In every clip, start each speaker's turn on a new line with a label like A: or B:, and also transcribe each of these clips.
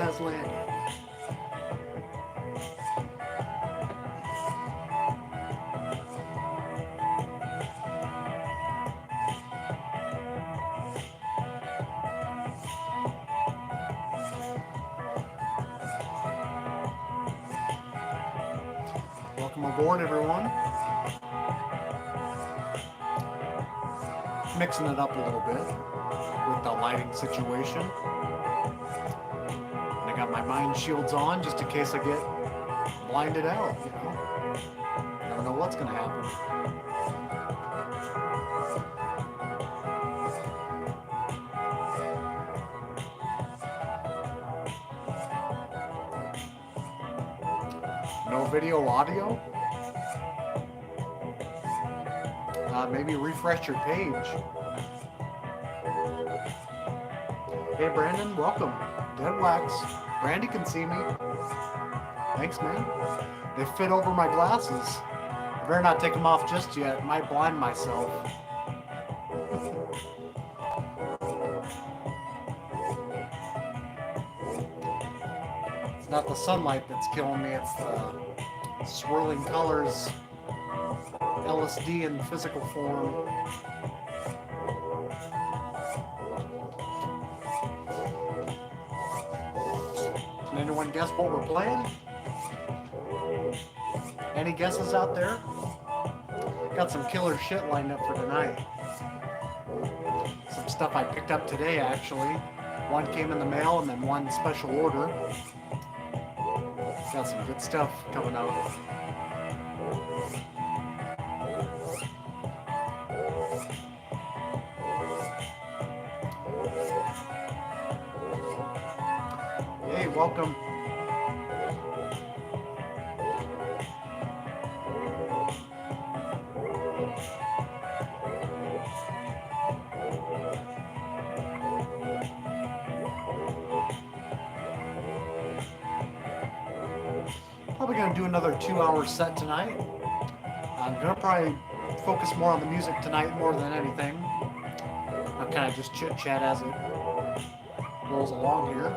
A: has landed. Welcome aboard, everyone. Mixing it up a little bit with the lighting situation. And I got my mind shields on just in case I get blinded out, you know. Never know what's going to happen. No video, audio? Maybe refresh your page. Hey Brandon, welcome. Dead Wax. Brandy can see me. Thanks, man. They fit over my glasses. I better not take them off just yet. Might blind myself. It's not the sunlight that's killing me. It's the swirling colors. LSD in physical form. Can anyone guess what we're playing? Any guesses out there? Got some killer shit lined up for tonight. Some stuff I picked up today, actually. One came in the mail and then one special order. Got some good stuff coming out. Hey, welcome. Probably going to do another 2-hour set tonight. I'm going to probably focus more on the music tonight more than anything. I'll kind of just chit chat as it rolls along here.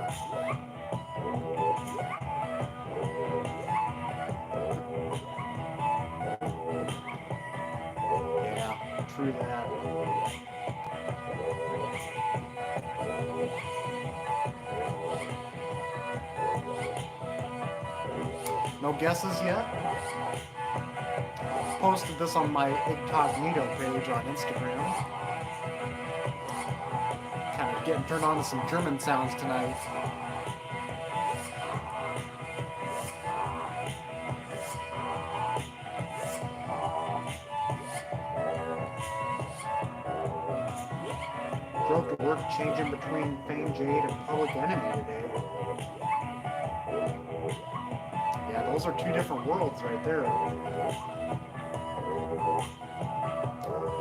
A: Yeah, true that. No guesses yet? Posted this on my incognito page on Instagram. Kind of getting turned on to some German sounds tonight. Drove to work changing between Fame Jade and Public Enemy today. Yeah, those are two different worlds right there.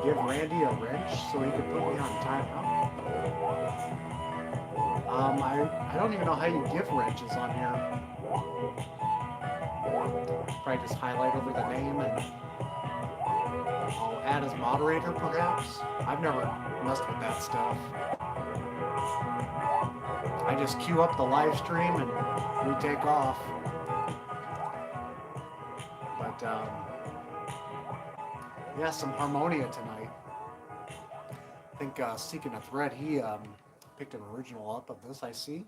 A: Give Randy a wrench so he can put me on timeout. I don't even know how you give wrenches on here. Probably just highlight over the name and I'll add as moderator perhaps. I've never messed with that stuff. I just queue up the live stream and we take off. But yeah, some Harmonia tonight. I think Seeking a Thread, he picked an original up of this, I see.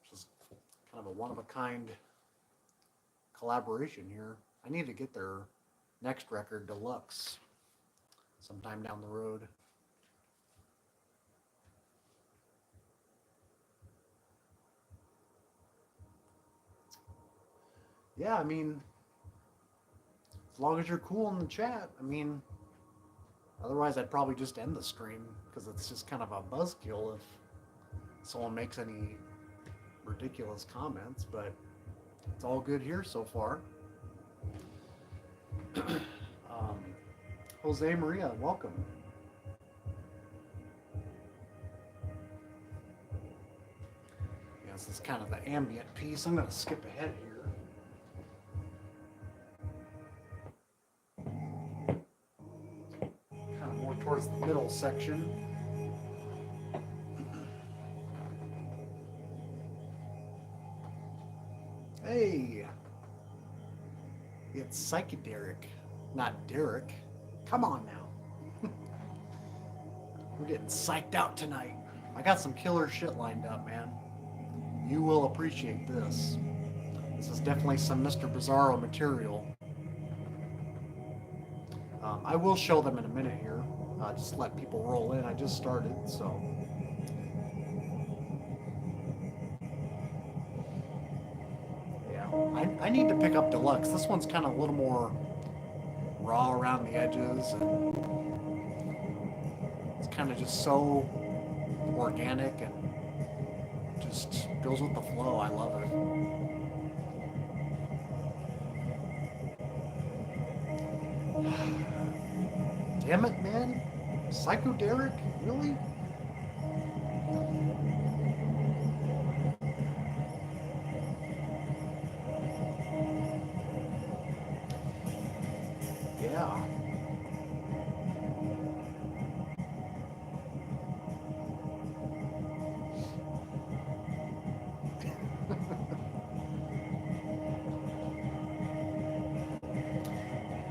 A: Which is kind of a one-of-a-kind collaboration here. I need to get their next record, Deluxe, sometime down the road. Yeah, I mean, as long as you're cool in the chat, I mean, otherwise I'd probably just end the stream because it's just kind of a buzzkill if someone makes any ridiculous comments, but it's all good here so far. Jose Maria, welcome. Yeah, this is kind of the ambient piece. I'm going to skip ahead here. Kind of more towards the middle section. Hey, it's PsycheDerek, not Derek. Come on now. We're getting psyched out tonight. I got some killer shit lined up, man. You will appreciate this. This is definitely some Mr. Bizarro material. I will show them in a minute here. Just let people roll in. I just started, so. Yeah, I need to pick up Deluxe. This one's kind of a little more raw around the edges, and it's kind of just so organic and just goes with the flow. I love it. Damn it, man. PsycheDerek? Really? Yeah.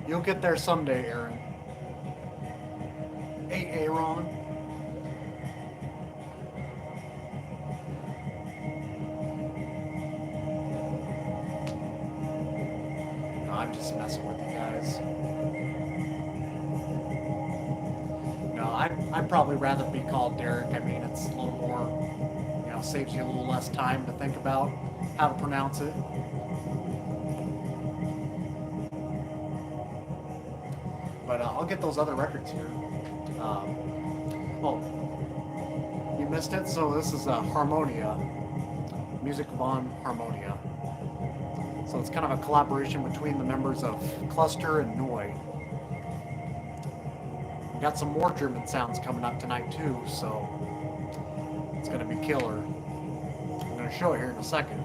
A: You'll get there someday, Aaron. Hey, Aaron. No, I'm just messing with you guys. No, I'd probably rather be called Derek. I mean, it's a little more, saves you a little less time to think about how to pronounce it. But I'll get those other records here. Well, you missed it, so this is Harmonia, Music von Harmonia. So it's kind of a collaboration between the members of Cluster and Noi. We got some more German sounds coming up tonight too, so it's going to be killer. I'm going to show it here in a second.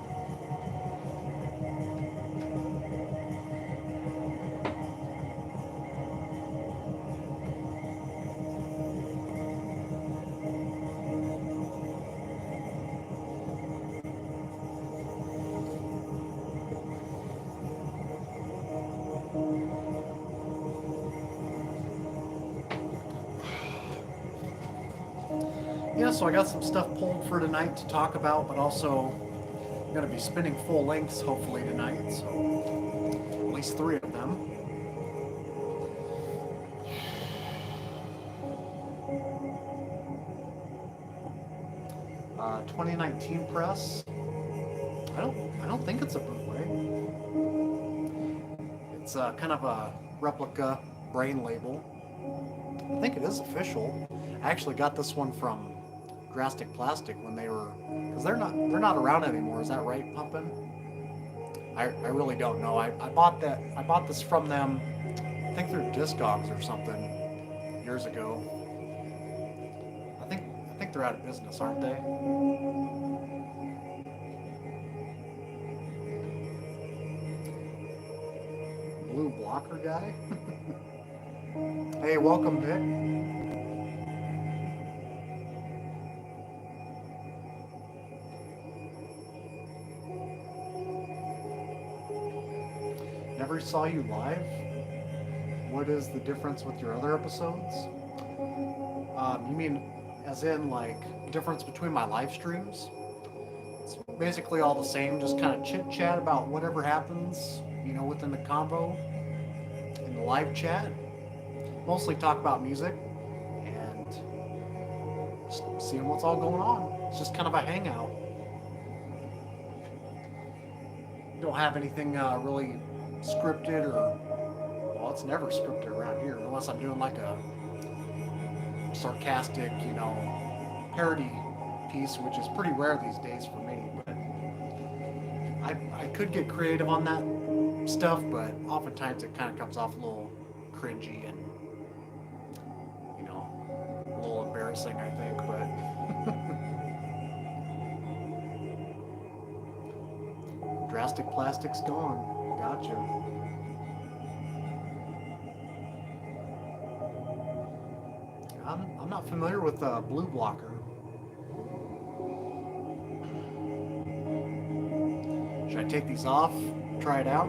A: Yeah, so I got some stuff pulled for tonight to talk about, but also I'm going to be spinning full lengths hopefully tonight, so at least 3 of them. Uh, 2019 press. I don't think it's a bootleg. It's kind of a replica brain label. I think it is official. I actually got this one from Drastic Plastic when they were, because they're not around anymore. Is that right, Pumpin? I really don't know. I bought this from them. I think through Discogs or something years ago. I think they're out of business, aren't they? Blue blocker guy. Hey, welcome, Vic. Never saw you live. What is the difference with your other episodes? You mean as in like difference between my live streams? It's basically all the same, just kind of chit chat about whatever happens, within the convo in the live chat. Mostly talk about music and just seeing what's all going on. It's just kind of a hangout. Don't have anything really scripted or, well, it's never scripted around here unless I'm doing like a sarcastic, parody piece, which is pretty rare these days for me. But I could get creative on that stuff, but oftentimes it kind of comes off a little cringy and, a little embarrassing, I think. But Drastic Plastic's gone. Gotcha. I'm not familiar with Blue Blocker. Should I take these off? Try it out?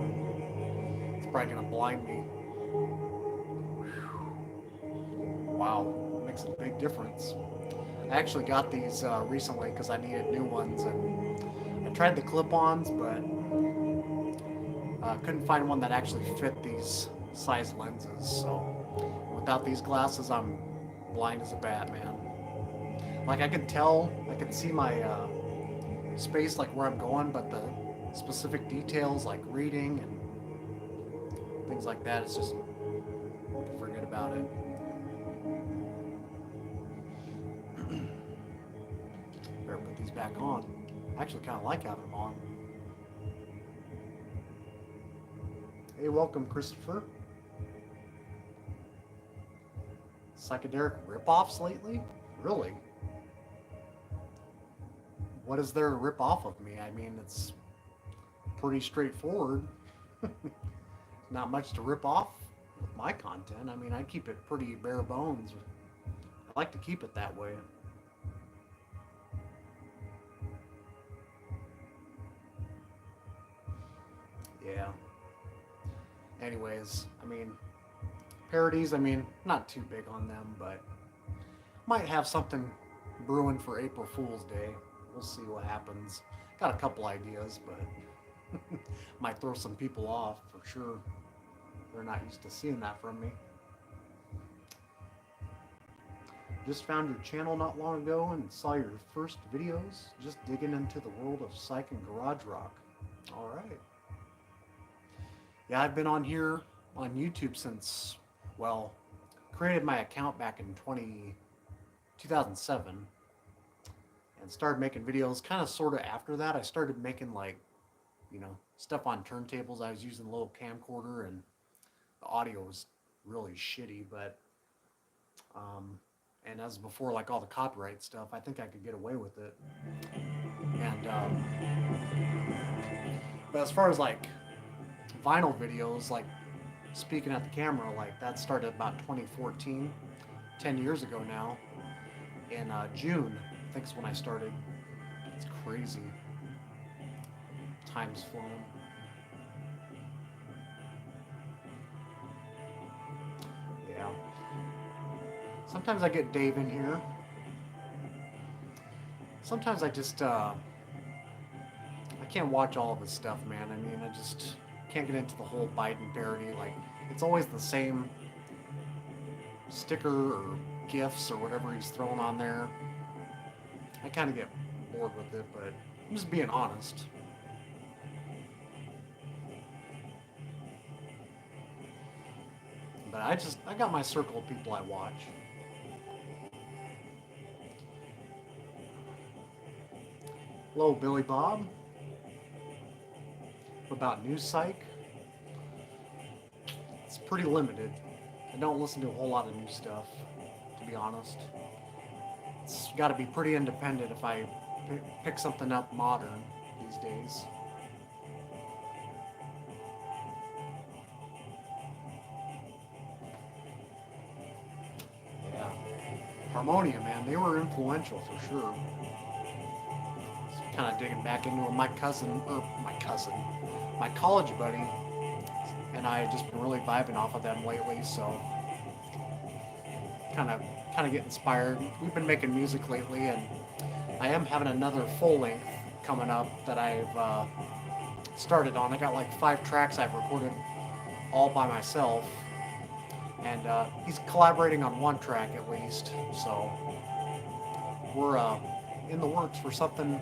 A: It's probably gonna blind me. Wow, it makes a big difference. I actually got these recently because I needed new ones, and I tried the clip-ons, but couldn't find one that actually fit these size lenses. So without these glasses, I'm blind as a bat, man. Like I can tell, I can see my space, like where I'm going, but the specific details, like reading and things like that, it's just forget about it. Better put these back on. I actually kind of like having them on. Hey, welcome, Christopher. PsycheDerek ripoffs lately? Really? What is there to rip off of me? I mean, it's pretty straightforward. Not much to rip off with my content. I mean, I keep it pretty bare bones. I like to keep it that way. Yeah. Anyways, I mean, parodies, I mean, not too big on them, but might have something brewing for April Fool's Day. We'll see what happens. Got a couple ideas, but might throw some people off for sure. They're not used to seeing that from me. Just found your channel not long ago and saw your first videos. Just digging into the world of psych and garage rock. All right. Yeah, I've been on here on YouTube since, well, created my account back in 2007 and started making videos kind of sort of after that. I started making like, stuff on turntables. I was using a little camcorder and the audio was really shitty, but and as before, like all the copyright stuff, I think I could get away with it. And but as far as like vinyl videos, like speaking at the camera, like that started about 2014, 10 years ago now. In June, I think is when I started. It's crazy. Time's flown. Yeah. Sometimes I get Dave in here. Sometimes I just, I can't watch all of his stuff, man. I mean, I just can't get into the whole Biden parody. Like, it's always the same sticker or gifs or whatever he's throwing on there. I kind of get bored with it, but I'm just being honest. But I got my circle of people I watch. Hello, Billy Bob. What about news psych? It's pretty limited. I don't listen to a whole lot of new stuff, to be honest. It's got to be pretty independent if I pick something up modern these days. Yeah. Harmonia, man, they were influential for sure. Kind of digging back into it. My college buddy, and I have just been really vibing off of them lately, so kind of get inspired. We've been making music lately, and I am having another full length coming up that I've started on. I got like 5 tracks I've recorded all by myself, and he's collaborating on 1 track at least, so we're in the works for something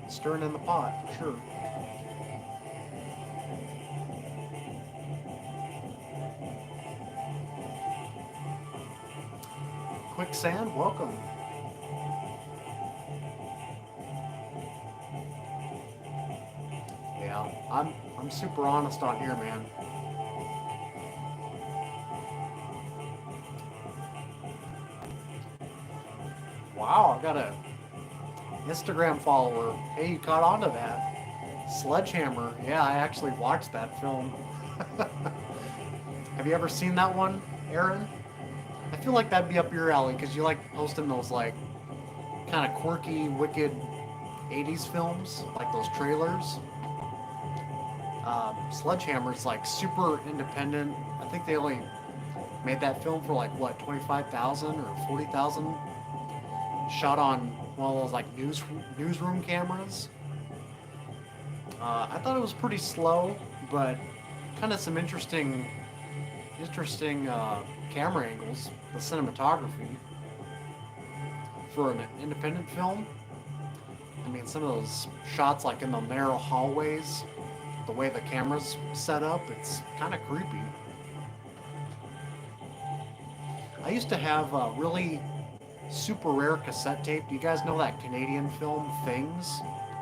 A: stirring in the pot, for sure. Quicksand, welcome. Yeah, I'm super honest on here, man. Wow, I got a Instagram follower. Hey, you caught on to that. Sledgehammer. Yeah, I actually watched that film. Have you ever seen that one, Aaron? I feel like that'd be up your alley because you like posting those like kind of quirky, wicked 80s films, like those trailers. Sledgehammer's like super independent. I think they only made that film for like what 25,000 or 40,000. Shot on one of those like newsroom cameras. I thought it was pretty slow, but kind of some interesting camera angles. The cinematography for an independent film. I mean, some of those shots, like in the narrow hallways, the way the camera's set up, it's kind of creepy. I used to have a really super rare cassette tape. Do you guys know that Canadian film Things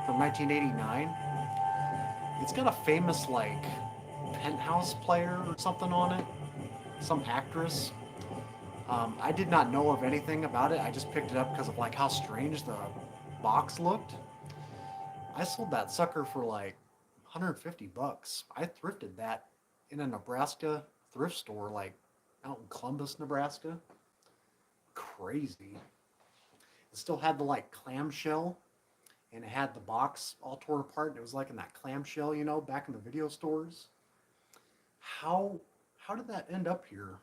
A: from 1989? It's got a famous like penthouse player or something on it, some actress. I did not know of anything about it. I just picked it up because of like how strange the box looked. I sold that sucker for like 150 bucks. I thrifted that in a Nebraska thrift store, like out in Columbus, Nebraska. Crazy. It still had the like clamshell, and it had the box all torn apart. And it was like in that clamshell, you know, back in the video stores. How how did that end up here?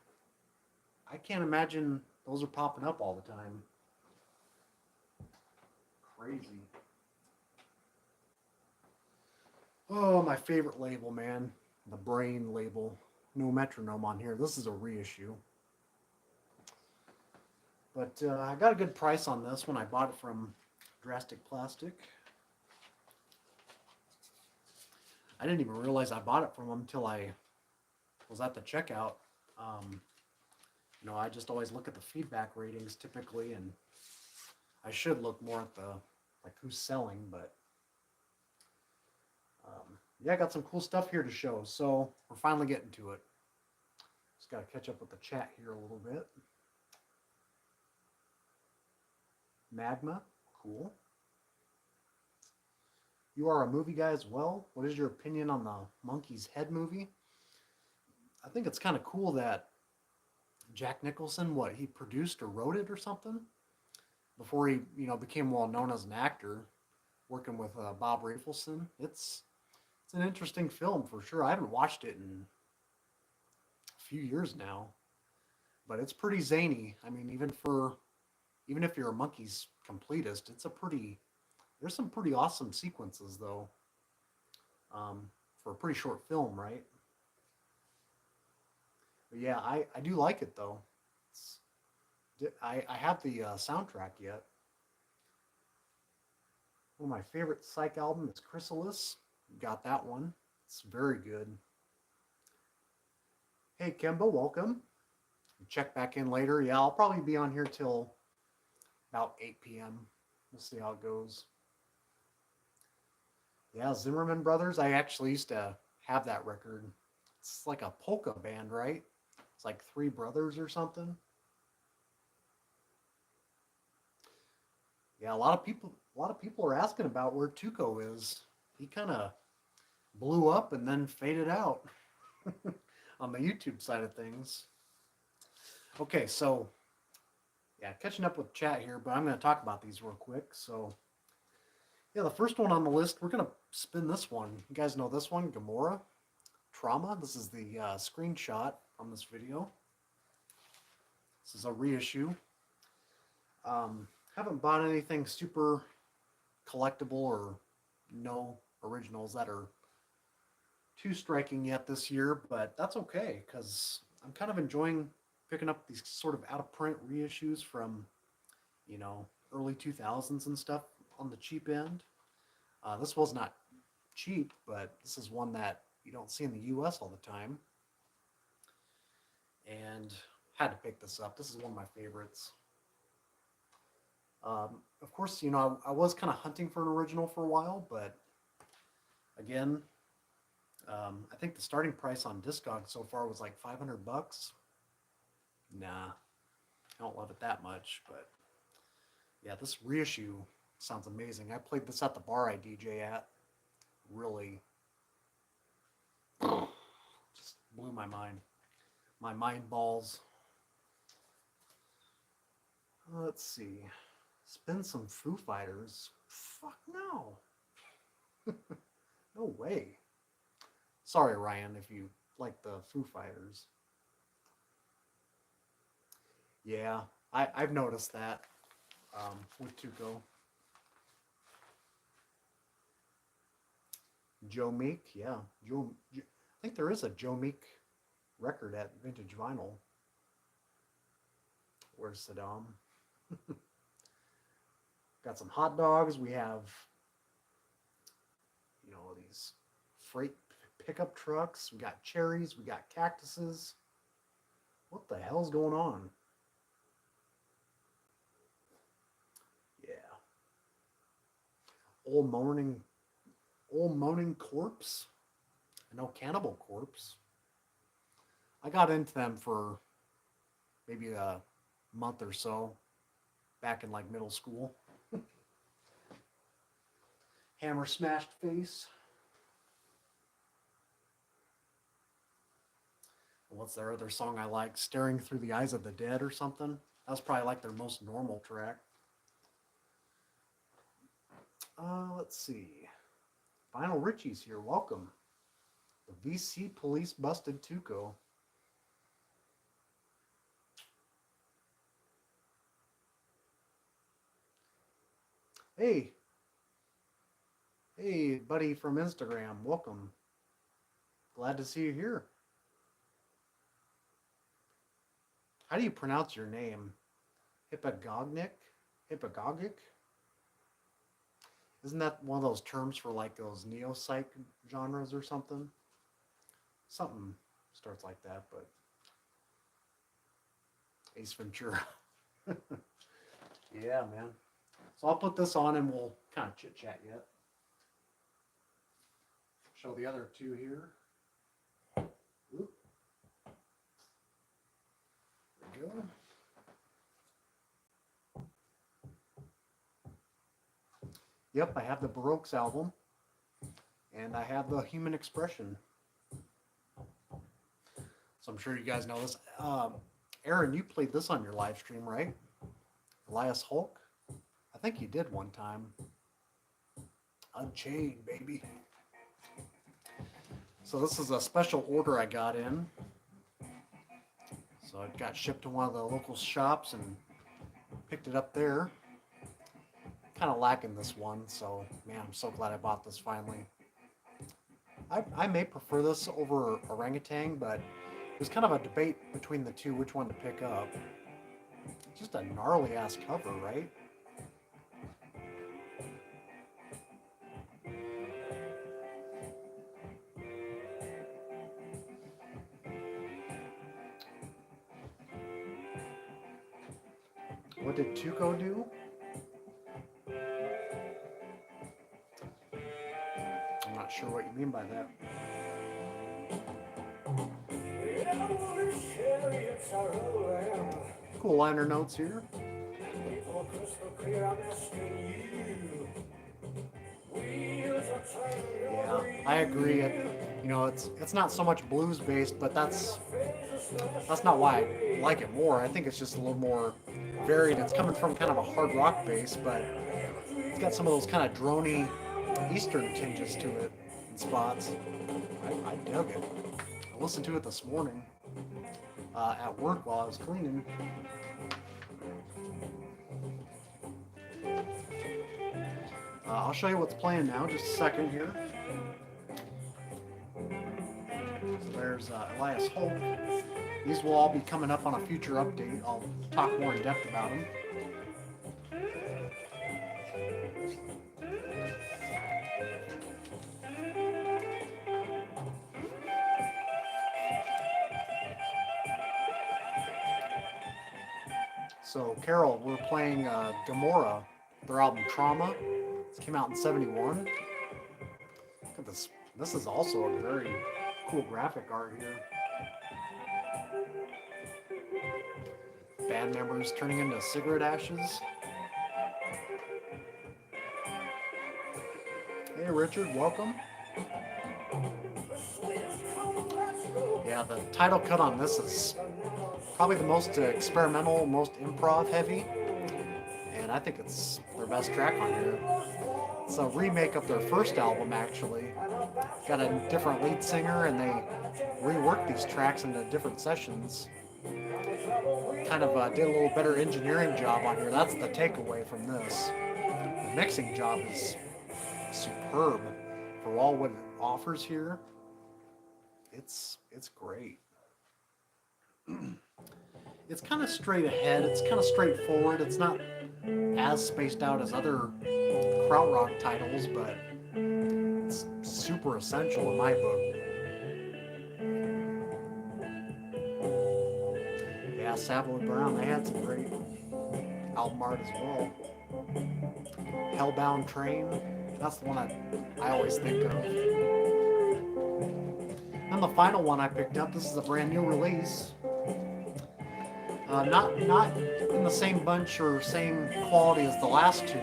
A: I can't imagine those are popping up all the time. Crazy. Oh, my favorite label, man. The Brain label. No metronome on here. This is a reissue. But I got a good price on this when I bought it from Drastic Plastic. I didn't even realize I bought it from them until I was at the checkout. Um, I just always look at the feedback ratings typically, and I should look more at the like who's selling. But yeah, I got some cool stuff here to show. So we're finally getting to it. Just got to catch up with the chat here a little bit. Magma, cool. You are a movie guy as well. What is your opinion on the Monkey's Head movie? I think it's kind of cool that Jack Nicholson, he produced or wrote it or something before he, became well known as an actor, working with Bob Rafelson. It's an interesting film for sure. I haven't watched it in a few years now, but it's pretty zany. I mean, even if you're a Monkey's completist, there's some pretty awesome sequences though, for a pretty short film, right? But yeah, I do like it though. I have the soundtrack yet. One of my favorite Psych album is Chrysalis. Got that one. It's very good. Hey Kimba, welcome. Check back in later. Yeah, I'll probably be on here till about 8 p.m. We'll see how it goes. Yeah, Zimmerman Brothers. I actually used to have that record. It's like a polka band, right? It's like three brothers or something. Yeah, a lot of people are asking about where Tuco is. He kind of blew up and then faded out on the YouTube side of things. Okay, so yeah, catching up with chat here, but I'm going to talk about these real quick. So yeah, the first one on the list, we're going to spin this one. You guys know this one, Gamora Trauma. This is the screenshot from this video. This is a reissue. Haven't bought anything super collectible or no originals that are too striking yet this year, but that's okay because I'm kind of enjoying picking up these sort of out of print reissues from, early 2000s and stuff on the cheap end. This was not cheap, but this is one that you don't see in the US all the time. And had to pick this up. This is one of my favorites. Of course, I was kind of hunting for an original for a while, but again, I think the starting price on Discog so far was like $500. Nah, I don't love it that much, but yeah, this reissue sounds amazing. I played this at the bar I DJ at. Really, just blew my mind. My mind balls. Let's see. Spin some Foo Fighters. Fuck no. No way. Sorry, Ryan, if you like the Foo Fighters. Yeah, I've noticed that with Tuco. Joe Meek, yeah. I think there is a Joe Meek record at Vintage Vinyl. Where's Saddam? Got some hot dogs. We have, these freight pickup trucks. We got cherries. We got cactuses. What the hell's going on? Yeah. Old moaning corpse. No, Cannibal Corpse. I got into them for maybe a month or so back in like middle school. Hammer Smashed Face. What's their other song I like? Staring Through the Eyes of the Dead or something. That's probably like their most normal track. Let's see. Vinyl Richie's here. Welcome. The VC Police busted Tuco. Hey. Hey, buddy from Instagram. Welcome. Glad to see you here. How do you pronounce your name? Hypnagogic? Isn't that one of those terms for like those neo-psych genres or something? Something starts like that, but Ace Ventura. Yeah, man. So I'll put this on and we'll kind of chit-chat yet. Show the other two here. Oop. There we go. Yep, I have the Baroques album, and I have the Human Expression. So I'm sure you guys know this. Aaron, you played this on your live stream, right? Elias Hulk? I think you did one time. Unchained, baby. So this is a special order I got in. So it got shipped to one of the local shops and picked it up there. Kind of lacking this one, so man, I'm so glad I bought this finally. I may prefer this over Orangutan, but there's kind of a debate between the two which one to pick up. It's just a gnarly ass cover, right? What did Tuco do? I'm not sure what you mean by that. Cool liner notes here. Yeah, I agree. It's not so much blues based, but that's not why I like it more. I think it's just a little more varied. It's coming from kind of a hard rock base, but it's got some of those kind of droney Eastern tinges to it in spots. I dug it. I listened to it this morning at work while I was cleaning. I'll show you what's playing now, just a second here. So there's Elias Hulk. These will all be coming up on a future update. I'll talk more in depth about them. So Carol, we're playing Gomorrah, their album Trauma. It came out in '71. Look at this. This is also a very cool graphic art here. Band members turning into cigarette ashes. Hey Richard, welcome. Yeah, the title cut on this is probably the most experimental, most improv heavy, and I think it's their best track on here. It's a remake of their first album, actually. got a different lead singer, and they reworked these tracks into different sessions. Kind of did a little better engineering job on here. That's the takeaway from this. The mixing job is superb for all what it offers here. It's great. It's kind of straight ahead. It's kind of straightforward. It's not as spaced out as other krautrock titles, but it's super essential in my book. Yeah, Savoy Brown, they had some great album art as well. Hellbound Train, that's the one I always think of. And the final one I picked up, this is a brand new release. Not in the same bunch or same quality as the last two,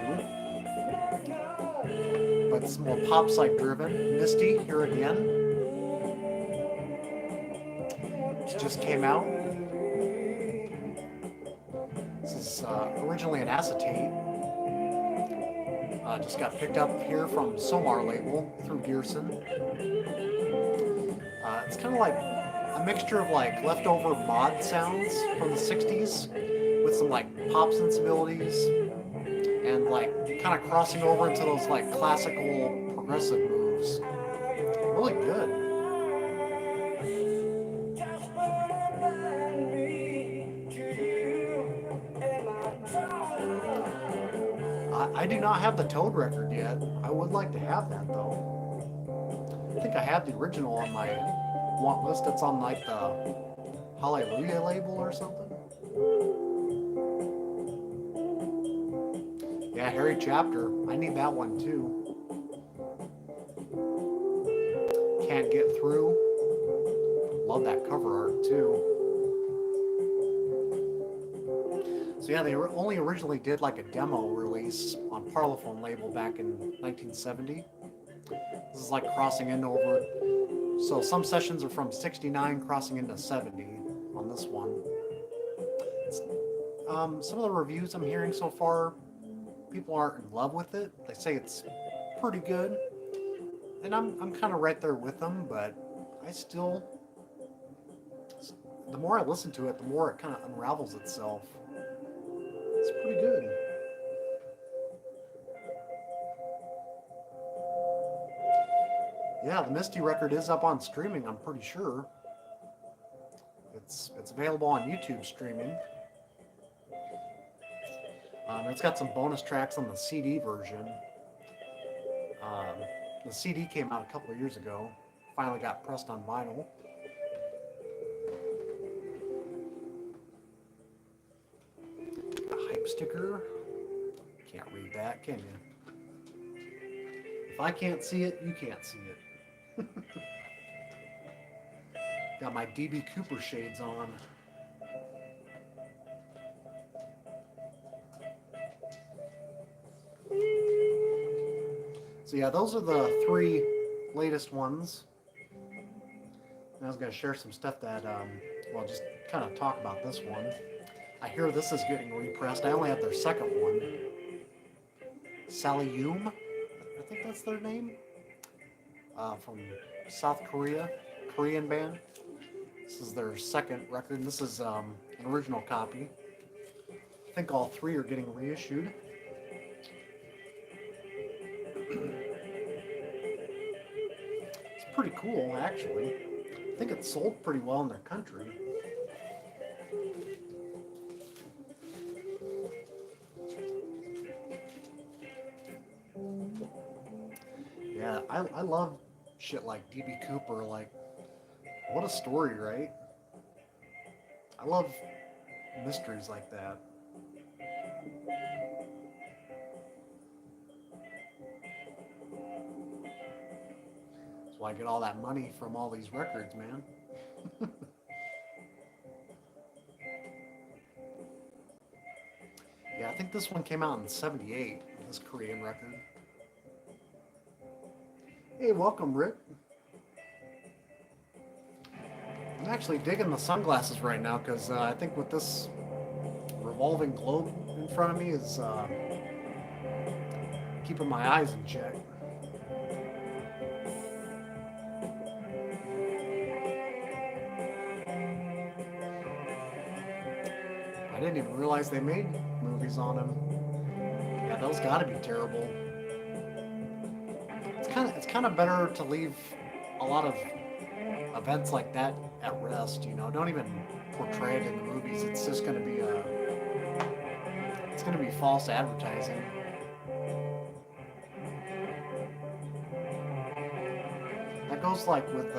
A: but it's more pop psych driven. Misty, Here Again. It just came out. This is originally an acetate. Just got picked up here from Somar label through Gearson. It's kind of like a mixture of like leftover mod sounds from the 60s with some like pop sensibilities and like kind of crossing over into those like classical progressive moves. Really good. I do not have the Toad record yet. I would like to have that though. I think I have the original on my want list. It's on like the Hallelujah label or something. Yeah, Harry Chapter. I need that one too. Can't Get Through. Love that cover art too. So yeah, they only originally did like a demo release on Parlophone label back in 1970. This is like crossing into over. So some sessions are from 69 crossing into 70 on this one. Some of the reviews I'm hearing so far, people aren't in love with it. They say it's pretty good. And I'm kind of right there with them, but I still, the more I listen to it, the more it kind of unravels itself. It's pretty good. Yeah, the Misty record is up on streaming, I'm pretty sure. It's available on YouTube streaming. It's got some bonus tracks on the CD version. The CD came out a couple of years ago. Finally got pressed on vinyl. A hype sticker. Can't read that, can you? If I can't see it, you can't see it. Got my DB Cooper shades on. So yeah, those are the 3 latest ones. And I was going to share some stuff that, well, just kind of talk about this one. I hear this is getting repressed. I only have their second one. Salium, I think that's their name. From South Korea, Korean band. This is their second record. And this is an original copy. I think all 3 are getting reissued. It's pretty cool, actually. I think it sold pretty well in their country. Yeah, I love shit like DB Cooper. Like, what a story, right? I love mysteries like that. That's why I get all that money from all these records, man. Yeah, I think this one came out in '78, this Korean record. Hey, welcome, Rick. I'm actually digging the sunglasses right now because I think with this revolving globe in front of me is keeping my eyes in check. didn't even realize they made movies on him. Yeah, those gotta be terrible. It's kind of better to leave a lot of events like that at rest. Don't even portray it in the movies. It's just gonna be false advertising. That goes like with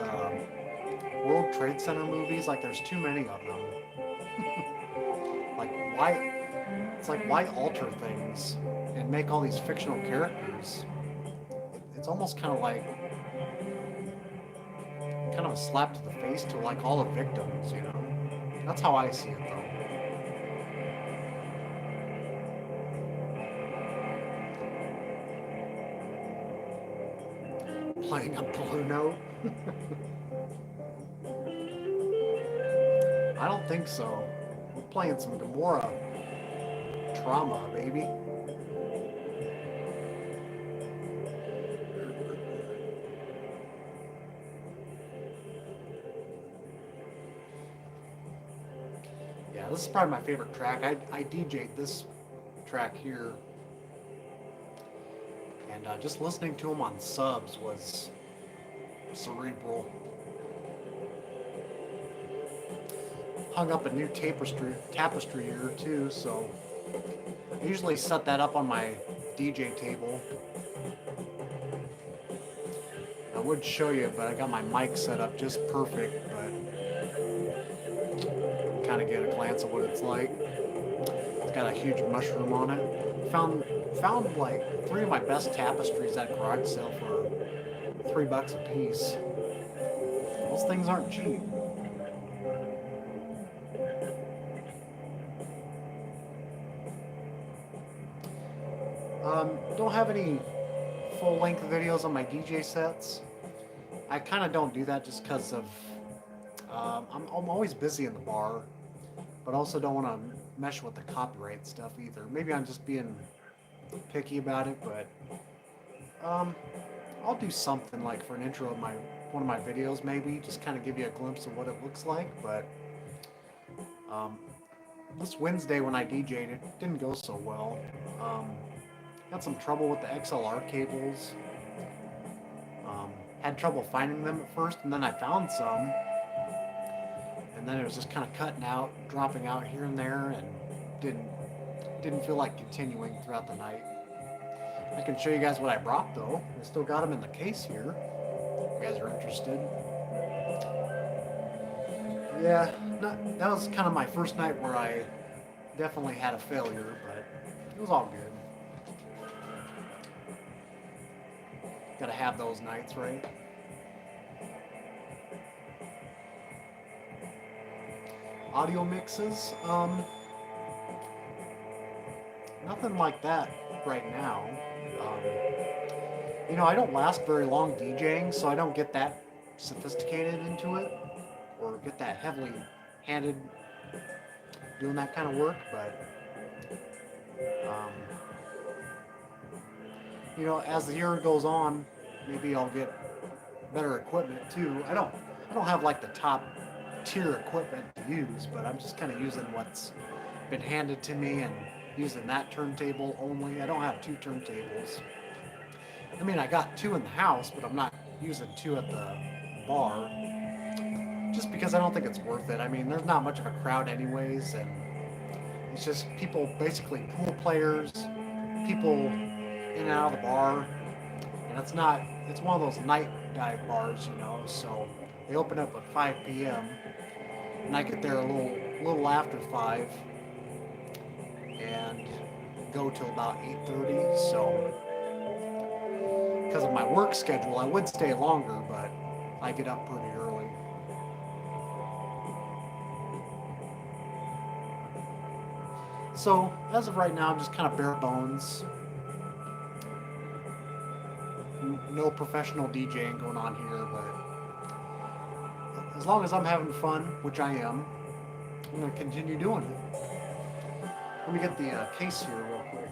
A: World Trade Center movies. Like there's too many of them. Like why? It's like why alter things and make all these fictional characters? It's almost kind of a slap to the face to like all the victims. That's how I see it though. Playing a blue note? I don't think so. We're playing some Gamora trauma, baby. Yeah, this is probably my favorite track. I DJ'd this track here, and just listening to them on subs was cerebral. Hung up a new tapestry here too, so I usually set that up on my DJ table. I would show you, but I got my mic set up just perfect, but kind of get a glance of what it's like. It's got a huge mushroom on it. Found like 3 of my best tapestries at garage sale for $3 a piece. Those things aren't cheap. Don't have any full-length videos on my DJ sets. I kind of don't do that just because of I'm always busy in the bar, but also don't want to mesh with the copyright stuff either. Maybe I'm just being picky about it, but I'll do something like for an intro of one of my videos, maybe just kind of give you a glimpse of what it looks like. But this Wednesday when I DJ'd, it didn't go so well. Had some trouble with the XLR cables. Had trouble finding them at first, and then I found some, and then it was just kind of cutting out, dropping out here and there, and didn't feel like continuing throughout the night. I can show you guys what I brought though. I still got them in the case here. If you guys are interested. Yeah, that was kind of my first night where I definitely had a failure, but it was all good. Gotta have those nights, right? Audio mixes, nothing like that right now. I don't last very long DJing, so I don't get that sophisticated into it, or get that heavily handed doing that kind of work, but as the year goes on, maybe I'll get better equipment too. I don't have like the top tier equipment to use, but I'm just kind of using what's been handed to me and using that turntable only. I don't have 2 turntables. I mean, I got 2 in the house, but I'm not using 2 at the bar, just because I don't think it's worth it. I mean, there's not much of a crowd anyways, and it's just people, basically pool players, people in and out of the bar, and it's one of those night dive bars, so they open up at 5 p.m. and I get there a little after 5 and go till about 8:30. So because of my work schedule, I would stay longer, but I get up pretty early. So as of right now, I'm just kind of bare bones. No professional DJing going on here, but as long as I'm having fun, which I am, I'm going to continue doing it. Let me get the case here real quick.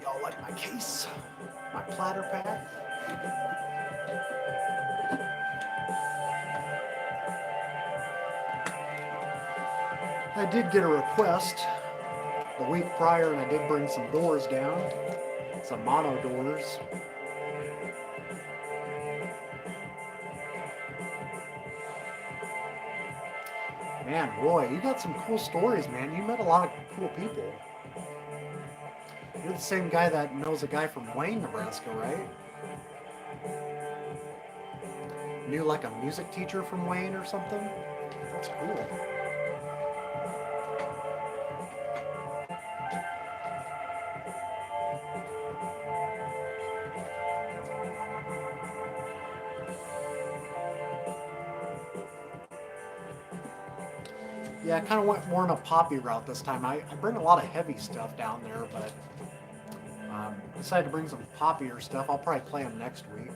A: Y'all case, my platter pack. I did get a request the week prior, and I did bring some doors down, some mono doors. Man, Roy, you got some cool stories, man. You met a lot of cool people. You're the same guy that knows a guy from Wayne, Nebraska, right? Knew like a music teacher from Wayne or something? That's cool. Yeah, I kind of went more in a poppy route this time. I bring a lot of heavy stuff down there, but decided to bring some poppier stuff. I'll probably play him next week.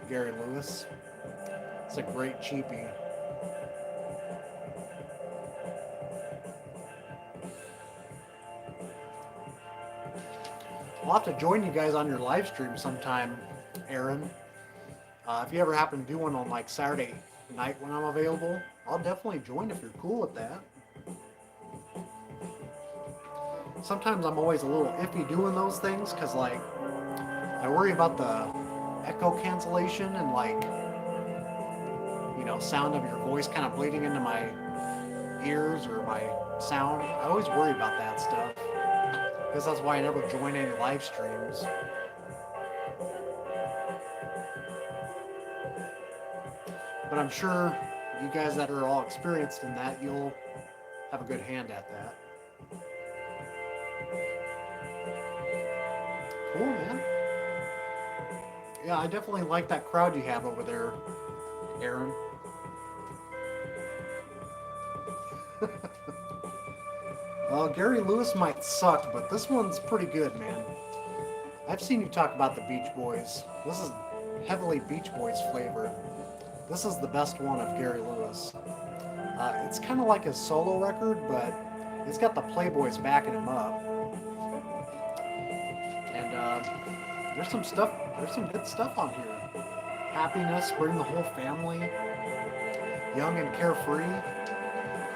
A: Gary Lewis. It's a great cheapie. I'll have to join you guys on your live stream sometime, Aaron. If you ever happen to do one on like Saturday night when I'm available, I'll definitely join if you're cool with that. Sometimes I'm always a little iffy doing those things because like I worry about the echo cancellation and like sound of your voice kind of bleeding into my ears or my sound. I always worry about that stuff. I guess that's why I never join any live streams. But I'm sure you guys that are all experienced in that, you'll have a good hand at that. Cool, man. Yeah, I definitely like that crowd you have over there, Aaron. Well, Gary Lewis might suck, but this one's pretty good, man. I've seen you talk about the Beach Boys. This is heavily Beach Boys flavored. This is the best one of Gary Lewis. It's kind of like his solo record, but it's got the Playboys backing him up. And there's some good stuff on here. Happiness, bring the whole family, young and carefree.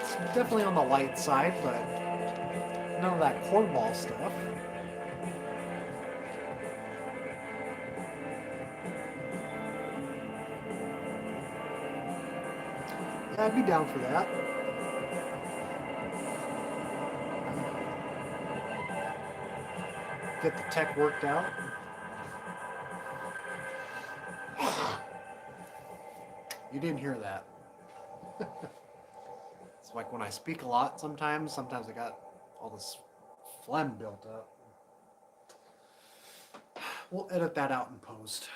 A: It's definitely on the light side, but none of that cornball stuff. Yeah, I'd be down for that. Get the tech worked out. You didn't hear that. It's like when I speak a lot sometimes I got all this phlegm built up. We'll edit that out in post.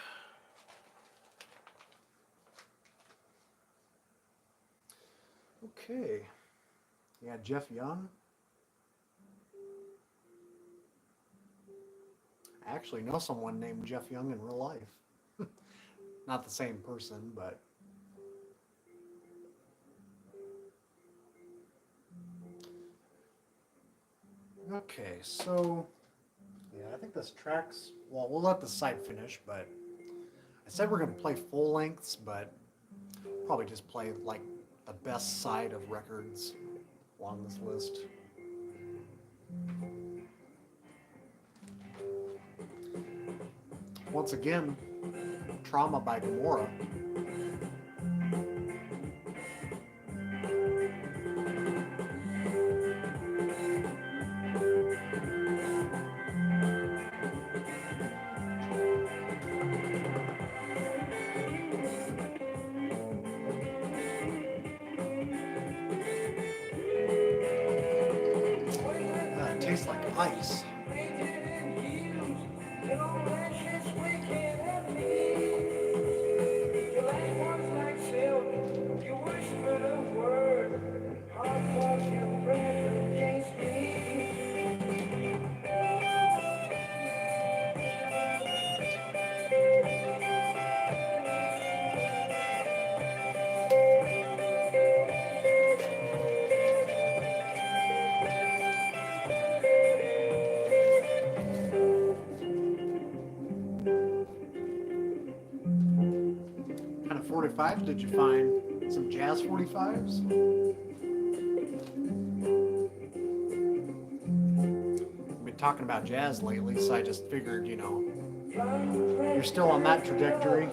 A: Okay. Yeah, Jeff Young. I actually know someone named Jeff Young in real life. Not the same person, but okay, so yeah, I think this track's, well, we'll let the side finish, but I said we're going to play full lengths, but probably just play like the best side of records along this list. Once again, Trauma by Gomorrah. Tastes like ice. 45s did you find? Some jazz 45s? We've been talking about jazz lately, so I just figured, you know, you're still on that trajectory.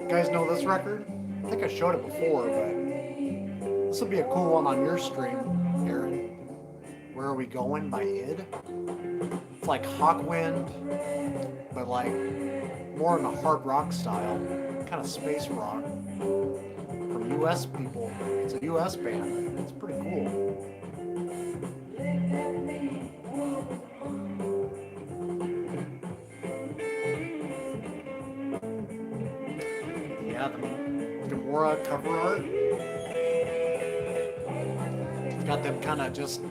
A: You guys know this record? I think I showed it before, but this will be a cool one on your stream, Aaron. Where Are We Going by Id. It's like Hawkwind, but like more in a hard rock style, kind of space rock from US people. It's a US band. It's pretty cool. Yeah, the Gamora cover art. Got them kind of just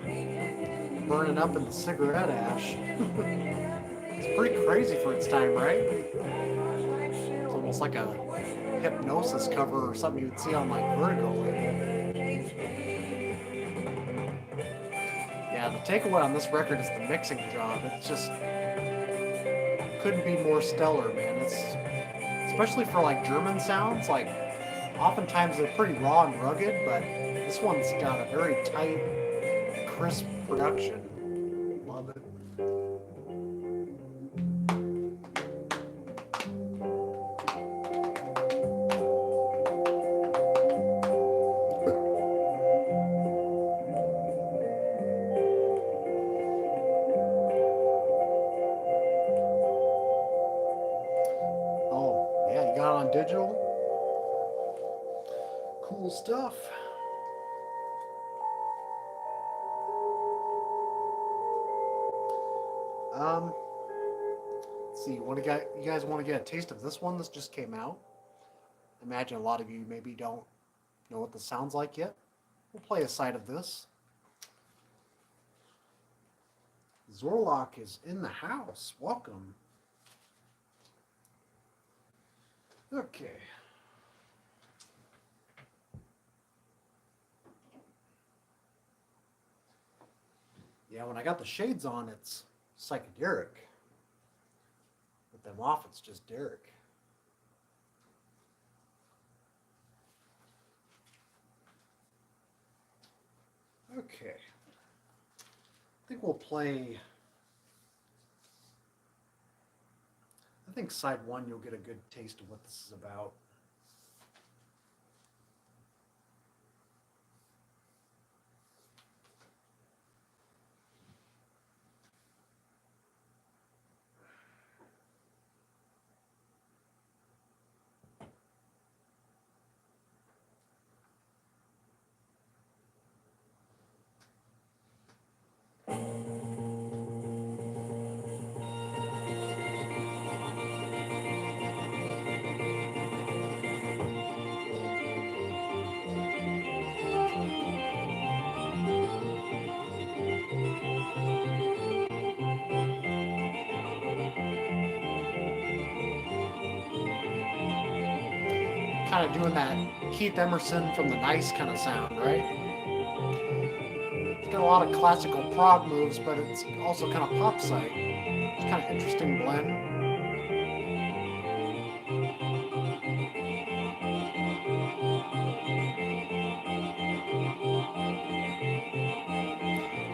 A: burning up in the cigarette ash. It's pretty crazy for its time, right? It's almost like a hypnosis cover or something you'd see on like Vertigo label. Yeah, the takeaway on this record is the mixing job. It's just couldn't be more stellar, man. It's especially for like German sounds, like oftentimes they're pretty raw and rugged, but this one's got a very tight, crisp production. Love it. Oh, yeah, you got it on digital? Cool stuff. Let's see. You guys want to get a taste of this one? This just came out. I imagine a lot of you maybe don't know what this sounds like yet. We'll play a side of this. Zorlok is in the house. Welcome. Okay. Yeah, when I got the shades on, it's PsycheDerek. With them off, it's just Derek. Okay. I think we'll play... I think side one, you'll get a good taste of what this is about. Kind of doing that Keith Emerson from The Nice kind of sound, right? It's got a lot of classical prog moves, but it's also kind of pop psych. It's kind of interesting blend.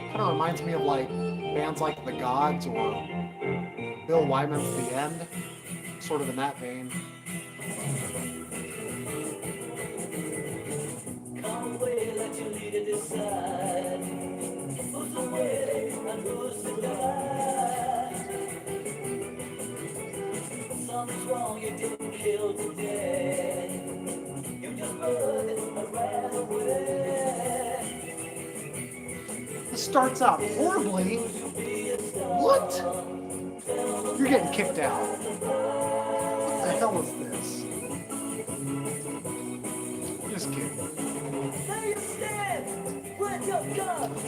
A: Kind of reminds me of like bands like The Gods or Bill Wyman's The End, sort of in that vein. This starts out horribly. What? You're getting kicked out. What the hell is this? Just kidding.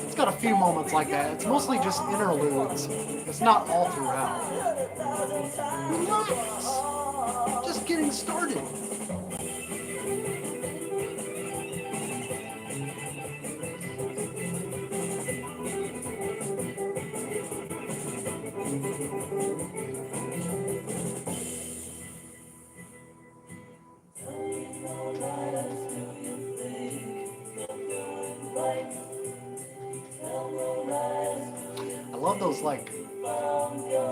A: It's got a few moments like that. It's mostly just interludes. It's not all throughout. Relax. Just getting started. love those like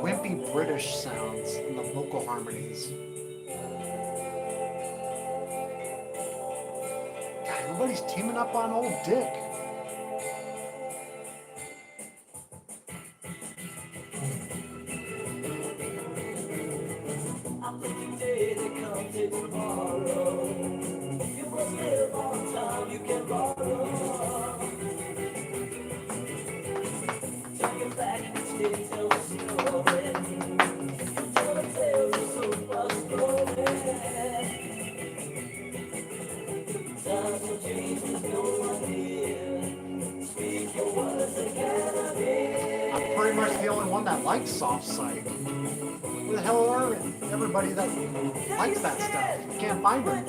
A: wimpy British sounds in the vocal harmonies. God, everybody's teaming up on old Dick. I'm pretty much the only one that likes soft psych. Who the hell are everybody that likes that stuff? You can't find them.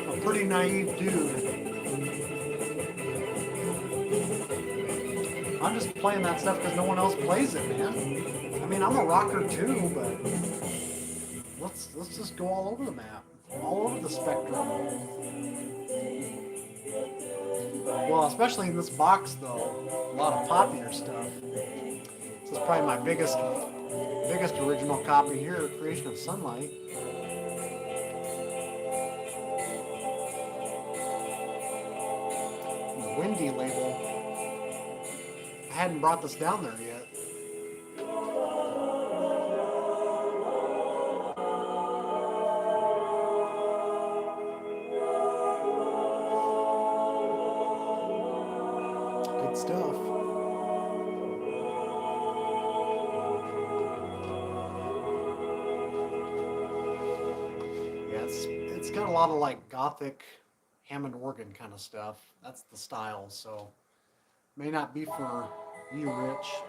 A: A pretty naive dude. I'm just playing that stuff because no one else plays it, man. I mean, I'm a rocker too, but let's just go all over the map, all over the spectrum. Well, especially in this box, though, a lot of popular stuff. This is probably my biggest original copy here, Creation of Sunlight. The Windy label. I hadn't brought this down there yet. Good stuff. Yeah, it's got a lot of like gothic Hammond organ kind of stuff. That's the style, so may not be for you, Rich.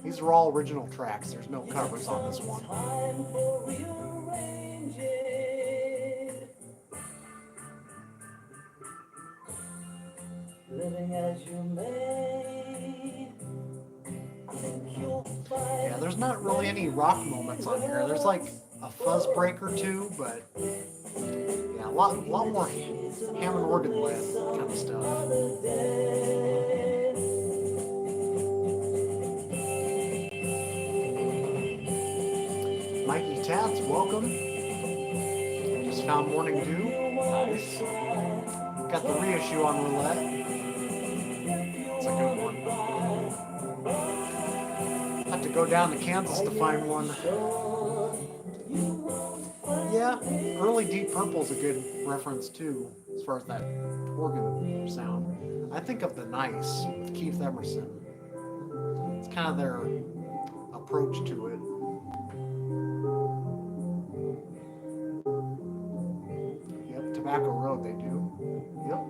A: These are all original tracks. There's no covers on this one. Yeah, there's not really any rock moments on here. There's like a fuzz break or two, but yeah, a lot more Hammond organ led kind of stuff. Mikey Tats, welcome. Just found Morning Dew. Nice. Got the reissue on roulette. It's a good one. Have to go down to Kansas to find one. Yeah, early Deep Purple's a good reference too, as far as that organ sound. I think of The Nice with Keith Emerson. It's kind of their approach to it. Yep, Tobacco Road they do. Yep.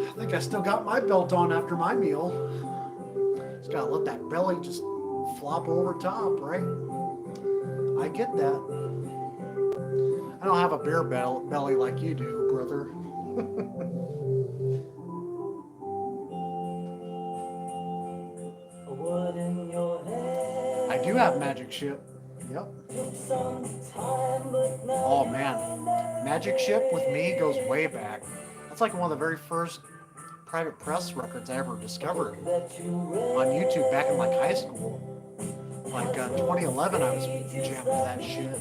A: I think I still got my belt on after my meal. Just gotta let that belly just flop over top, right? I get that. I don't have a bear belly like you do, brother. I do have Magic Ship. Yep. Oh man, Magic Ship with me goes way back. That's like one of the very first Private Press records I ever discovered on YouTube back in like high school. Like 2011, I was jamming to that shit.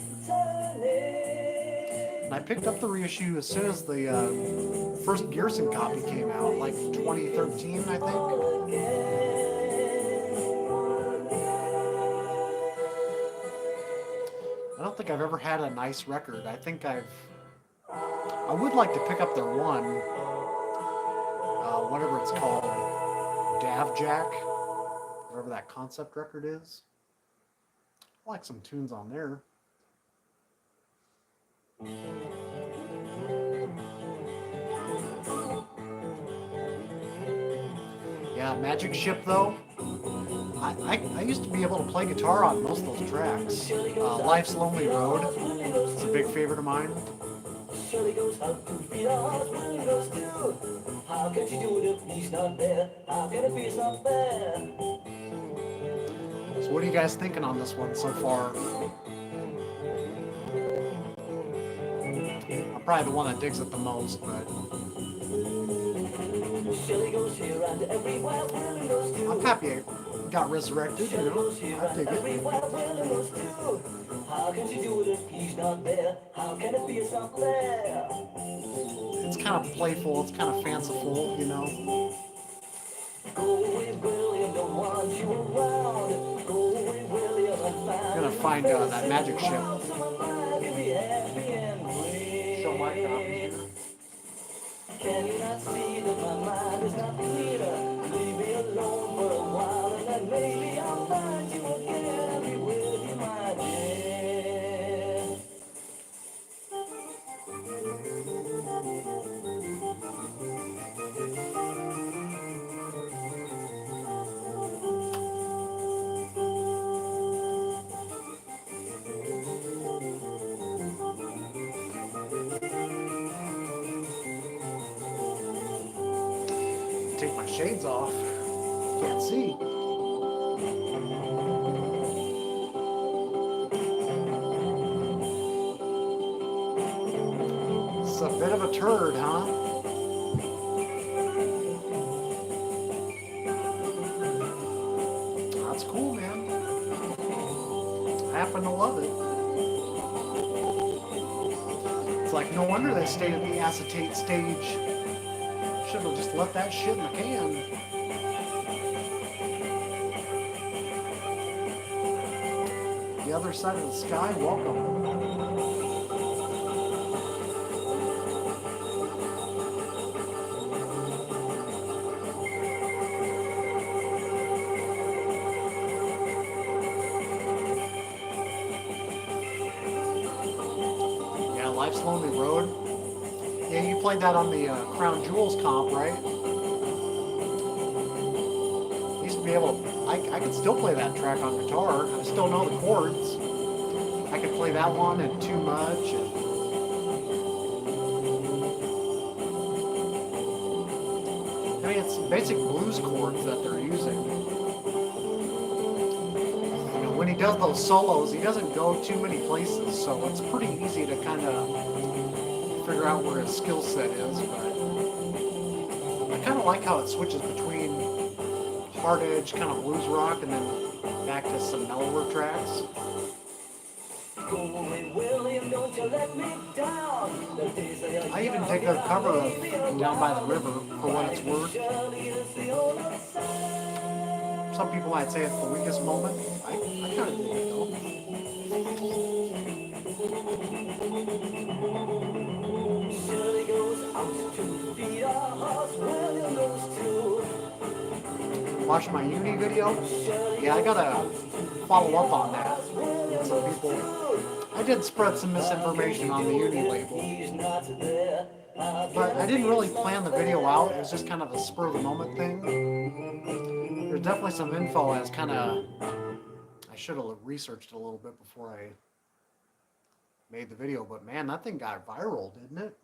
A: And I picked up the reissue as soon as the first Gearson copy came out, like 2013, I think. I don't think I've ever had a nice record. I think I would like to pick up their one, whatever it's called, Dav Jack, whatever that concept record is. I like some tunes on there. Yeah, Magic Ship though. I used to be able to play guitar on most of those tracks. Life's Lonely Road. It's a big favorite of mine.
B: Shirley goes out to feed our hearts, Willie goes too. How can she do it if he's not there? How can it be so fair?
A: So what are you guys thinking on this one so far? I'm probably the one that digs it the most, but
B: Shirley goes here and everywhere, Willie goes too.
A: I'm happy it got resurrected, you know. I dig it.
B: How can she do it if he's not there? How can it be so fair?
A: It's kind of playful, it's kind of fanciful, you know.
B: Go away, William, don't want you around. Go away, William,
A: I'm gonna find that magic ship. Show my copy here.
B: Can you not see that my mind is not clear? Leave me alone for a while and then maybe I'll find you again. I'll be with you, my dear.
A: Take my shades off. Can't see. It's a bit of a turd, huh? That's cool, man. I happen to love it. It's like, no wonder they stayed at the acetate stage. Should have just left that shit in the can. The other side of the sky, welcome. Yeah, Life's Lonely Road. Yeah, you played that on the Crown Jewels comp, right? Used to be able to, I could still play that track on guitar. I still know the chords. I could play that one and Too Much. I mean, it's basic blues chords that they're using. You know, when he does those solos, he doesn't go too many places, so it's pretty easy to kind of figure out where his skill set is, but I kind of like how it switches between hard edge, kind of blues rock, and then back to some mellower tracks. I even dig their cover of Down by the River, for what it's worth. Some people might say it's the weakest moment. I kind of dig it though. Watch my uni video? Yeah, I gotta follow up on that. Some people, I did spread some misinformation on the uni label, but I didn't really plan the video out. It was just kind of a spur of the moment thing. There's definitely some info as kind of, I should have researched a little bit before I made the video, but man, that thing got viral, didn't it?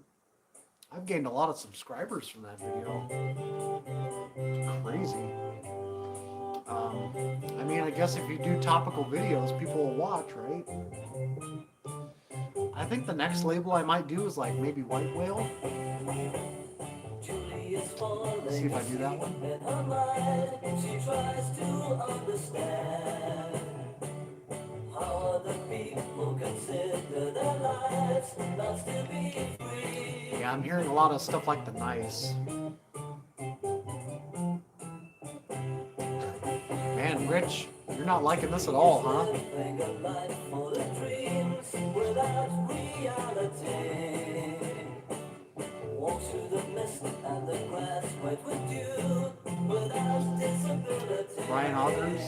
A: I've gained a lot of subscribers from that video. It's crazy. I mean, I guess if you do topical videos, people will watch, right? I think the next label I might do is like maybe White Whale. Let's see if I do that one. Yeah, I'm hearing a lot of stuff like The Nice. Man, Rich, you're not liking this at all, huh? Brian Augers.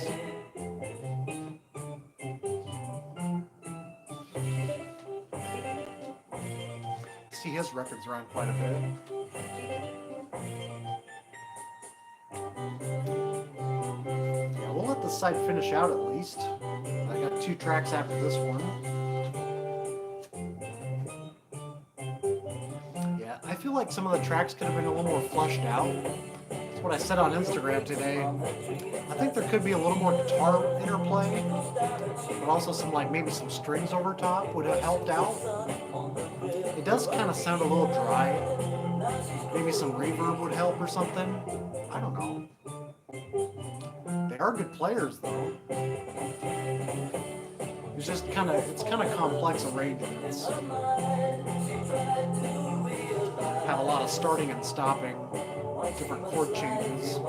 A: See his records around quite a bit. Yeah, we'll let the side finish out at least. I got 2 tracks after this one. like some of the tracks could have been a little more fleshed out. That's what I said on Instagram today. I think there could be a little more guitar interplay, but also some like maybe some strings over top would have helped out. It does kind of sound a little dry. Maybe some reverb would help or something. I don't know. They are good players though. It's kind of complex arrangements. Have a lot of starting and stopping, different chord changes.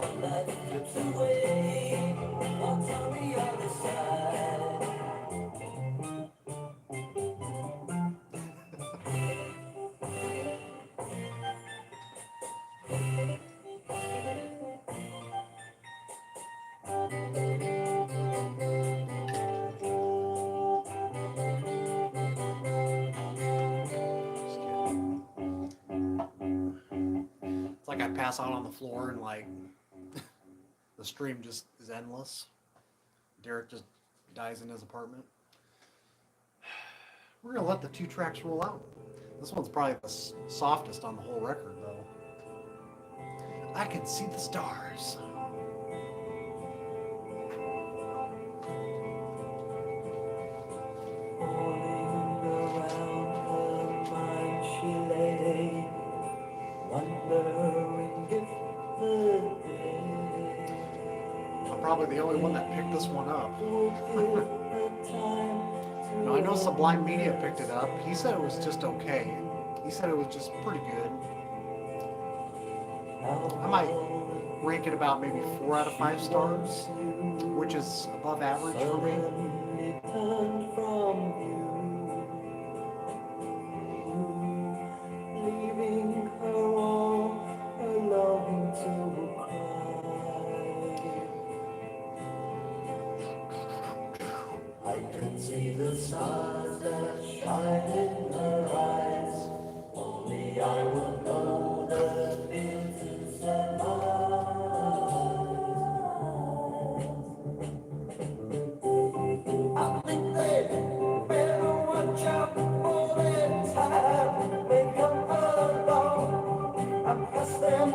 A: It's like I pass out on the floor and like the stream just is endless. Derek just dies in his apartment. We're gonna let the 2 tracks roll out. This one's probably the softest on the whole record, though. I can see the stars. I'm probably the only one that picked this one up. No, I know Sublime Media picked it up. He said it was just okay. He said it was just pretty good. I might rank it about maybe 4 out of 5 stars, which is above average for me.
B: I can see the stars that shine in her eyes. Only I would know the difference in I think they better watch out for their time. They come along, I pass them.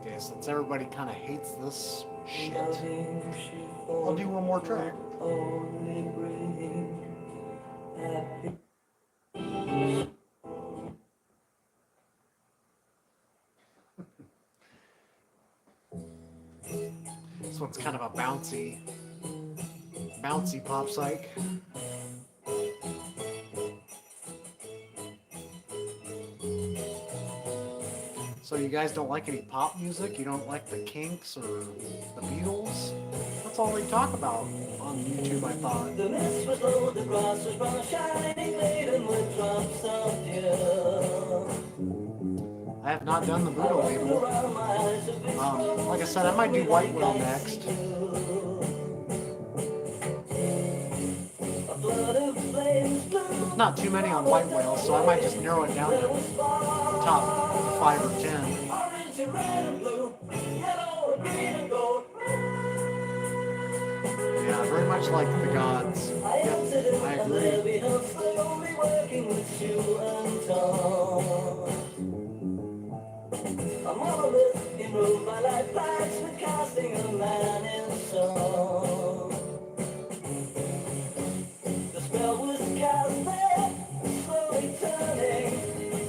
A: Okay, since everybody kind of hates this shit, I'll do one more track. This one's kind of a bouncy pop psych. So you guys don't like any pop music? You don't like the Kinks or the Beatles? That's all they talk about on YouTube, I thought.
B: The mist was low, the grass was brown, shining laden with drops of dew.
A: I have not done the Buddha label. Like I said, I might do White Whale next. There's not too many on White Whale, so I might just narrow it down to the top 5 or 10. Yeah, very much like the Gods. Yep, I agree.
B: A monolith in room by light flags with casting a man in song. The spell was cast there, slowly turning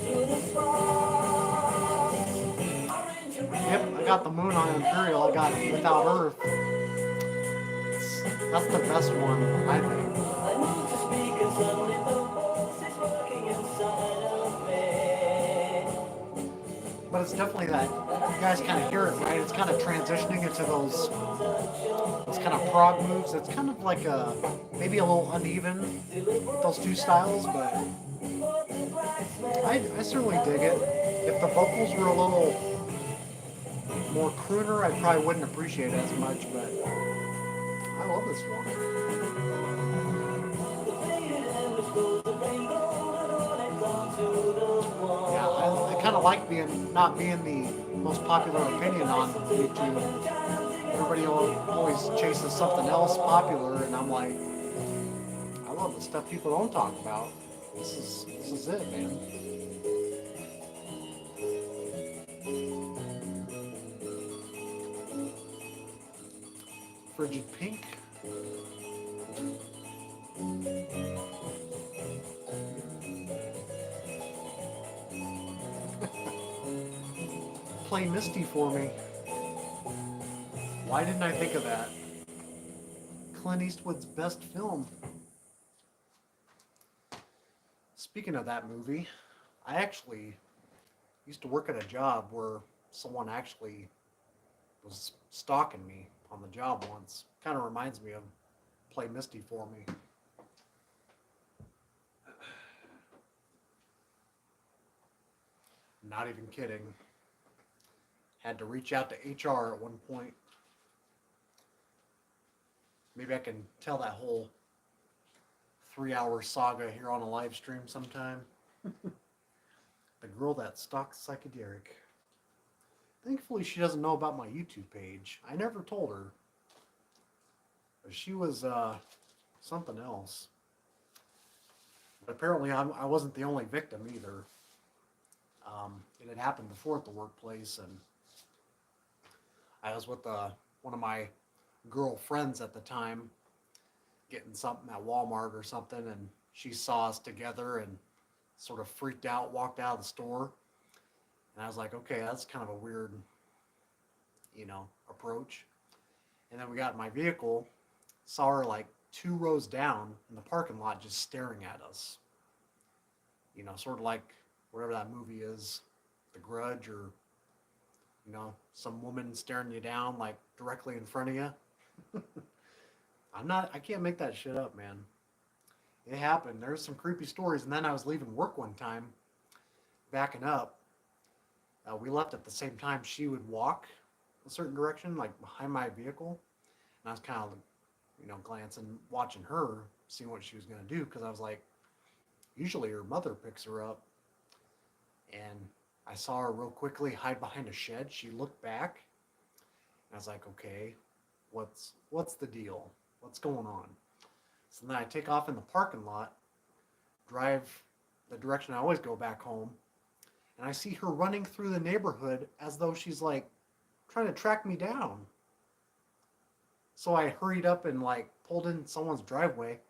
B: through the sparks.
A: Yep, I got the Moon on Imperial. I got Without Earth. That's the best one, I think.
B: I moved to speak and suddenly the force is working inside of me.
A: But it's definitely that, you guys kind of hear it, right? It's kind of transitioning into those kind of prog moves. It's kind of like maybe a little uneven with those 2 styles, but I certainly dig it. If the vocals were a little more crooner, I probably wouldn't appreciate it as much, but I love this one. Yeah, I kind of like being not being the most popular opinion on YouTube. Everybody always chases something else popular, and I'm like, I love the stuff people don't talk about. This is it, man. Frigid Pink. Play Misty for me. Why didn't I think of that? Clint Eastwood's best film. Speaking of that movie, I actually used to work at a job where someone actually was stalking me on the job once. Kind of reminds me of Play Misty for me. Not even kidding. Had to reach out to HR at one point. Maybe I can tell that whole 3-hour saga here on a live stream sometime. The girl that stalks PsycheDerek. Thankfully, she doesn't know about my YouTube page. I never told her. But she was something else. But apparently, I wasn't the only victim either. It had happened before at the workplace, and I was with one of my girlfriends at the time, getting something at Walmart or something, and she saw us together and sort of freaked out, walked out of the store, and I was like, okay, that's kind of a weird, approach. And then we got in my vehicle, saw her like 2 rows down in the parking lot, just staring at us. Sort of like whatever that movie is, The Grudge, or some woman staring you down like directly in front of you. I can't make that shit up, man. It happened. There's some creepy stories. And then I was leaving work one time, backing up. We left at the same time. She would walk a certain direction, like behind my vehicle. And I was kind of, glancing, watching her, seeing what she was going to do. Because I was like, usually her mother picks her up. And I saw her real quickly hide behind a shed. She looked back. And I was like, okay, what's the deal? What's going on? So then I take off in the parking lot, drive the direction I always go back home, and I see her running through the neighborhood as though she's like trying to track me down. So I hurried up and like pulled in someone's driveway,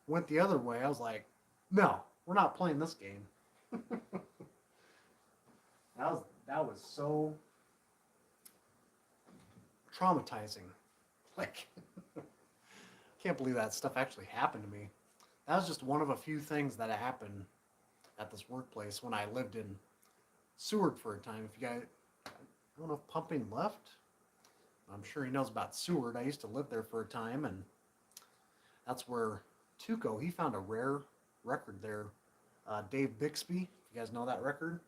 A: went the other way. I was like, no, we're not playing this game. That was so traumatizing. Like, can't believe that stuff actually happened to me. That was just one of a few things that happened at this workplace when I lived in Seward for a time. If you guys, I don't know if Pumping left. I'm sure he knows about Seward. I used to live there for a time, and that's where Tuco, he found a rare record there. Dave Bixby, if you guys know that record.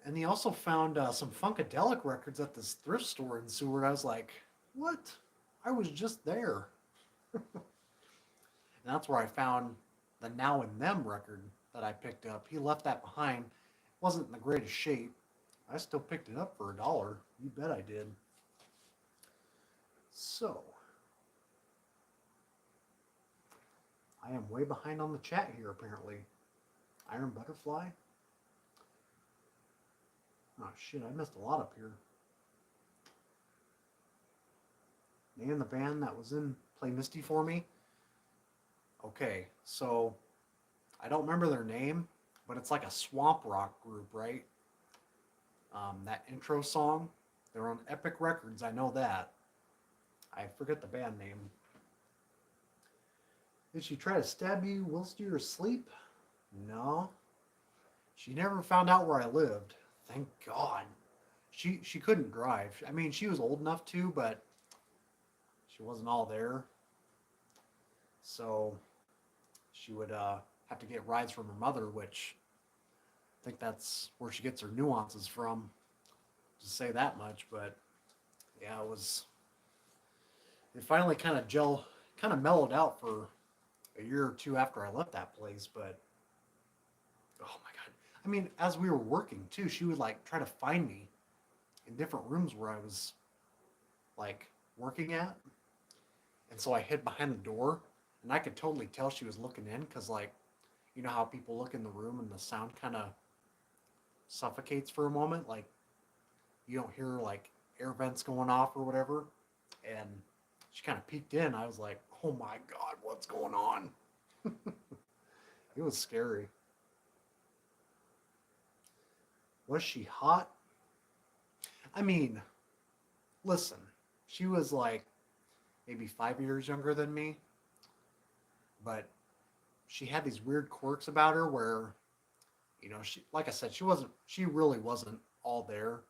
A: And he also found some Funkadelic records at this thrift store in Seward. I was like, what? I was just there. And that's where I found the Now and Them record that I picked up. He left that behind. It wasn't in the greatest shape. I still picked it up for $1. You bet I did. So, I am way behind on the chat here, apparently. Iron Butterfly. Oh, shit, I missed a lot up here. And the band that was in Play Misty for me. Okay, so I don't remember their name, but it's like a swamp rock group, right? That intro song, they're on Epic Records, I know that. I forget the band name. Did she try to stab you whilst you were asleep? No. She never found out where I lived. Thank God. She couldn't drive. I mean, she was old enough to, but she wasn't all there. So she would have to get rides from her mother, which I think that's where she gets her nuances from. To say that much, but yeah, it finally kind of mellowed out for a year or two after I left that place, but Oh my god. I mean, as we were working too, she would like try to find me in different rooms where I was like working at, and so I hid behind the door, and I could totally tell she was looking in because like you know how people look in the room and the sound kind of suffocates for a moment, like you don't hear like air vents going off or whatever, and she kind of peeked in. I was like, oh my god, what's going on? It was scary. Was she hot? I mean, listen, she was like maybe 5 years younger than me, but she had these weird quirks about her where, you know, she, like I said, she really wasn't all there.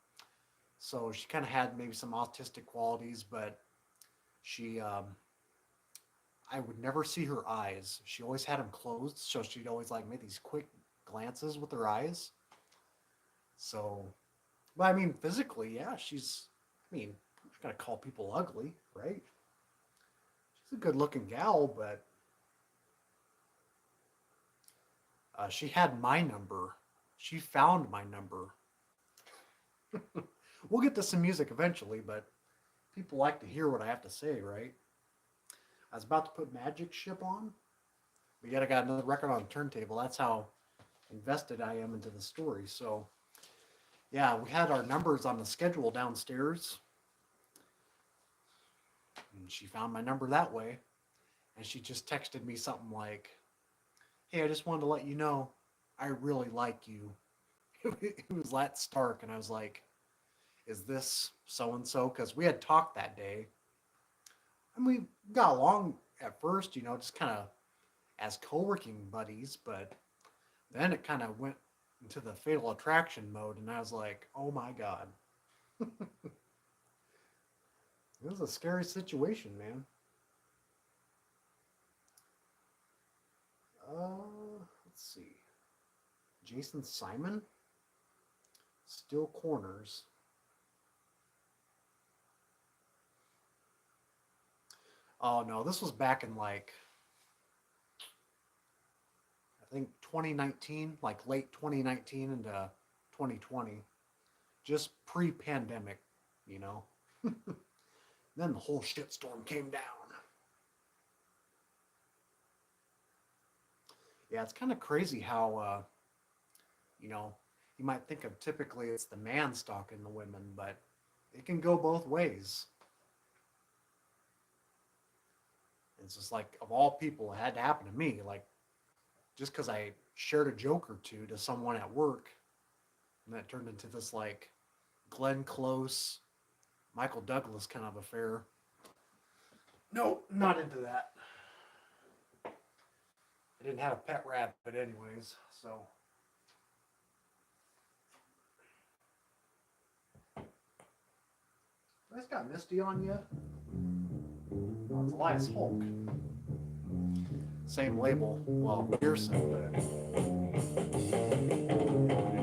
A: So she kind of had maybe some autistic qualities, but she, I would never see her eyes. She always had them closed, so she'd always like make these quick glances with her eyes. So, but I mean, physically, yeah, I mean, I'm not gonna call people ugly, right? She's a good-looking gal, but she had my number. She found my number. We'll get to some music eventually, but people like to hear what I have to say, right? I was about to put Magic Ship on, but yet I got another record on the turntable. That's how invested I am into the story. So, yeah, we had our numbers on the schedule downstairs, and she found my number that way. And she just texted me something like, hey, I just wanted to let you know I really like you. It was that stark, and I was like, is this so and so? Because we had talked that day, and we got along at first, you know, just kind of as co-working buddies, but then it kind of went into the fatal attraction mode, and I was like, oh my god. It was a scary situation, man. Let's see. Jason Simon, Still Corners. Oh no, this was back in like I think 2019, like late 2019 into 2020, just pre-pandemic, you know. Then the whole shitstorm came down. Yeah, it's kind of crazy how you know, you might think of typically it's the man stalking the women, but it can go both ways. It's just like of all people, it had to happen to me. Like just because I shared a joke or two to someone at work, and that turned into this like Glenn Close, Michael Douglas kind of affair. No, not into that. I didn't have a pet rabbit, anyways, so. This got Misty on yet? Oh, it's Elias Hulk. Same label. Well, Pearson, but.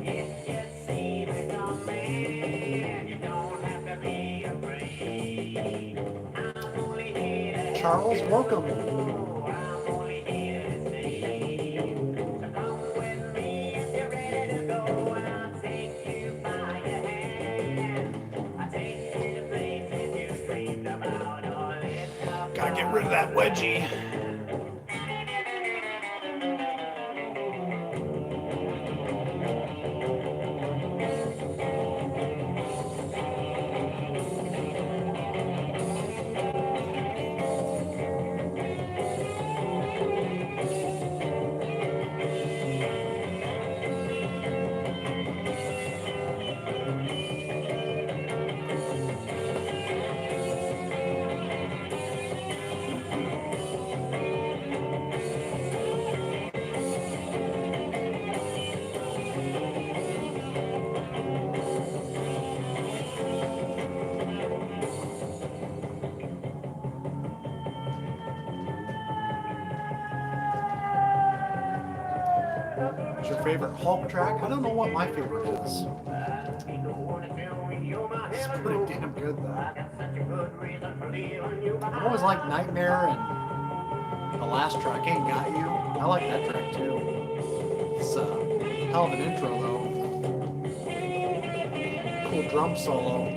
B: If you see me coming, you don't have to be afraid. I'm only here to
A: Charles, welcome.
B: I'm only here to say, so come with me if you're ready to go, and I'll take you by your hand. I'll take you to places you dreamed about, or lift up
A: Gotta get rid of that wedgie. What's your favorite Hulk track? I don't know what my favorite is. It's pretty damn good though. I've always liked Nightmare and the last track, Ain't Got You. I like that track too. It's Hell of an intro, though. Cool drum solo.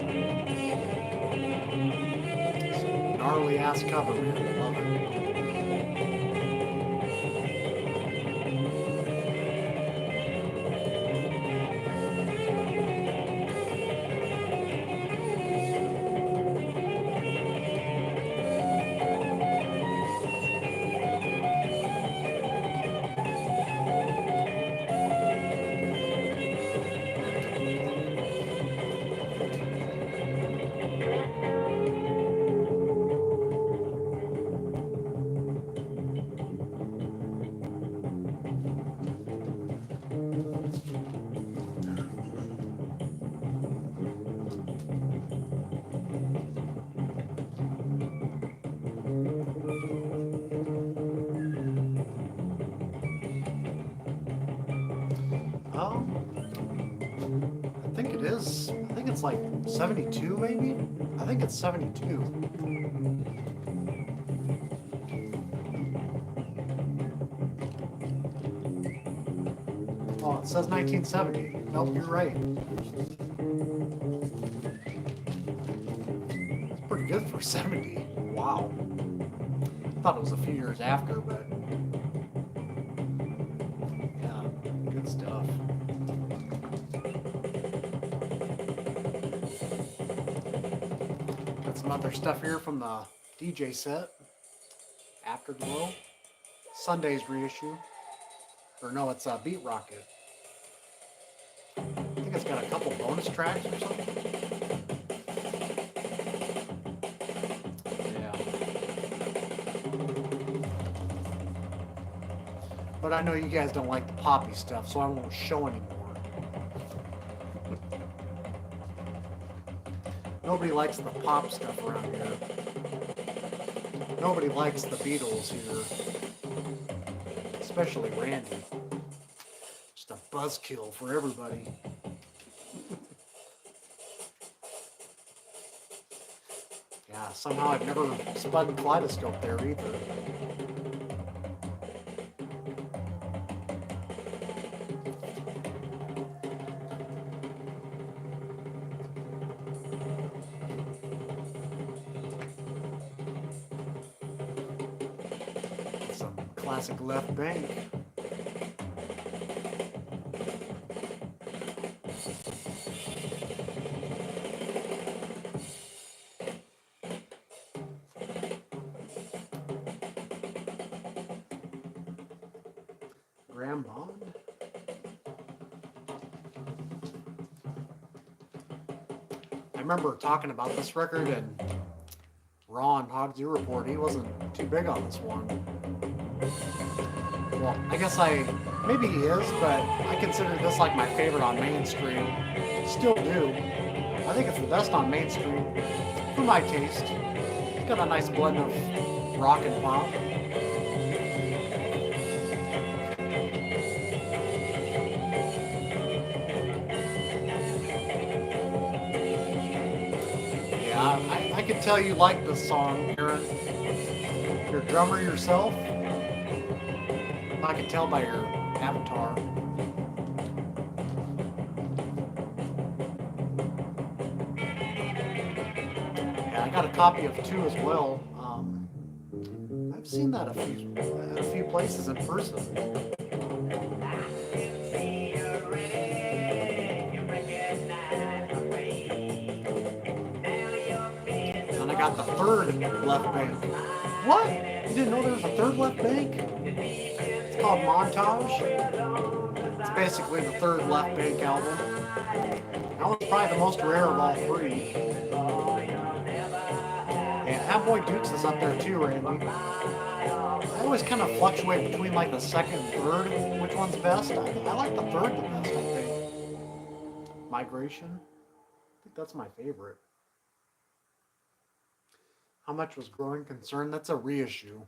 A: Gnarly ass cover, man. Love it. I think it is. I think it's like 72, maybe? I think it's 72. Oh, it says 1970. Nope, you're right. It's pretty good for 70. Wow. I thought it was a few years after, but yeah, good stuff. Got some other stuff here from the DJ set. Afterglow. Sunday's reissue. Or no, it's Beat Rocket. I think it's got a couple bonus tracks or something. Yeah. But I know you guys don't like the poppy stuff, so I won't show anymore. Nobody likes the pop stuff around here. Nobody likes the Beatles here. Especially Randy. Just a buzzkill for everybody. Yeah, somehow I've never spun Kaleidoscope there either. Some classic Left Bank. Graham Bond. I remember talking about this record, and Ron, how did you report? He wasn't too big on this one. Well, I guess maybe he is, but I consider this like my favorite on mainstream. Still do. I think it's the best on mainstream, for my taste. It's got a nice blend of rock and pop. Yeah, I can tell you like this song, Aaron. You're a drummer yourself. I can tell by your avatar. Yeah, I got a copy of 2 as well. I've seen that a few places in person. And I got the 3rd Left Bank. What? You didn't know there was a 3rd Left Bank? It's called Montage. It's basically the 3rd Left Bank album. That was probably the most rare of all 3. Yeah, Cowboy Dukes is up there too, Randy. I always kind of fluctuate between like the 2nd and 3rd, which one's best. I like the 3rd the best, I think. Migration. I think that's my favorite. How much was Growing Concern? That's a reissue.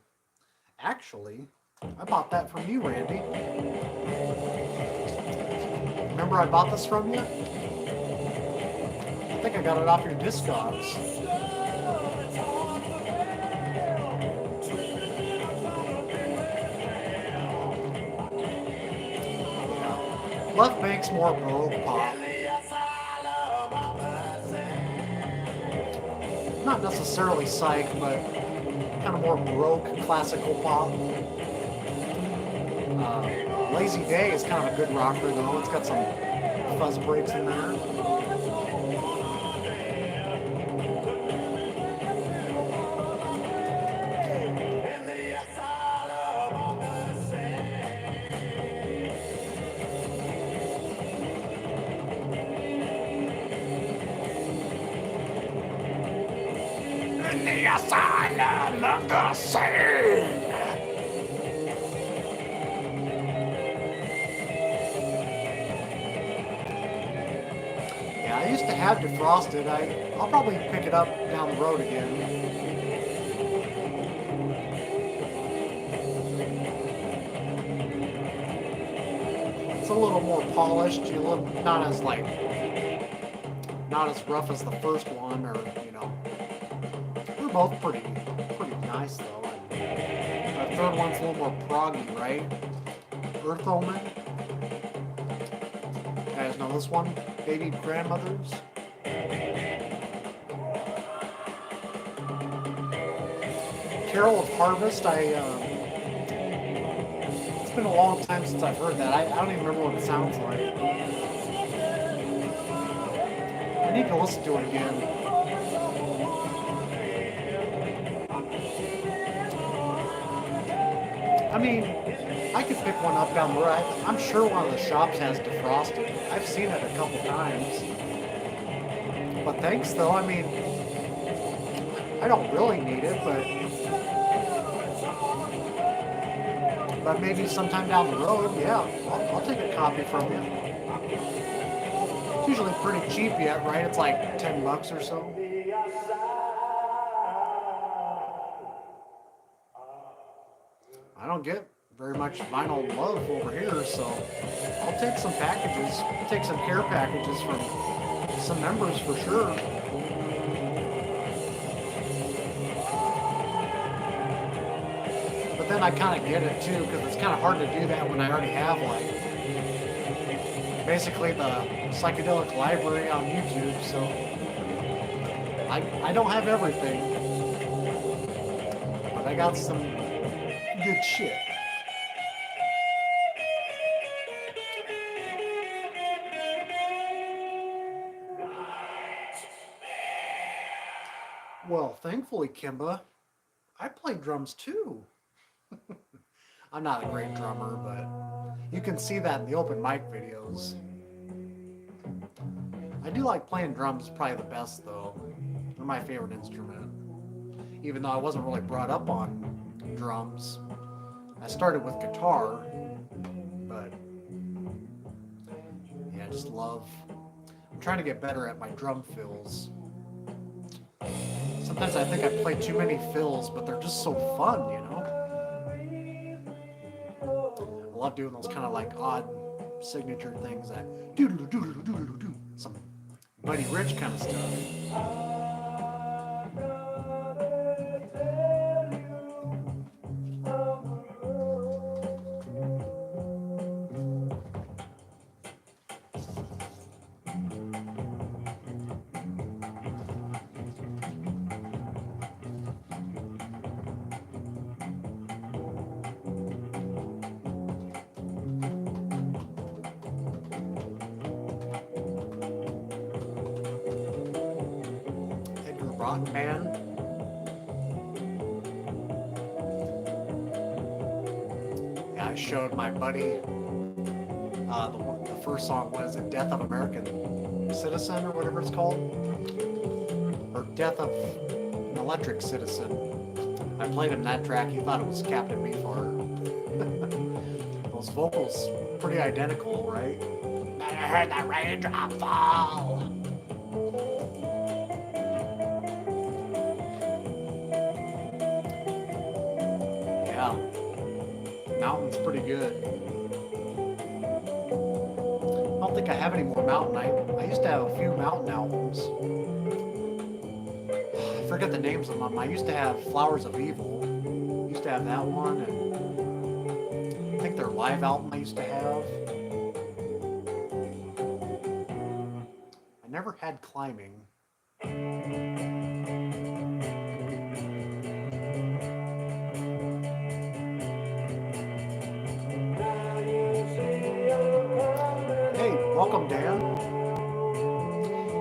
A: Actually, I bought that from you, Randy. Remember I bought this from you? I think I got it off your Discogs. Yeah. Clef makes more baroque pop. Not necessarily psych, but kind of more baroque classical pop. Lazy Day is kind of a good rocker though. It's got some fuzz breaks in there. In the asylum of the sane. Yeah, I used to have Defrosted. I'll probably pick it up down the road again. It's a little more polished. You look not as rough as the first one, or you know. They're both pretty nice though. The third one's a little more proggy, right? Earth Omen. You guys know this one? Baby Grandmothers. Carol of Harvest. It's been a long time since I've heard that. I don't even remember what it sounds like. I need to listen to it again. I mean, I could pick one up down the road. I'm sure one of the shops has defrosted. I've seen it a couple times. But thanks though, I mean, I don't really need it, but maybe sometime down the road, yeah, I'll take a copy from you. It's usually pretty cheap yet, right? It's like $10 or so. I don't get very much vinyl love over here, so I'll take some packages, take some care packages from some members for sure. But then I kind of get it too, because it's kind of hard to do that when I already have like basically the psychedelic library on YouTube, so I don't have everything, but I got some good shit. Well, thankfully, Kimba, I play drums too. I'm not a great drummer, but you can see that in the open mic videos. I do like playing drums, probably the best though. They're my favorite instrument. Even though I wasn't really brought up on drums. I started with guitar, but yeah, I just love. I'm trying to get better at my drum fills. Sometimes I think I play too many fills, but they're just so fun, you know? I love doing those kind of like odd signature things that doo-doo-doo-doo-doo-doo-doo, some Buddy Rich kind of stuff. Rock band. Yeah, I showed my buddy the first song was it Death of American Citizen or whatever it's called, or Death of an Electric Citizen. I played him that track. He thought it was Captain Beefheart. Those vocals pretty identical, right? I heard that raindrop fall. Mountain's pretty good. I don't think I have any more Mountain. I used to have a few Mountain albums. I forget the names of them. I used to have Flowers of Evil. I used to have that one, and I think their live album I used to have. never had climbing. Hey, welcome, Dan.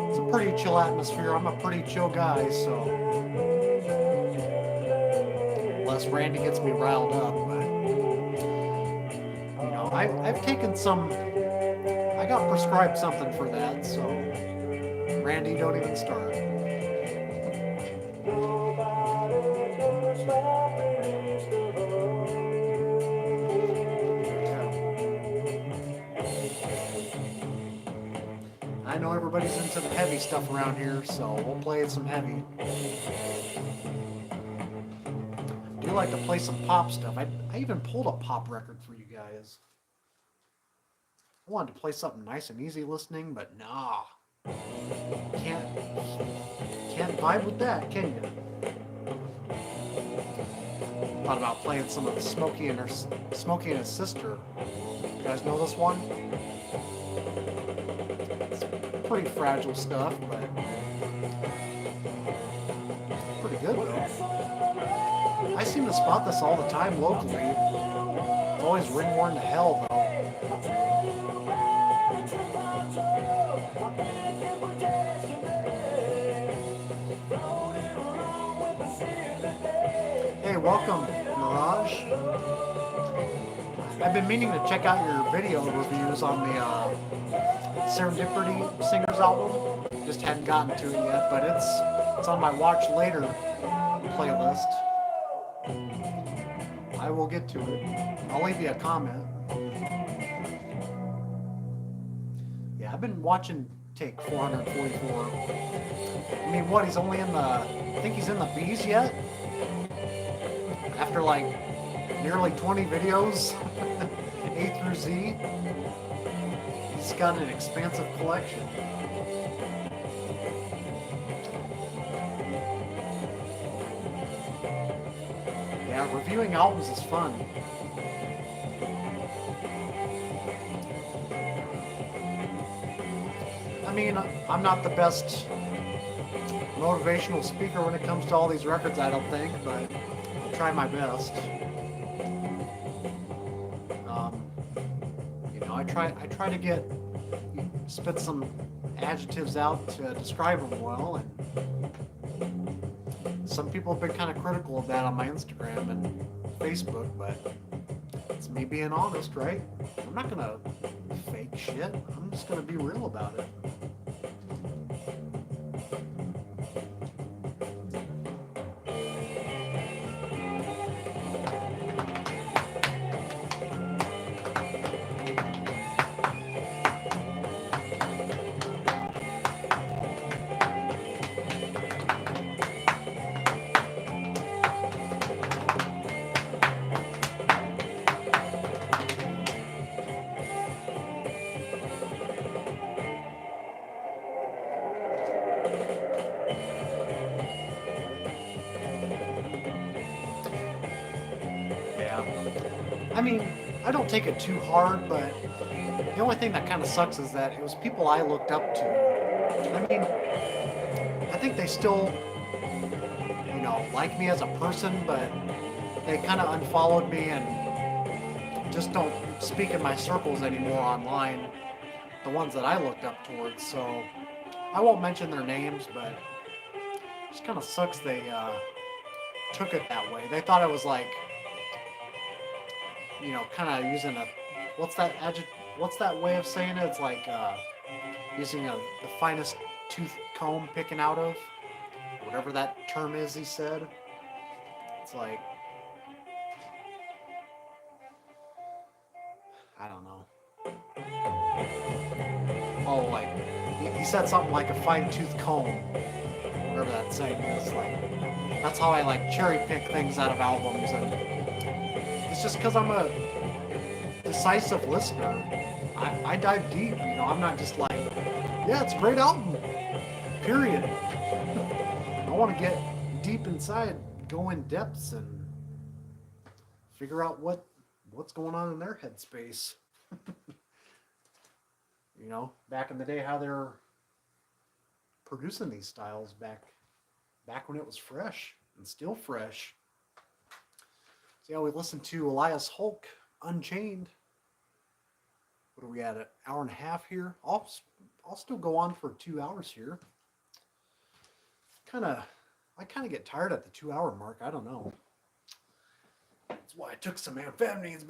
A: It's a pretty chill atmosphere. I'm a pretty chill guy, so unless Randy gets me riled up, but you know, I've taken some. I got prescribed something for that, so Randy, don't even start. I know everybody's into the heavy stuff around here, so we'll play some heavy. I do like to play some pop stuff. I even pulled a pop record for you guys. I wanted to play something nice and easy listening, but nah. Can't vibe with that, can you? Thought about playing some of the Smokey and his sister. You guys know this one? It's pretty fragile stuff, but pretty good though. I seem to spot this all the time locally. It's always ringworn to hell though. Hey, welcome, Mirage. I've been meaning to check out your video reviews on the Serendipity Singers album. Just hadn't gotten to it yet, but it's on my watch later playlist. I will get to it. I'll leave you a comment. Yeah, I've been watching Take 444. I mean, what? He's only in the. I think he's in the B's yet. After like nearly 20 videos, A through Z, he's got an expansive collection. Yeah, reviewing albums is fun. I mean, I'm not the best motivational speaker when it comes to all these records, I don't think, but I'll try my best. You know, I try to spit some adjectives out to describe them well, and some people have been kind of critical of that on my Instagram and Facebook, but it's me being honest, right? I'm not gonna fake shit. I'm just gonna be real about it. I mean, I don't take it too hard, but the only thing that kind of sucks is that it was people I looked up to. I mean, I think they still, you know, like me as a person, but they kind of unfollowed me and just don't speak in my circles anymore online, the ones that I looked up towards. So I won't mention their names, but it just kind of sucks they took it that way. They thought it was like, you know, kind of using a, what's that way of saying it? It's like using the finest tooth comb picking out of, whatever that term is he said. It's like, I don't know. Oh, like, he said something like a fine tooth comb, whatever that saying is. Like, that's how I like cherry pick things out of albums, and it's just because I'm a decisive listener. I dive deep, you know. I'm not just like, yeah, it's a great album, period. I want to get deep inside, go in depths, and figure out what's going on in their headspace. You know, back in the day, how they're producing these styles back when it was fresh and still fresh. So yeah, we listened to Elias Hulk, Unchained. What are we at? An hour and a half here. I'll still go on for 2 hours here. I kind of get tired at the 2 hour mark. I don't know. That's why I took some amphetamines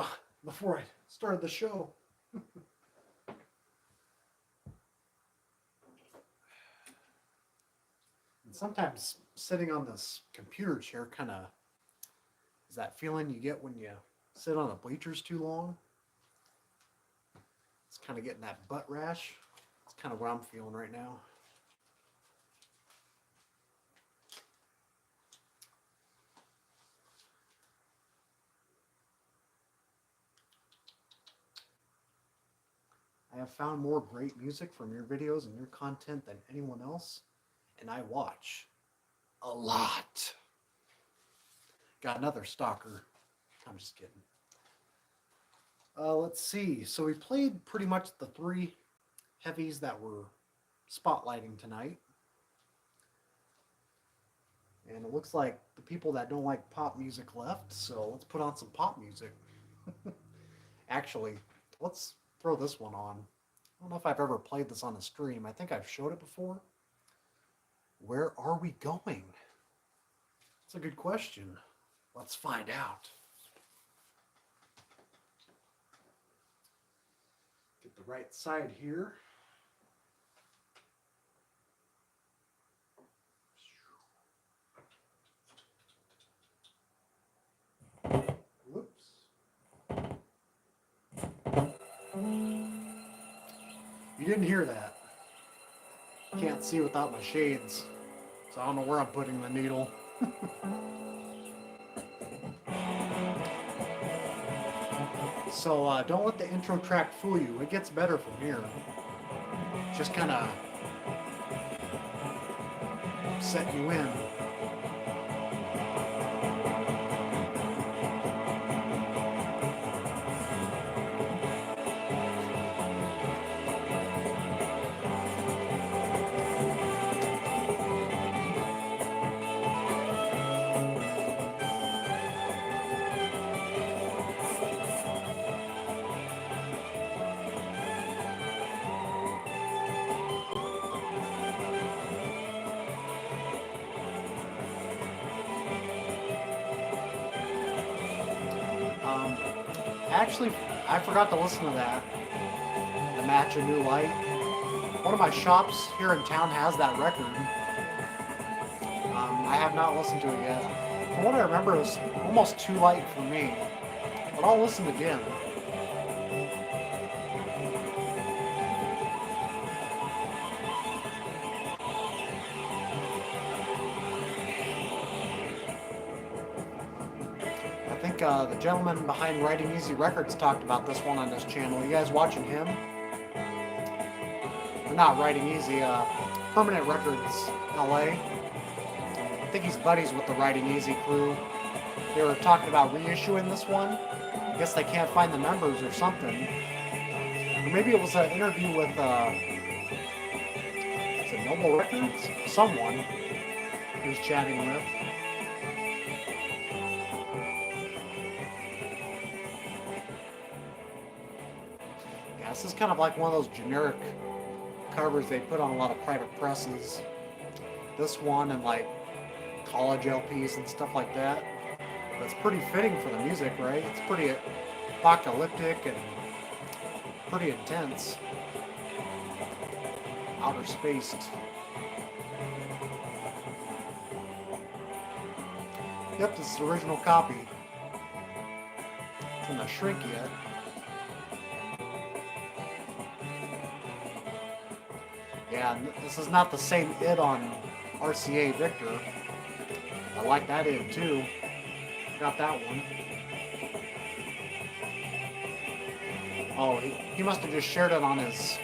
A: before I started the show. And sometimes sitting on this computer chair kind of is that feeling you get when you sit on the bleachers too long. It's kind of getting that butt rash. It's kind of what I'm feeling right now. I have found more great music from your videos and your content than anyone else, and I watch a lot. Got another stalker. I'm just kidding. Let's see. So we played pretty much the 3 heavies that we're spotlighting tonight. And it looks like the people that don't like pop music left, so let's put on some pop music. Actually, let's throw this one on. I don't know if I've ever played this on a stream. I think I've showed it before. Where are we going? That's a good question. Let's find out. Get the right side here. Whoops. You didn't hear that. Can't see without my shades, so I don't know where I'm putting the needle. So don't let the intro track fool you. It gets better from here. Just kind of set you in. Actually, I forgot to listen to that. The Match a New Light. One of my shops here in town has that record. I have not listened to it yet. From what I remember, it was almost too light for me. But I'll listen again. The gentleman behind Writing Easy Records talked about this one on his channel. You guys watching him? Or not Writing Easy, Permanent Records, LA. I think he's buddies with the Writing Easy crew. They were talking about reissuing this one. I guess they can't find the members or something. Or maybe it was an interview with, is it Noble Records? Someone he was chatting with. This is kind of like one of those generic covers they put on a lot of private presses. This one and like college LPs and stuff like that. But it's pretty fitting for the music, right? It's pretty apocalyptic and pretty intense. Outer spaced. Yep, this is the original copy. It's in the shrink yet. Yeah, this is not the same id on RCA Victor. I like that id too. Got that one. Oh, he must have just shared it on his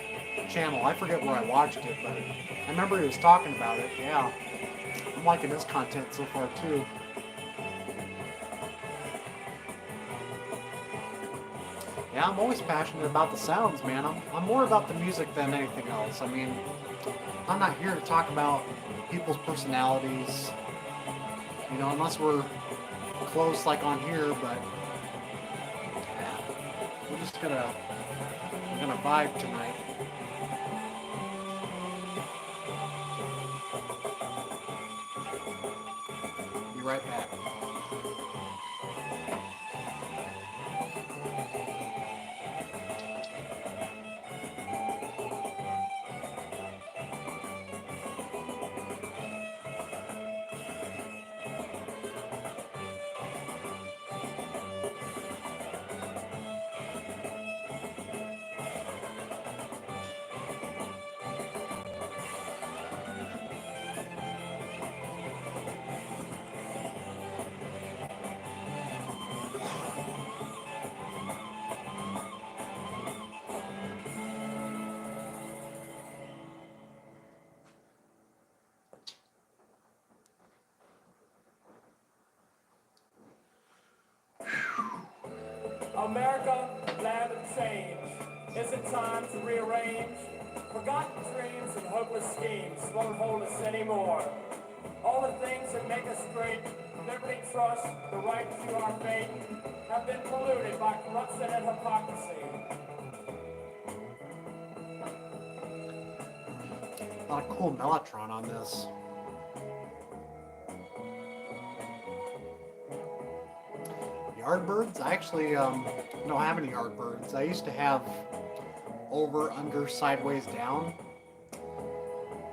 A: channel. I forget where I watched it, but I remember he was talking about it. Yeah, I'm liking his content so far too. Yeah, I'm always passionate about the sounds, man. I'm more about the music than anything else. I mean, I'm not here to talk about people's personalities, unless we're close like on here, but yeah, we're just we're gonna vibe tonight. Be right back.
B: America, land of change. Is it time to rearrange? Forgotten dreams and hopeless schemes won't hold us anymore. All the things that make us great, liberty, trust, the right to our fate, have been polluted by corruption and hypocrisy.
A: A lot of cool mellotron on this. Yardbirds? I actually don't have any yardbirds. I used to have over, under, sideways, down.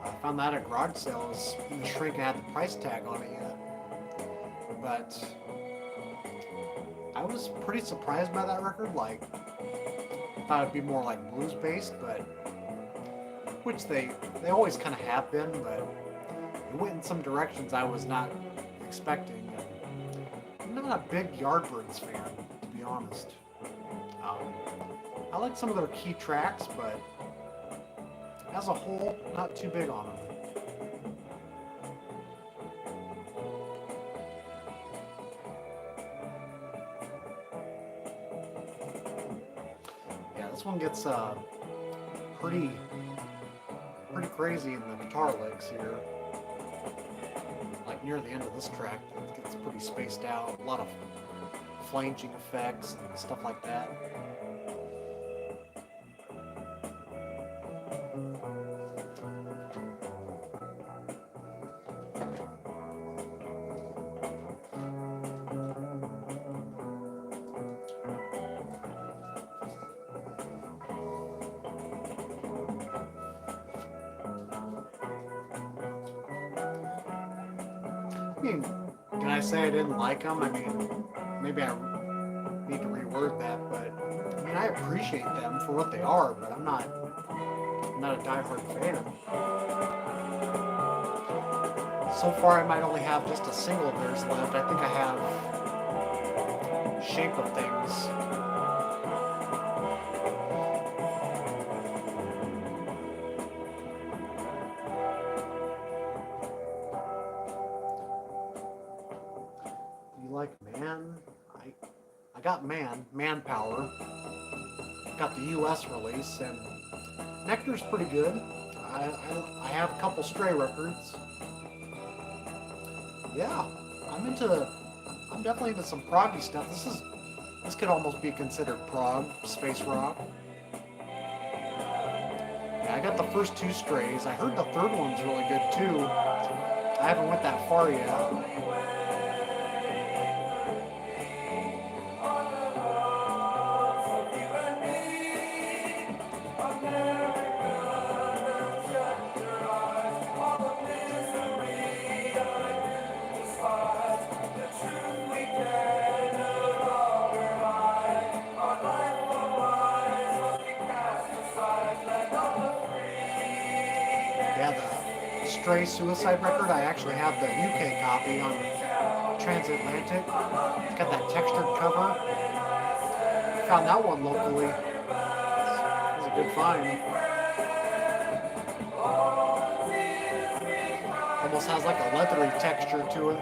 A: I found that at garage sales. The shrink had the price tag on it yet. But I was pretty surprised by that record. Like, I thought it'd be more like blues based, but which they always kind of have been, but it went in some directions I was not expecting. I'm not a big Yardbirds fan, to be honest. I like some of their key tracks, but as a whole, not too big on them. Yeah, this one gets pretty crazy in the guitar licks here. Like near the end of this track, it gets pretty spaced out. A lot of flanging effects and stuff like that. I mean, can I say I didn't like them? I mean, maybe I need to reword that, but I mean, I appreciate them for what they are, but I'm not a diehard fan. So far, I might only have just a single of theirs left. I think I have Shape of Things. You like Man? I got Manpower. Got the U.S. release, and Nectar's pretty good. I have a couple Stray records. Yeah, I'm definitely into some proggy stuff. This could almost be considered prog, space rock. Yeah, I got the first two Strays. I heard the third one's really good too. I haven't went that far yet. Yeah, the Stray Suicide record, I actually have the UK copy on Transatlantic. It's got that textured cover. Found that one locally. It was a good find. Almost has like a leathery texture to it.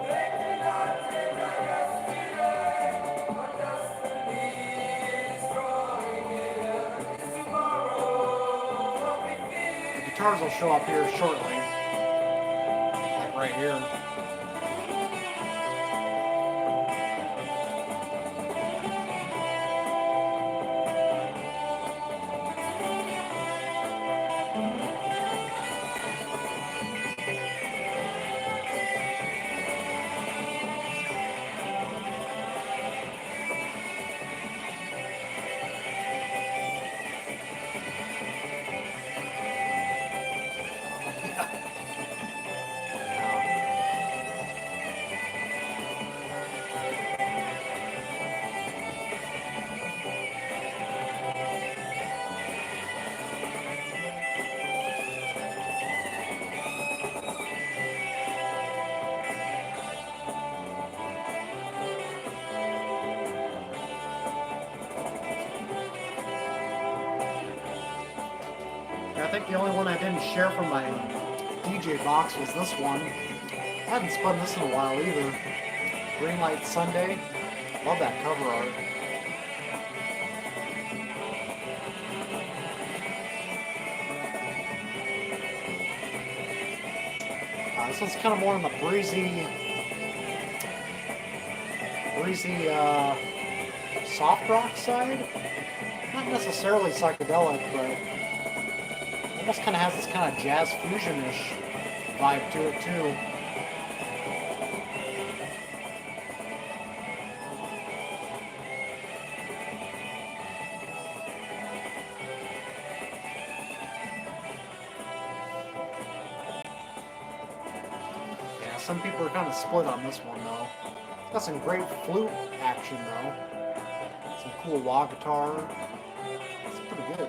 A: guitars will show up here shortly. Like right here. I think the only one I didn't share from my DJ box was this one. I haven't spun this in a while either. Greenlight Sunday. Love that cover art. This one's kind of more on the breezy, soft rock side. Not necessarily psychedelic, but almost kind of has this kind of jazz fusion-ish vibe to it too. Yeah, some people are kind of split on this one though. Got some great flute action though. Some cool wah guitar. It's pretty good.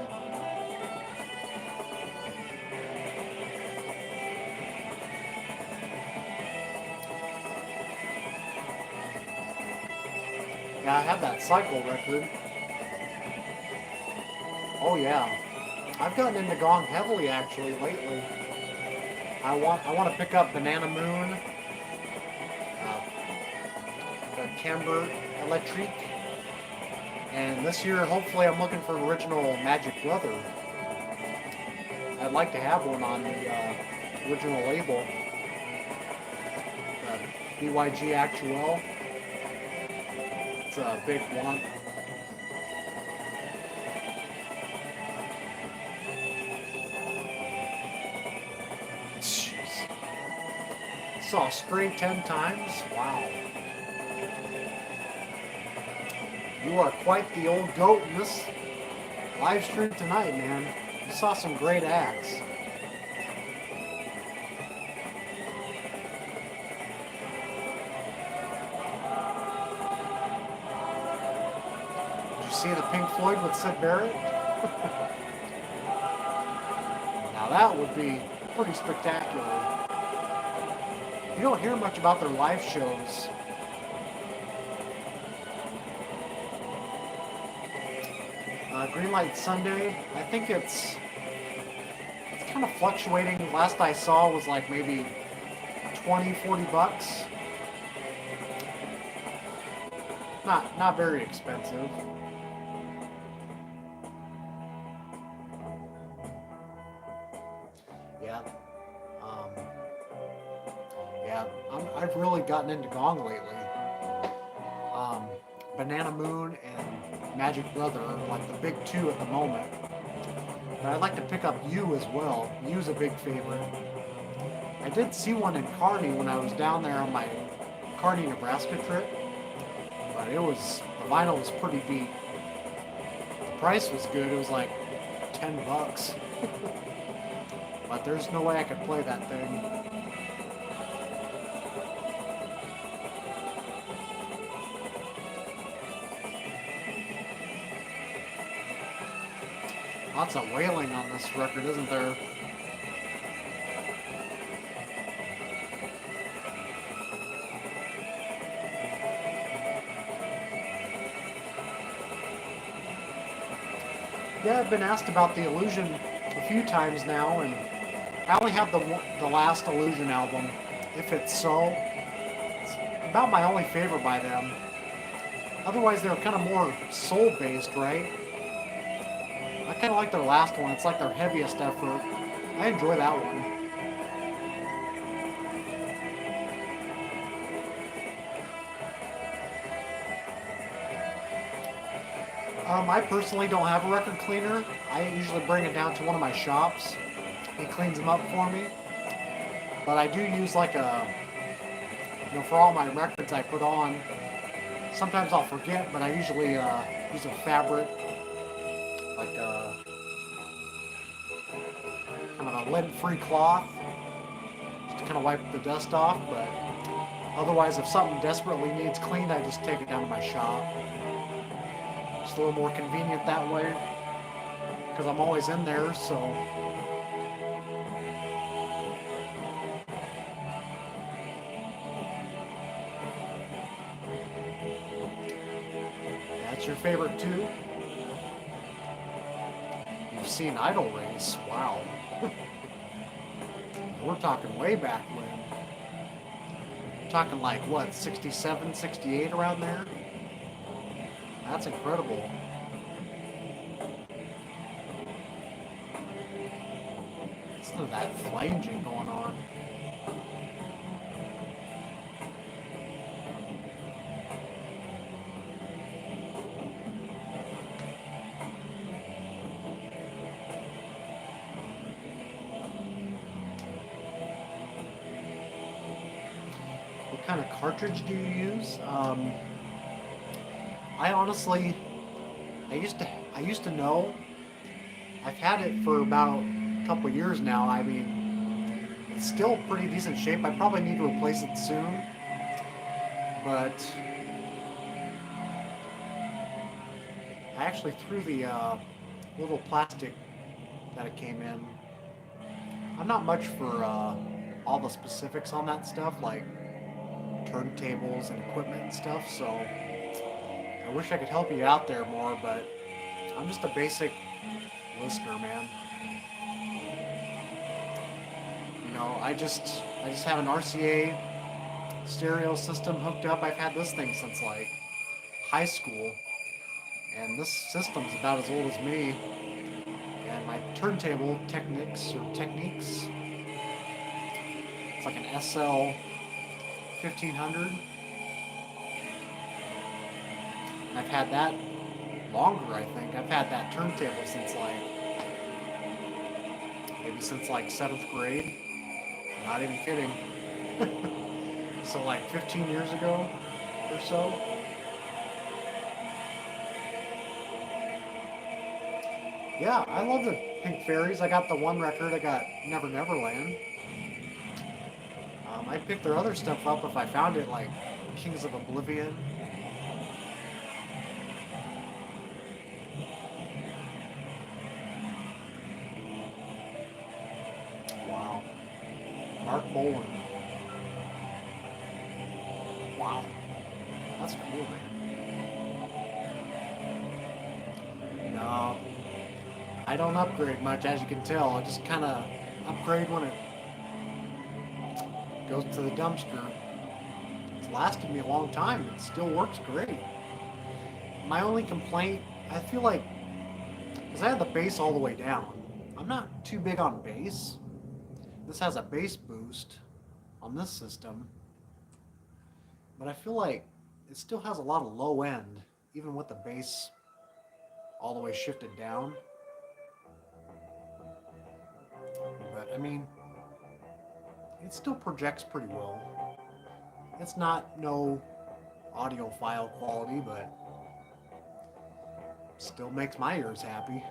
A: Yeah, I have that Cycle record. Oh yeah. I've gotten into Gong heavily actually lately. I want to pick up Banana Moon, the Camber Electrique, and this year hopefully I'm looking for an original Magic Brother. I'd like to have one on the original label, BYG Actuel. It's a big one. Jeez. Saw String 10 times? Wow. You are quite the old goat in this live stream tonight, man. You saw some great acts. See the Pink Floyd with Sid Barrett? Now that would be pretty spectacular. You don't hear much about their live shows. Greenlight Sunday, I think it's kind of fluctuating. Last I saw was like maybe 20, 40 bucks. Not very expensive. I've really gotten into Gong lately. Banana Moon and Magic Brother are like the big two at the moment. But I'd like to pick up You as well. You's a big favorite. I did see one in Kearney when I was down there on my Kearney, Nebraska trip. But the vinyl was pretty beat. The price was good. It was like 10 bucks. But there's no way I could play that thing. Lots of wailing on this record, isn't there? Yeah, I've been asked about the Illusion a few times now, and I only have the last Illusion album, If It's So. It's about my only favorite by them. Otherwise, they're kind of more soul-based, right? I kind of like their last one. It's like their heaviest effort. I enjoy that one. I personally don't have a record cleaner. I usually bring it down to one of my shops. He cleans them up for me. But I do use like a, for all my records I put on, sometimes I'll forget, but I usually use a fabric, like kind of a lint-free cloth, just to kind of wipe the dust off. But otherwise, if something desperately needs cleaned, I just take it down to my shop. It's a little more convenient that way, because I'm always in there, so. That's your favorite too? You've seen Idol Race? Wow. We're talking way back when. We're talking like, what, 67, 68 around there? That's incredible. Listen to that flanging going on. What kind of cartridge do you use? I honestly, I used to know. I've had it for about a couple years now. I mean, it's still pretty decent shape. I probably need to replace it soon. But I actually threw the little plastic that it came in. I'm not much for all the specifics on that stuff, like turntables and equipment and stuff, so I wish I could help you out there more, but I'm just a basic listener, man. I just have an RCA stereo system hooked up. I've had this thing since like high school, and this system's about as old as me. And my turntable techniques, it's like an SL 1500. I've had that longer, I think. I've had that turntable since like 7th grade. Not even kidding. So like 15 years ago or so. Yeah, I love the Pink Fairies. I got the one record. I got Never Neverland. I'd pick their other stuff up if I found it, like Kings of Oblivion. Wow. Mark Bolan. Wow. That's cool, man. No, I don't upgrade much, as you can tell. I just kind of upgrade when it goes to the dumpster. It's lasted me a long time. It still works great. My only complaint, I feel like, because I have the bass all the way down. I'm not too big on bass. This has a bass boost on this system. But I feel like it still has a lot of low end, even with the bass all the way shifted down. But I mean, it still projects pretty well. It's not no audiophile quality, but still makes my ears happy.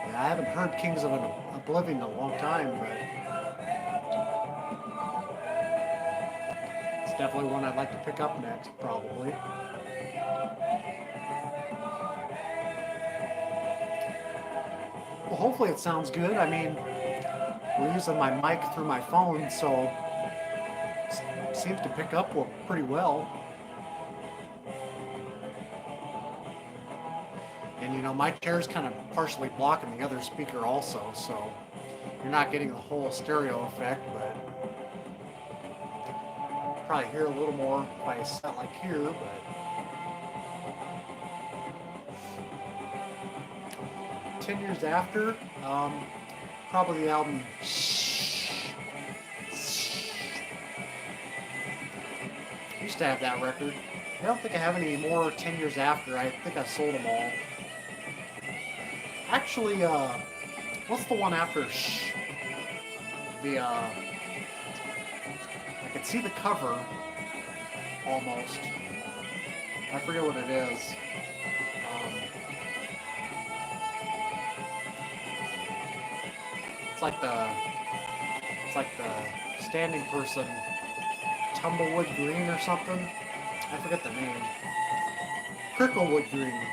A: Yeah, I haven't heard Kings of Oblivion in a long time, but it's definitely one I'd like to pick up next, probably. Well, hopefully it sounds good. I mean, we're using my mic through my phone, so it seems to pick up pretty well. And you know, my chair's kind of partially blocking the other speaker also, so you're not getting the whole stereo effect, but probably hear a little more if I sat like here, but 10 years after, probably the album used to have that record. I don't think I have any more 10 years after. I think I sold them all. Actually, what's the one after The, I could see the cover almost. I forget what it is. Um, it's like the, it's like the standing person, Tumblewood Green or something. I forget the name. Cricklewood Green.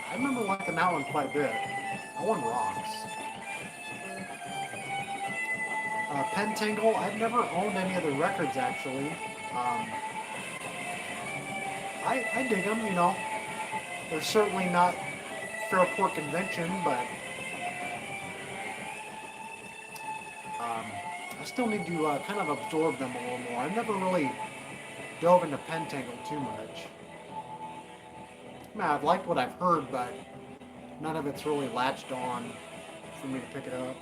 A: I remember liking that one quite a bit. That one rocks. Pentangle, I've never owned any of the records actually. I dig them, you know. They're certainly not Fairport Convention, but I still need to kind of absorb them a little more. I've never really dove into Pentangle too much. I mean, I've liked what I've heard, but none of it's really latched on for me to pick it up.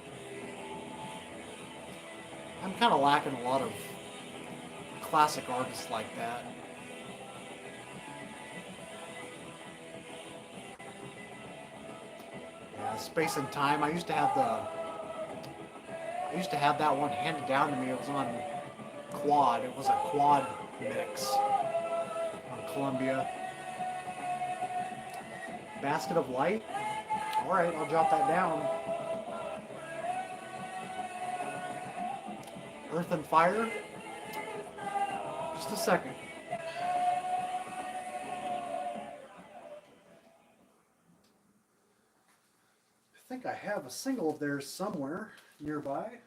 A: I'm kind of lacking a lot of classic artists like that. Yeah, Space and Time. I used to have that one handed down to me. It was on Quad. It was a Quad mix on Columbia. Basket of Light. All right, I'll jot that down. Earth and Fire. Just a second. I think I have a single of theirs somewhere nearby.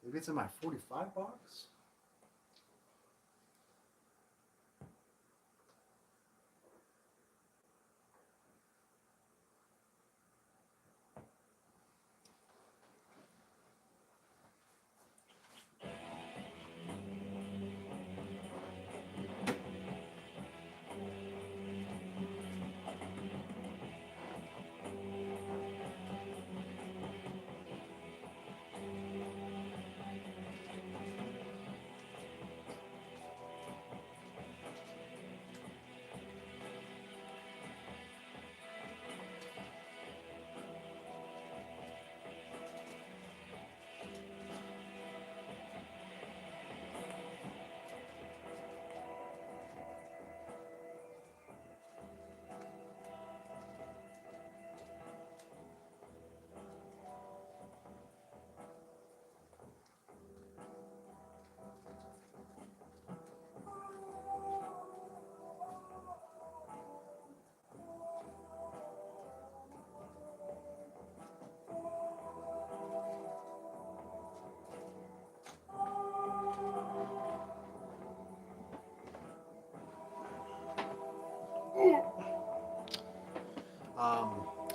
A: Maybe it's in my 45 box.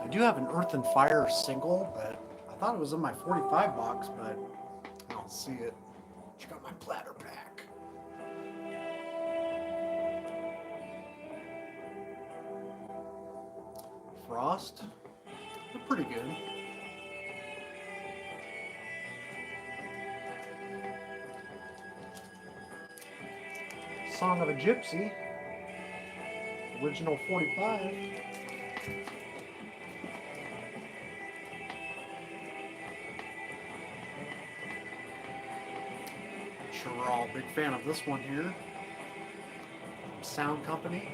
A: I do have an Earth and Fire single, but I thought it was in my 45 box, but I don't see it. Check out my platter pack. Frost. They're pretty good. Song of a Gypsy. Original 45. Sure we're all a big fan of this one here. Sound Company.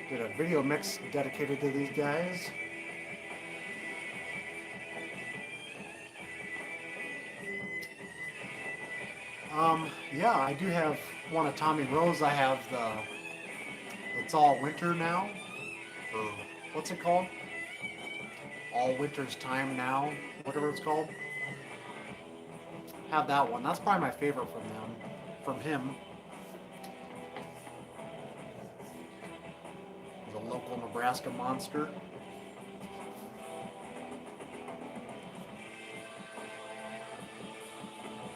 A: Did a video mix dedicated to these guys. Yeah, I do have one of Tommy Rose. I have the It's All Winter Now. Or what's it called? All Winter's Time Now, whatever it's called. Have that one. That's probably my favorite from him. Nebraska monster.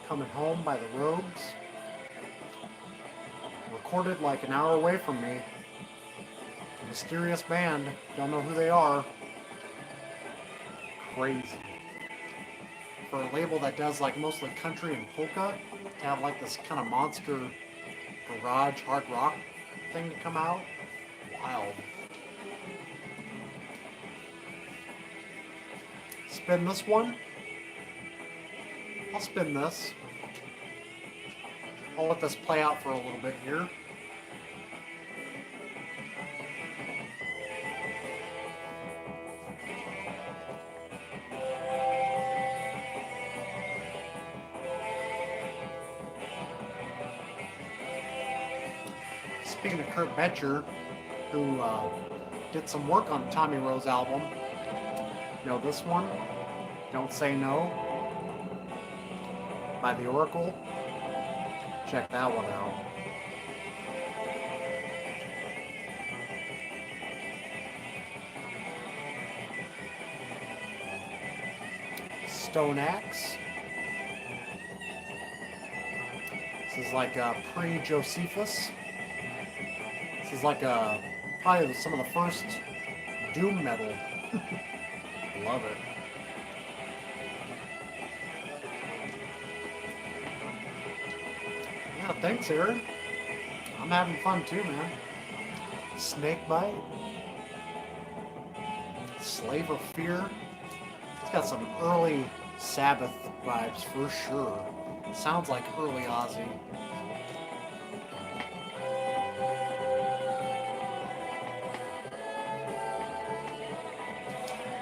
A: Coming Home by the Rogues. Recorded like an hour away from me. A mysterious band. Don't know who they are. Crazy. For a label that does like mostly country and polka, to have like this kind of monster garage hard rock thing to come out. Wild. Spin this one. I'll spin this. I'll let this play out for a little bit here. Speaking of Kurt Betcher, who did some work on the Tommy Rose album, you know this one, Don't Say No, by The Oracle. Check that one out. Stone Axe. This is like pre-Josephus. This is like probably some of the first doom metal. Love it. Yeah, thanks, Aaron. I'm having fun too, man. Snakebite. Slave of Fear. It's got some early Sabbath vibes for sure. Sounds like early Ozzy.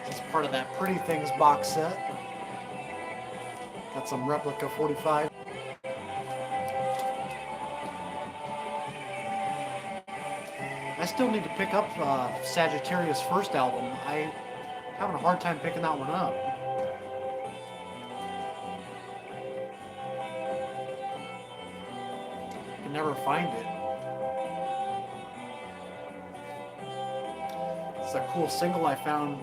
A: It's part of that Pretty Things box set. Got some replica 45. I still need to pick up Sagittarius' first album. I'm having a hard time picking that one up. I can never find it. It's a cool single I found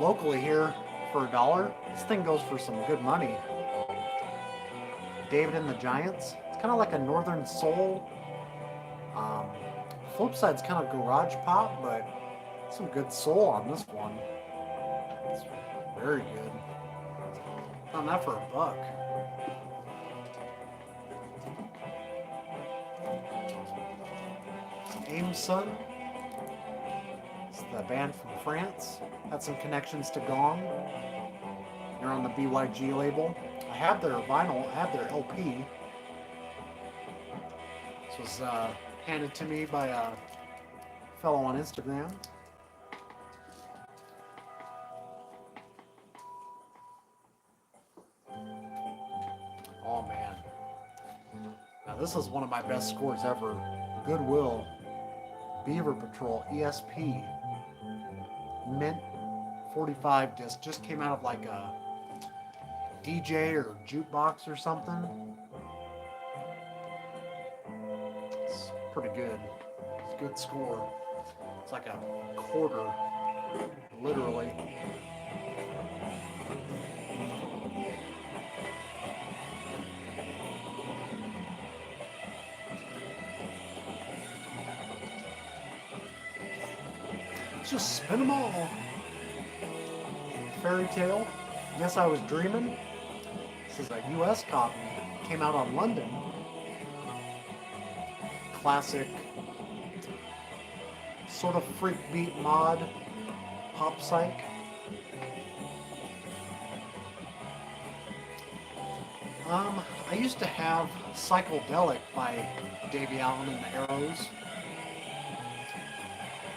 A: locally here for $1. This thing goes for some good money. David and the Giants. It's kind of like a Northern Soul. Flip side's kind of garage pop, but some good soul on this one. It's very good. Found that for $1. Aimson. It's the band from France. Had some connections to Gong. They're on the BYG label. I have their vinyl, I have their LP. This was handed to me by a fellow on Instagram. Oh man. Now this is one of my best scores ever. Goodwill, Beaver Patrol, ESP, Mint 45 disc. Just came out of like a DJ or jukebox or something. It's pretty good. It's a good score. It's like a quarter, literally. Just spin them all. Fairy Tale. Guess I Was Dreaming. This is a US copy. Came out on London. Classic. Sort of freak beat mod. Pop psych. I used to have PsycheDerek by Davey Allen and the Arrows.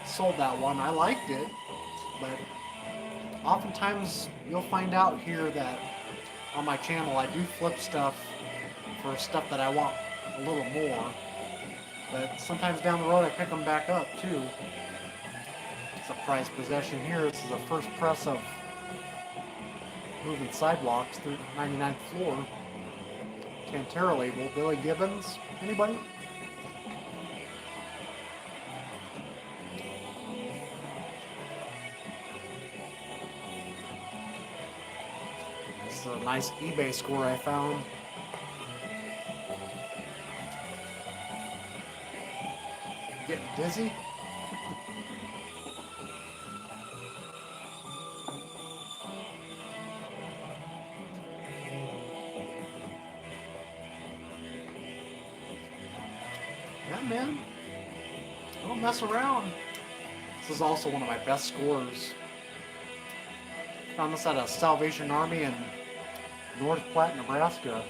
A: Sold that one. I liked it, but oftentimes you'll find out here that on my channel I do flip stuff for stuff that I want a little more, but sometimes down the road I pick them back up too. It's a prized possession here. This is the first press of Moving Sidewalks through 99th floor. Cantera label. Billy Gibbons. Anybody? This is a nice eBay score I found. Getting dizzy? Yeah, man. Don't mess around. This is also one of my best scores. Found this at a Salvation Army in North Platte, Nebraska.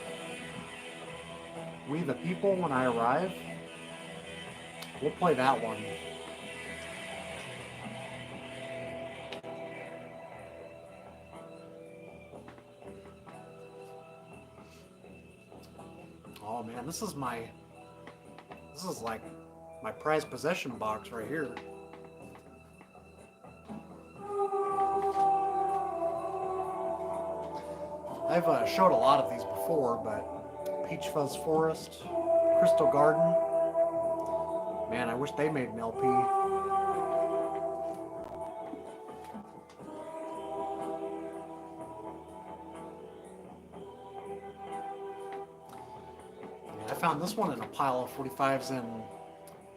A: We the People When I Arrive. We'll play that one. Oh man, this is like my prized possession box right here. I've showed a lot of these before, but Peach Fuzz Forest, Crystal Garden. Man, I wish they made an LP. I found this one in a pile of 45s in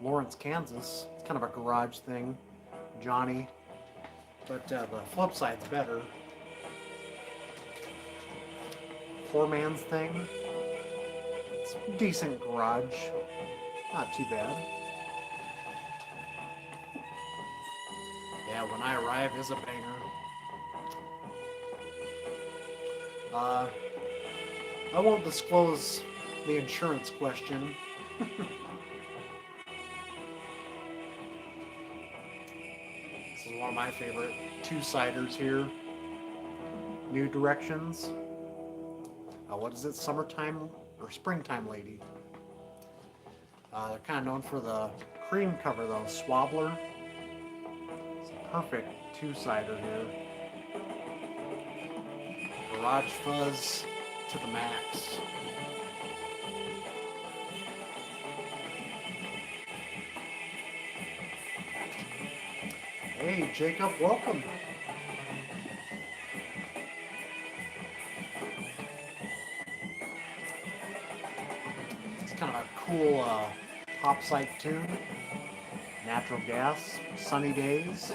A: Lawrence, Kansas. It's kind of a garage thing, Johnny. But the flip side's better. Poor man's thing. It's a decent garage. Not too bad. Yeah, When I Arrive is a banger. I won't disclose the insurance question. This is one of my favorite two-siders here. New Directions. What is it? Summertime or Springtime Lady. They're kind of known for the cream cover though, Swabbler. It's a perfect two-sider here. Garage Fuzz to the max. Hey Jacob, welcome. It's kind of a cool pop psych tune. Natural Gas, Sunny Days.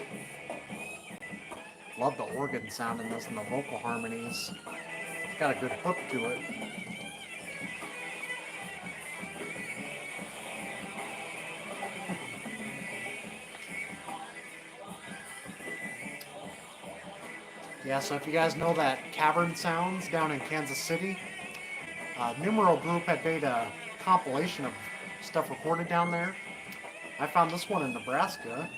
A: Love the organ sound in this and the vocal harmonies. It's got a good hook to it. Yeah, so if you guys know that Cavern Sounds down in Kansas City, Numero Group had made a compilation of stuff recorded down there. I found this one in Nebraska.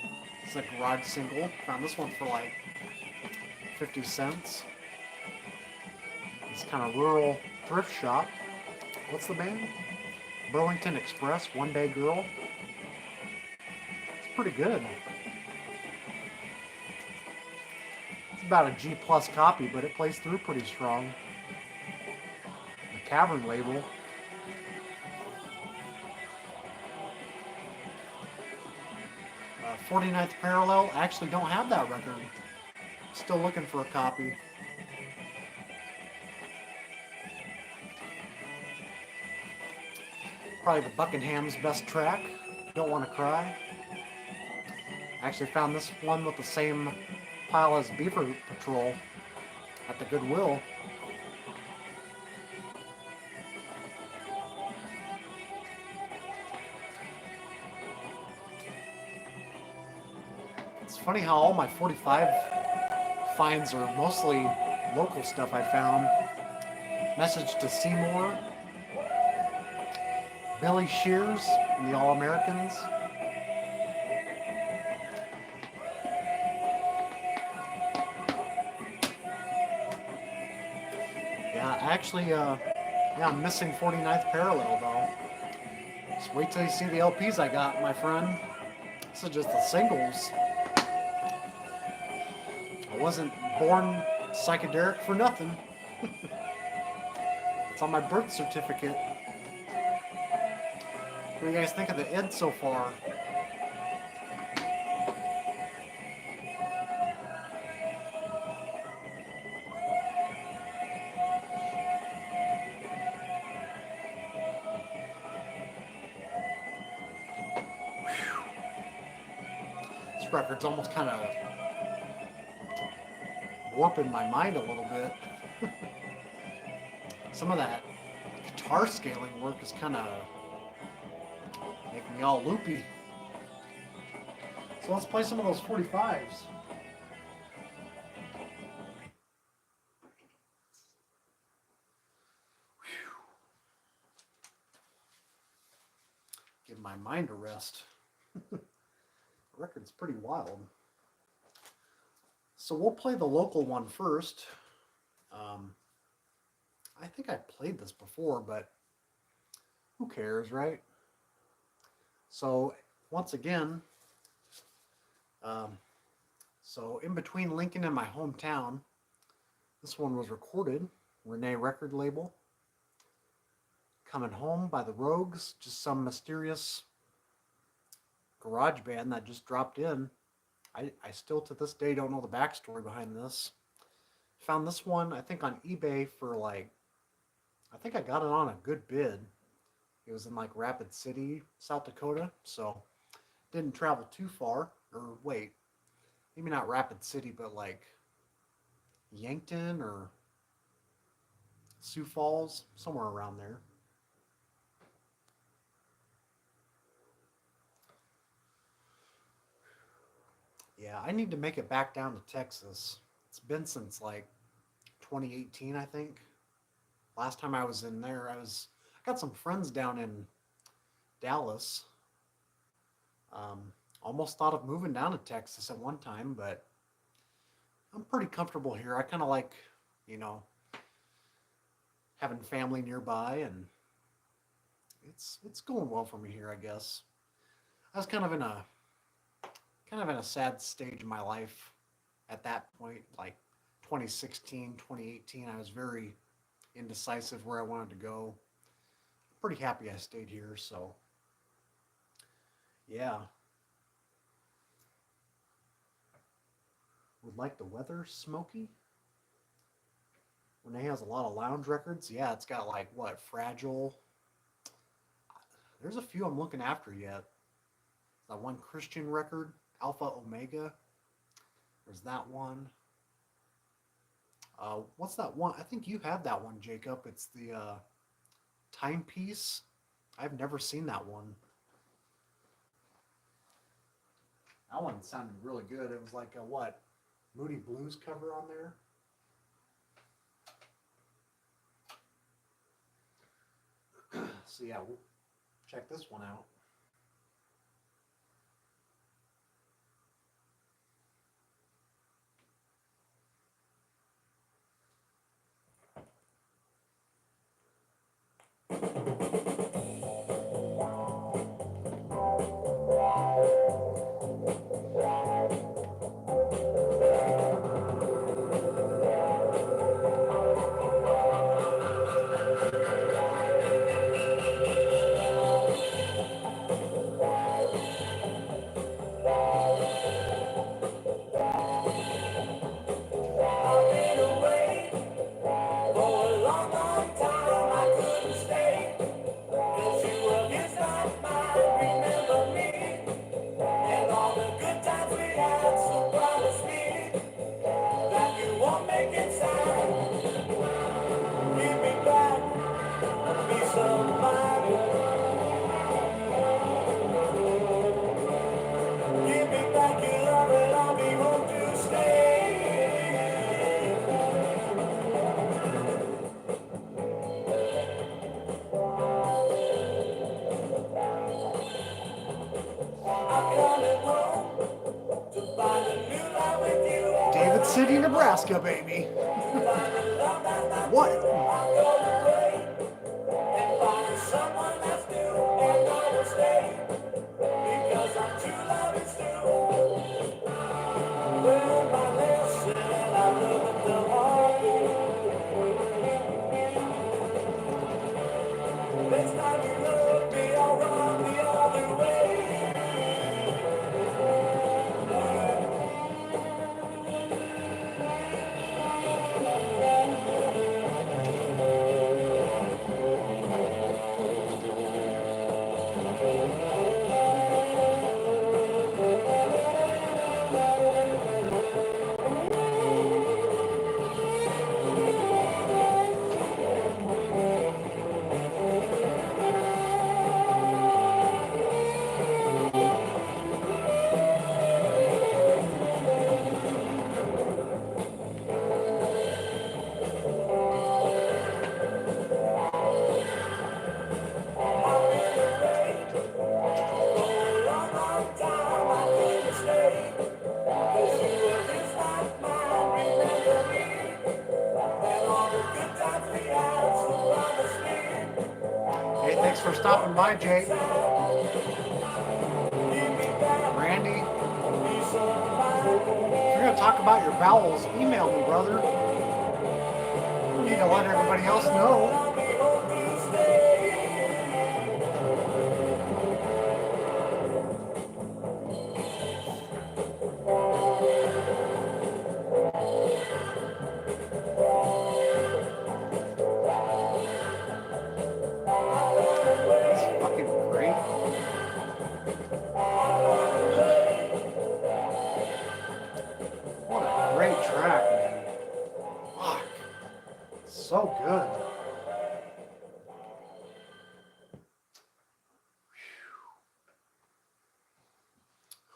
A: It's a garage single. Found this one for like 50 cents. It's kind of rural thrift shop. What's the band? Burlington Express, One Day Girl. It's pretty good. It's about a G plus copy, but it plays through pretty strong. The Cavern label. 49th Parallel. I actually don't have that record. Still looking for a copy. Probably the Buckingham's best track. Don't Want to Cry. I actually found this one with the same pile as Beaver Patrol at the Goodwill. It's funny how all my 45 finds are mostly local stuff I found. Message to Seymour, Billy Shears and the All-Americans. Yeah, actually, I'm missing 49th Parallel though. Just wait till you see the LPs I got, my friend. This is just the singles. I wasn't born PsycheDerek for nothing. It's on my birth certificate. What do you guys think of the id so far? this record's almost kind of warping my mind a little bit. Some of that guitar scaling work is kind of making me all loopy. So let's play some of those 45s. Give my mind a rest. The record's pretty wild. So we'll play the local one first. I think I played this before, but who cares, right? So once again, so in between Lincoln and my hometown, this one was recorded, Renee record label. Coming Home by the Rogues, just some mysterious garage band that just dropped in. I still to this day don't know the backstory behind this. Found this one, I think, on eBay for like, I think I got it on a good bid. It was in like Rapid City, South Dakota, so didn't travel too far. Or wait, maybe not Rapid City, but like Yankton or Sioux Falls, somewhere around there. Yeah, I need to make it back down to Texas. It's been since like 2018, I think. Last time I was in there, I got some friends down in Dallas. Almost thought of moving down to Texas at one time, but I'm pretty comfortable here. I kind of like, you know, having family nearby, and it's going well for me here, I guess. I was kind of in a sad stage in my life at that point, like 2016, 2018. I was very indecisive where I wanted to go. Pretty happy I stayed here, so yeah. Would like the weather smoky? Renee has a lot of lounge records. Yeah, it's got like what, Fragile. There's a few I'm looking after yet. That one Christian record, Alpha Omega. There's that one. What's that one? I think you have that one, Jacob. It's the Timepiece. I've never seen that one. That one sounded really good. It was like a what? Moody Blues cover on there. So yeah, we'll check this one out.
B: I've been away for a long, long time. I couldn't stay, 'cause you were just not mine. Remember me and all the good times we had. So promise me that you won't make it sad. Give me back peace of mind. Give me back your love and I'll be home to stay. I'm coming home to find a new life with you.
A: David City, Nebraska, baby.
B: Find a love that's not
A: What?
B: true. I'll go away and find someone that's new, and I will stay because I'm too loud and still. Learn my lesson, I learned the hard way. Next time you love me, I'll run the other way.
A: stopping by, Jake. Randy, if you're going to talk about your bowels, email me, brother. You need to let everybody else know. This is fucking great. What a great track, man. Fuck. So good.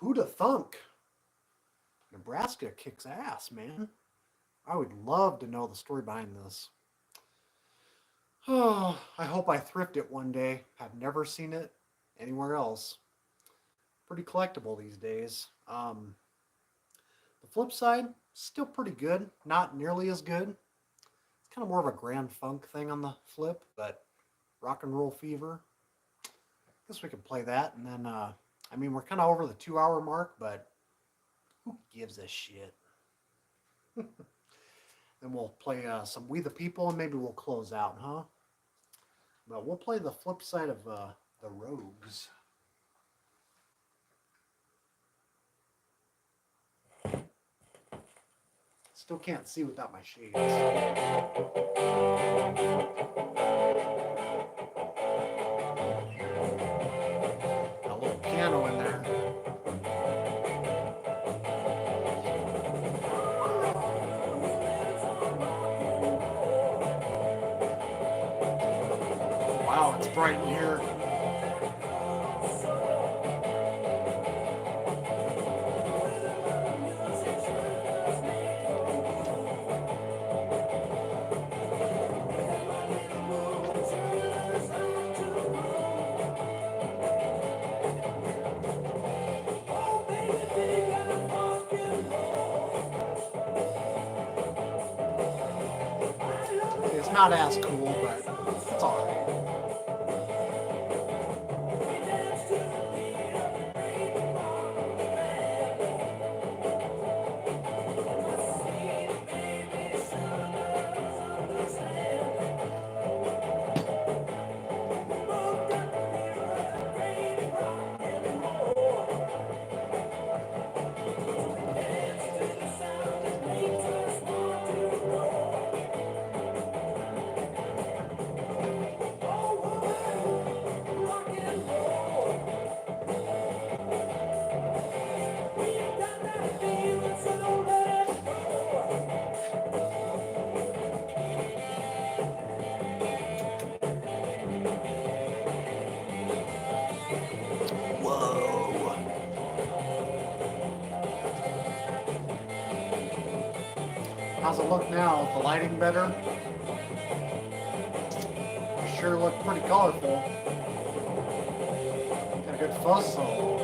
A: Who'da thunk? Nebraska kicks ass, man. I would love to know the story behind this. Oh, I hope I thrift it one day. I've never seen it anywhere else. Pretty collectible these days. The flip side, still pretty good. Not nearly as good. It's kind of more of a grand funk thing on the flip, but rock and roll fever. Guess we could play that, and then I mean, we're kind of over the 2-hour mark, but who gives a shit? Then we'll play some We the People, and maybe we'll close out, huh? But we'll play the flip side of the Rogues. Still can't see without my shades. Got a little piano in there. Wow, it's bright in here. It's not as cool, but it's alright. Whoa. How's it look now? Is the lighting better? Sure look pretty colorful. Got a good fuzz solo.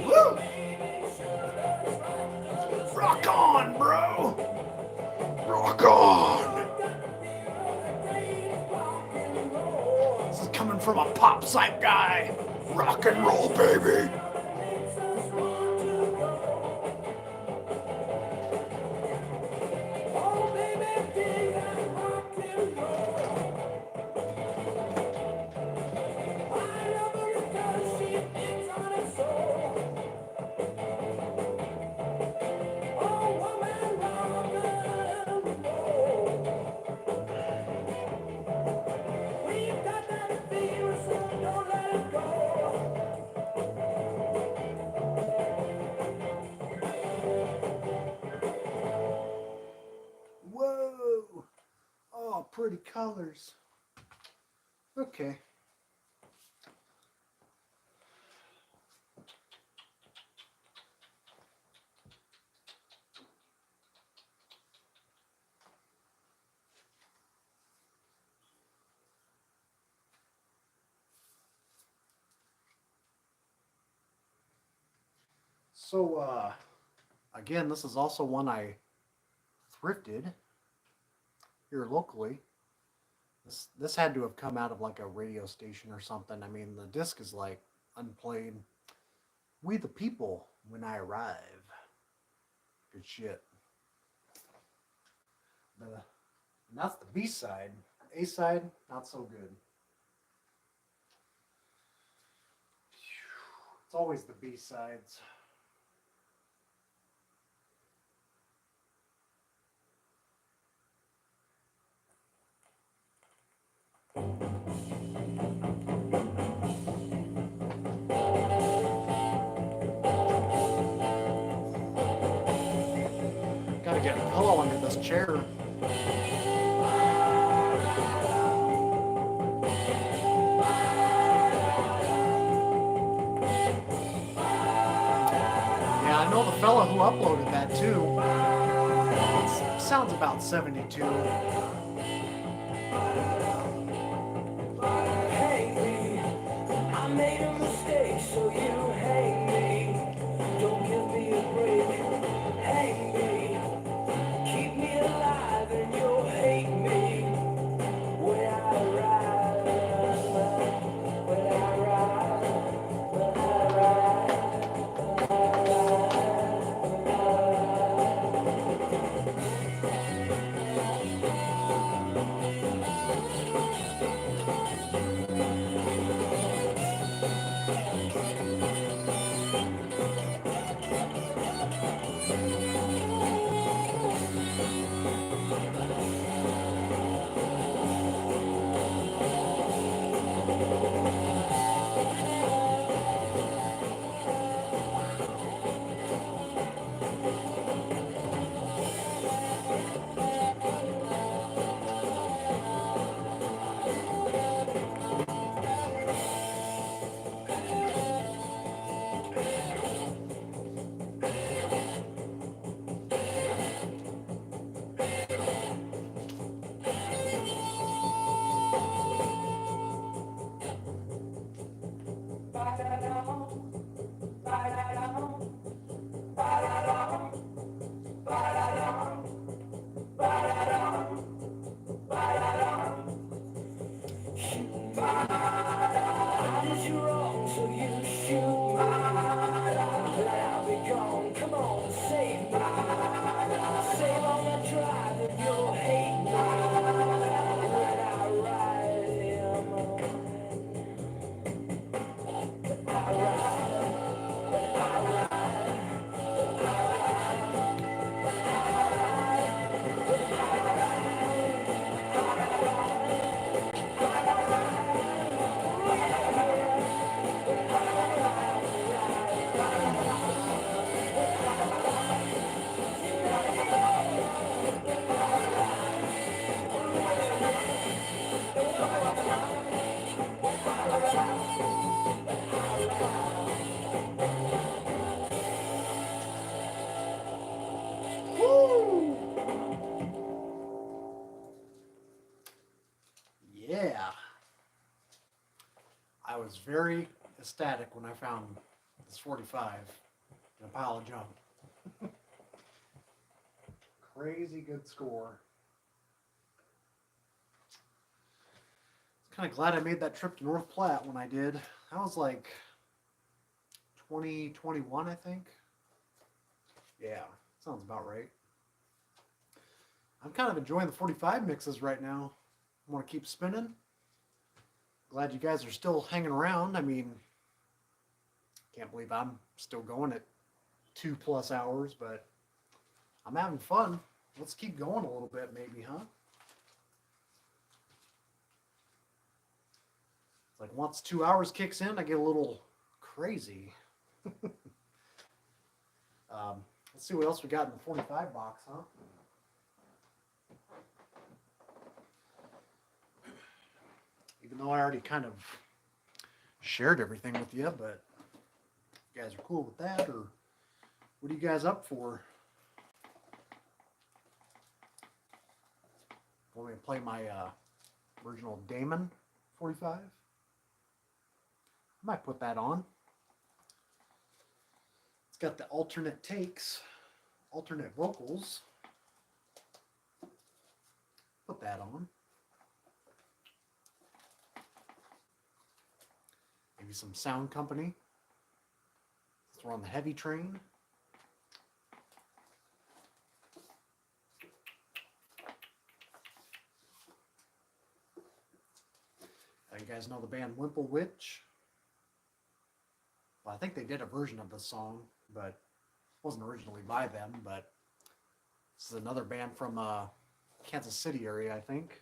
A: Woo! Rock on, bro! Rock on! This is coming from a pop psych guy. Rock and roll, baby! Whoa! Oh, pretty colors. Okay. So, again, this is also one I thrifted here locally. This had to have come out of like a radio station or something. I mean, the disc is like unplayed. We the people when I arrive. Good shit. And that's the B side. A side, not so good. It's always the B sides. Gotta get a pillow under this chair. Yeah, I know the fella who uploaded that too. It sounds about 72.
B: Hang me, I made a mistake, so you hang me. Don't give me a break. Hang me, keep me alive, and you'll hate me when I arrive. When I arrive. When I did you wrong, so you shoot me. But I'll be gone. Come on, save me. Save on the drive, and you'll hate me when I ride him.
A: Woo! Yeah. I was very ecstatic when I found this 45 in a pile of junk. Crazy good score. Kind of glad I made that trip to North Platte when I did. That was like 2021, I think. Yeah, sounds about right. I'm kind of enjoying the 45 mixes right now. I want to keep spinning. Glad you guys are still hanging around. I mean, can't believe I'm still going at 2+ hours, but I'm having fun. Let's keep going a little bit, maybe, huh? It's like once 2 hours kicks in, I get a little crazy. Let's see what else we got in the 45 box, huh? Even though I already kind of shared everything with you, but if you guys are cool with that, or what are you guys up for? Want me to play my original Damon 45? I might put that on. It's got the alternate takes, alternate vocals. Put that on. Maybe some sound company. We're on the heavy train. You guys know the band Wimple Witch? Well, I think they did a version of the song, but it wasn't originally by them. But this is another band from Kansas City area, I think.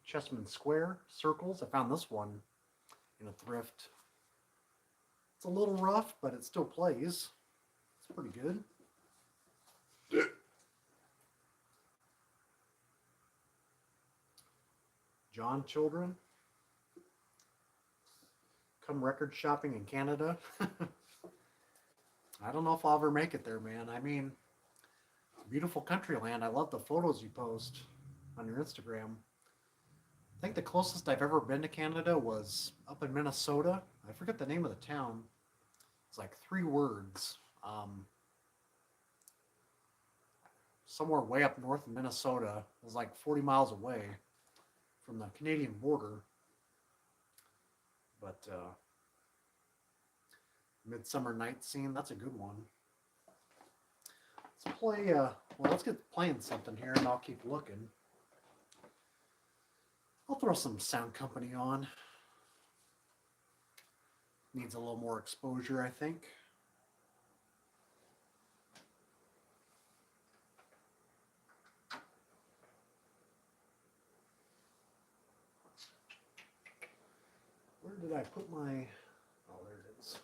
A: Chessman Square Circles. I found this one in a thrift. It's a little rough, but it still plays. It's pretty good. John Children. Come record shopping in Canada. I don't know if I'll ever make it there, man. I mean, beautiful country land. I love the photos you post on your Instagram. I think the closest I've ever been to Canada was up in Minnesota. I forget the name of the town. It's like 3 words. Somewhere way up north in Minnesota. It was like 40 miles away from the Canadian border. But Midsummer Night's Scene, that's a good one. Let's play, well, let's get playing something here and I'll keep looking. I'll throw some sound company on. Needs a little more exposure, I think. Where did I put my... Oh, there it is.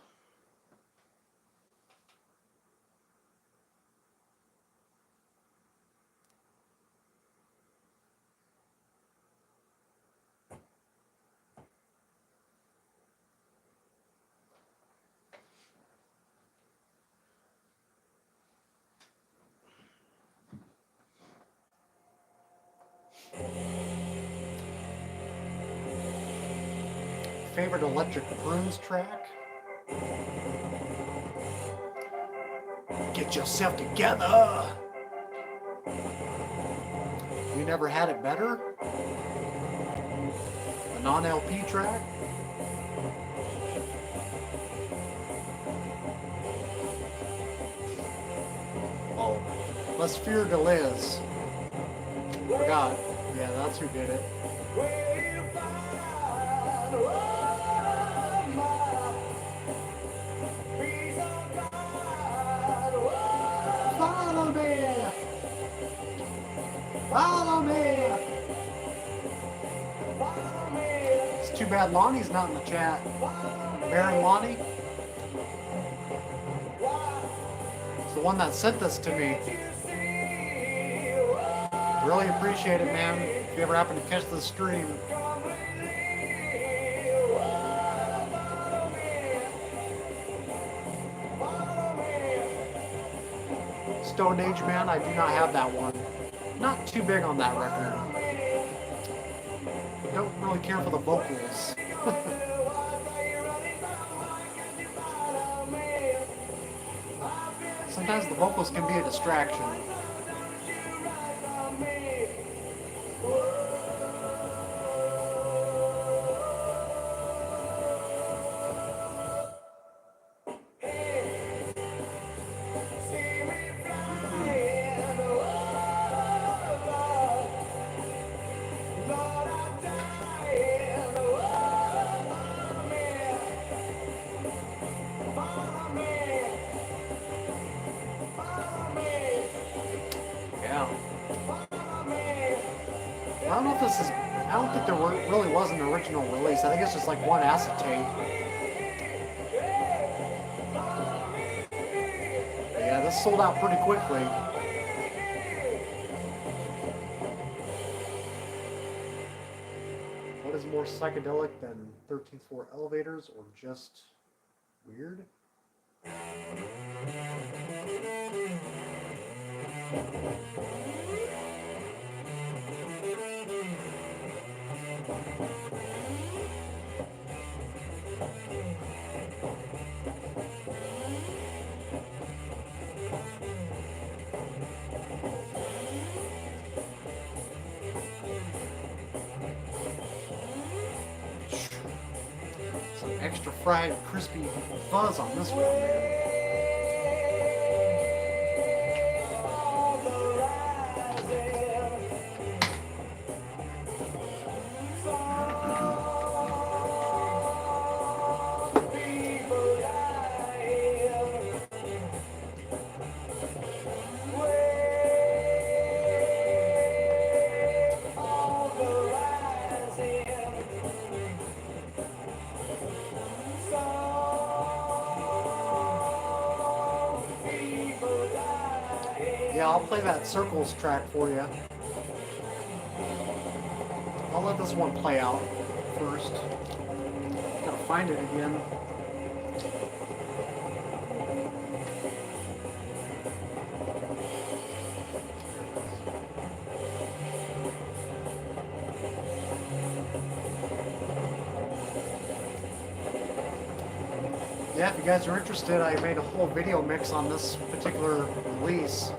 A: Favorite Electric Prunes track? Get yourself together! You Never Had It Better? A non-LP track? Oh, Les Fear de Liz. Forgot. Yeah, that's who did it. Follow me! Follow me! It's too bad Lonnie's not in the chat. Baron Lonnie? It's the one that sent this to me. Really appreciate it, man. If you ever happen to catch the stream. Stone Age Man, I do not have that one. Not too big on that record. Don't really care for the vocals. Sometimes the vocals can be a distraction. I don't think there really was an original release. I think it's just like one acetate. But yeah, this sold out pretty quickly. What is more psychedelic than 13th floor elevators or just weird? extra fried, crispy fuzz on this one, man. Yeah, I'll play that Circles track for you. I'll let this one play out first. Gotta find it again. Yeah, if you guys are interested, I made a whole video mix on this particular release.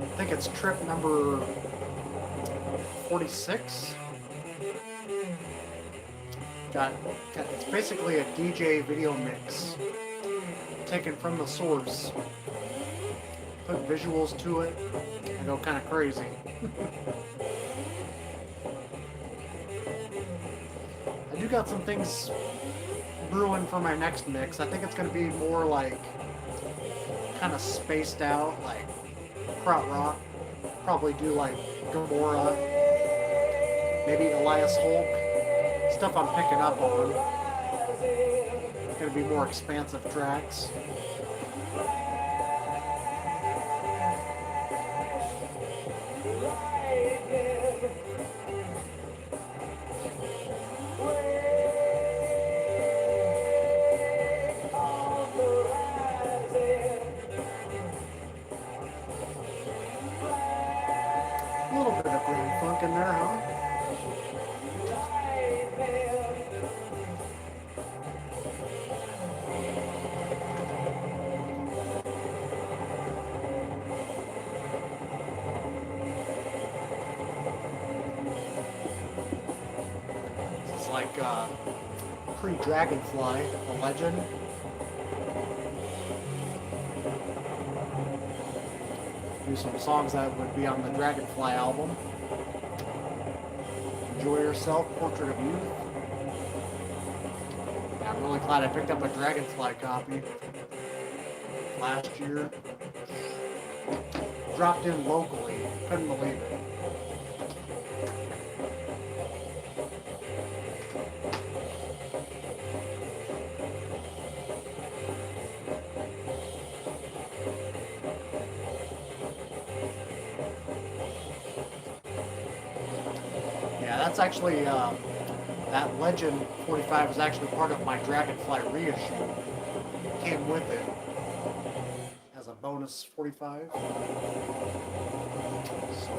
A: I think it's trip number 46. It's basically a DJ video mix taken from the source. Put visuals to it and go kind of crazy. I do got some things brewing for my next mix. I think it's going to be more like kind of spaced out, like krautrock. Probably do like Gomorrah, maybe Elias Hulk. Stuff I'm picking up on. It's going to be more expansive tracks. A little bit of Grand Funk in there, huh? It's like pre-Dragonfly, a legend. Do some songs that would be on the Dragonfly album. Enjoy Yourself, Portrait of Youth. Yeah, I'm really glad I picked up a Dragonfly copy last year. Dropped in locally. Couldn't believe it. That's actually, that Legend 45 is actually part of my Dragonfly reissue. It came with it as a bonus 45. So,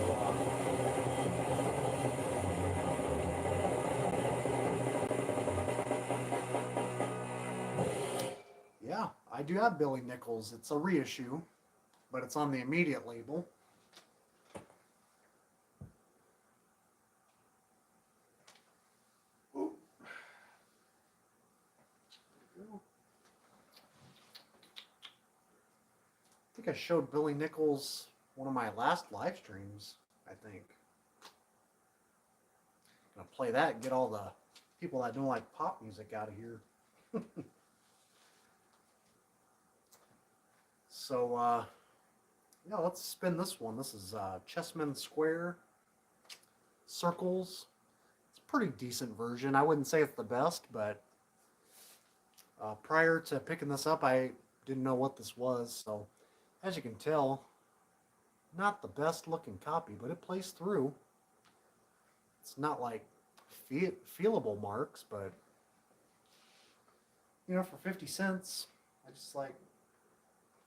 A: yeah, I do have Billy Nichols. It's a reissue, but it's on the immediate label. I think I showed Billy Nichols one of my last live streams, I think. I'm going to play that and get all the people that don't like pop music out of here. So, yeah, let's spin this one. This is Chessman Square, Circles. It's a pretty decent version. I wouldn't say it's the best, but prior to picking this up, I didn't know what this was, so as you can tell, not the best looking copy, but it plays through. It's not like feelable marks, but you know, for 50 cents, I just like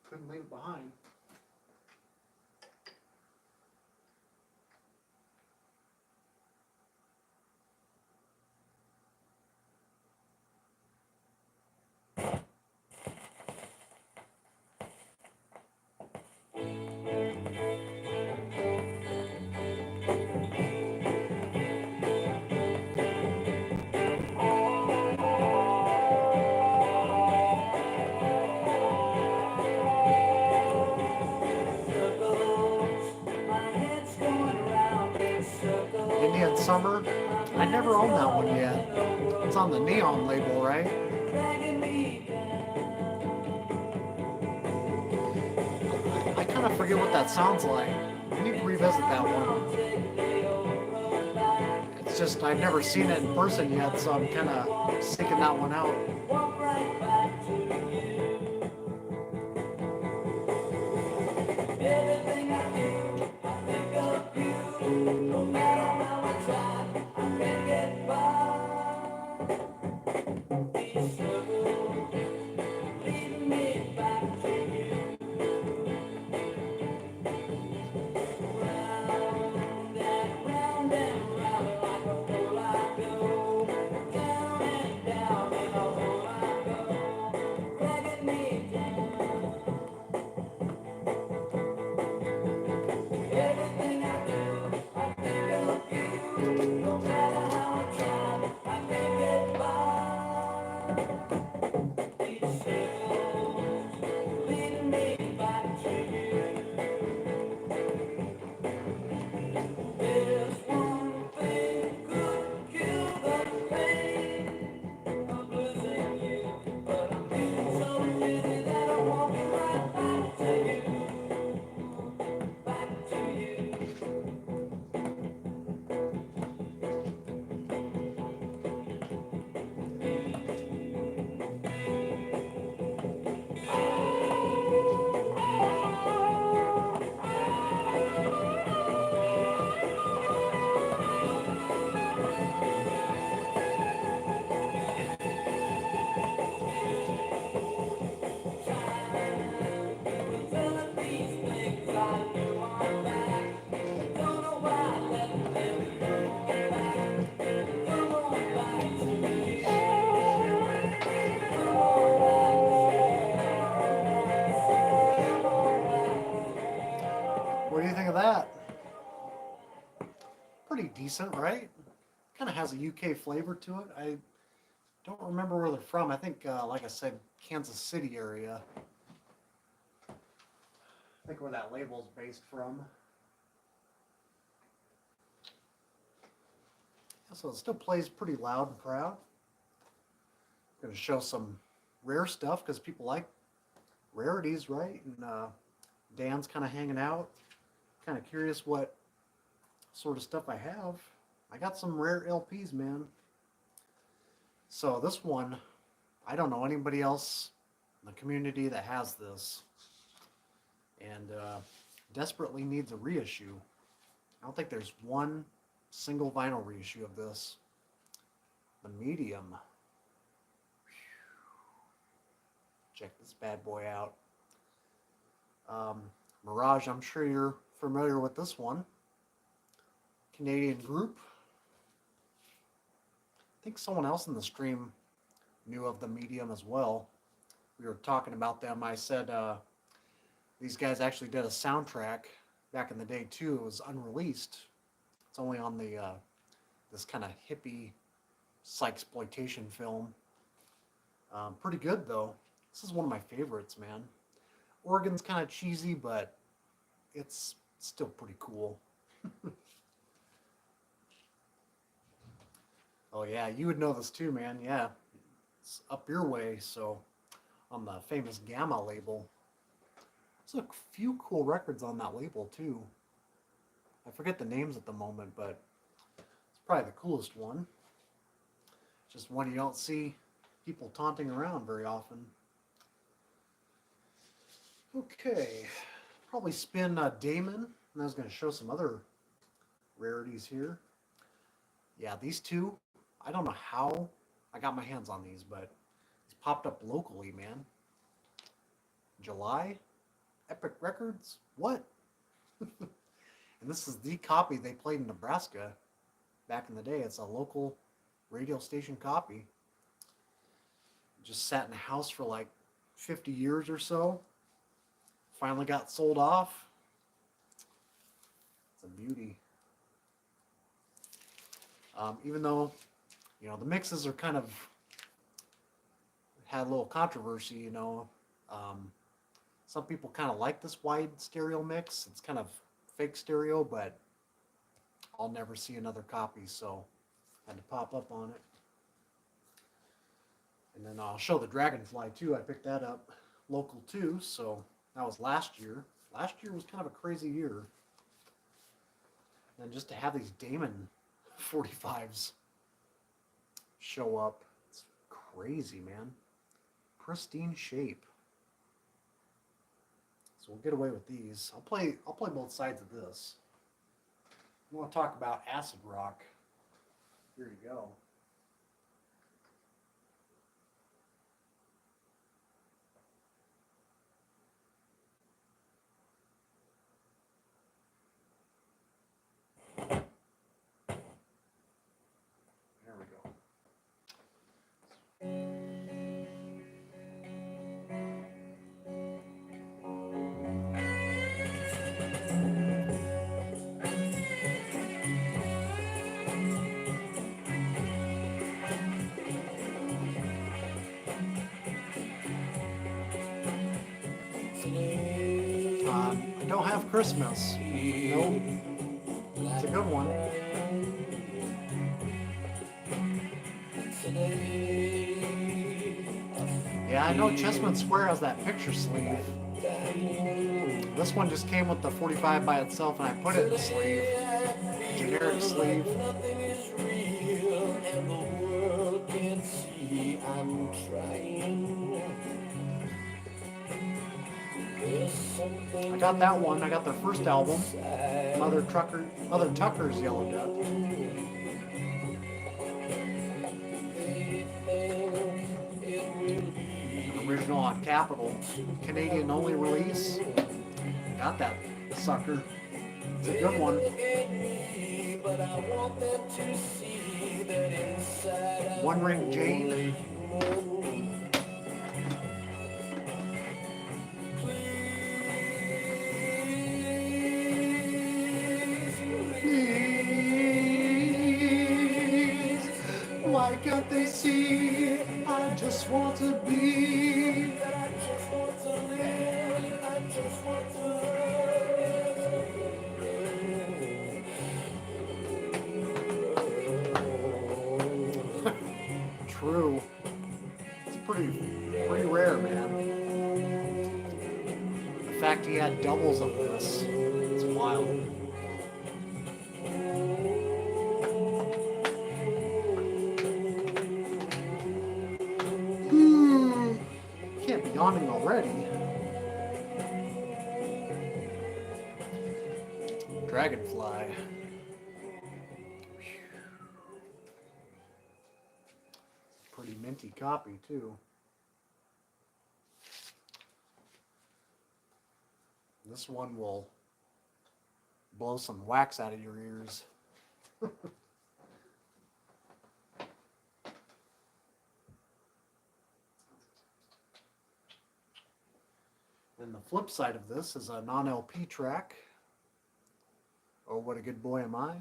A: couldn't leave it behind. Summer. I never owned that one yet. It's on the Neon label, right? I kind of forget what that sounds like. I need to revisit that one. It's just I've never seen it in person yet, so I'm kind of seeking that one out.
B: Everything I do, I think of you. No matter how I try, I can't get by. These circles leading me back to you. Round and round like a hole I go. Down and down in a hole I go. Dragging me down. Everything I do, I think of you. No matter how I try, I can't get by. These circles leading me back to you. There's one thing could kill the pain of losing you, but I'm feeling so dizzy that I want me right back to you, back to you. Telling these things I knew I'm back. Don't know why I let them come on back to me. Come on back.
A: What do you think of that? Pretty decent, right? Kind of has a UK flavor to it. I don't remember where they're from. I think, like I said, Kansas City area. I think where that label's based from. So it still plays pretty loud and proud. Going to show some rare stuff because people like rarities, right? And Dan's kind of hanging out. Kind of curious what sort of stuff I have. I got some rare LPs, man. So this one, I don't know anybody else in the community that has this, and desperately needs a reissue. I don't think there's one single vinyl reissue of this. The Medium. Check this bad boy out. Mirage, I'm sure you're familiar with this one. Canadian group. I think someone else in the stream knew of the Medium as well. We were talking about them. I said these guys actually did a soundtrack back in the day too. It was unreleased. It's only on the this kind of hippie psychsploitation film. Pretty good though. This is one of my favorites, man. Organ's kind of cheesy, but it's still pretty cool. Oh yeah, you would know this too, man. Yeah, it's Up Your Way. So on the famous Gamma label, there's a few cool records on that label too. I forget the names at the moment, but it's probably the coolest one. Just one you don't see people taunting around very often. Okay, probably spin Damon, and I was going to show some other rarities here. Yeah, these two, I don't know how I got my hands on these, but these popped up locally, man. July, Epic Records, what? And this is the copy they played in Nebraska back in the day. It's a local radio station copy. Just sat in a house for like 50 years or so. Finally got sold off. It's a beauty. Even though, you know, the mixes are kind of had a little controversy, you know. Some people kind of like this wide stereo mix. It's kind of fake stereo, but I'll never see another copy, so I had to pop up on it. And then I'll show the Dragonfly too. I picked that up local too, so that was last year. Last year was kind of a crazy year. And just to have these Damon 45s show up, it's crazy, man. Pristine shape. So we'll get away with these. I'll play both sides of this. I want to talk about acid rock. Here you go. There we go. I don't have Christmas. Nope. It's a good one. Yeah, I know Chessman Square has that picture sleeve. This one just came with the 45 by itself, and I put it in the sleeve. Generic sleeve.
B: Nothing is real, and the world can see I'm trying.
A: I got that one. I got their first album, Mother Tucker's Yellow Duck. Original on Capitol, Canadian only release. Got that sucker. It's a good one. One Ring Jane. Why can't they see? I just want to be. I just want to live. I just want to live. True. It's pretty rare, man. The fact he had doubles of this, it's wild. Can't be yawning already. Dragonfly. Pretty minty copy too. This one will blow some wax out of your ears. And the flip side of this is a non-LP track. Oh, What a Good Boy Am I.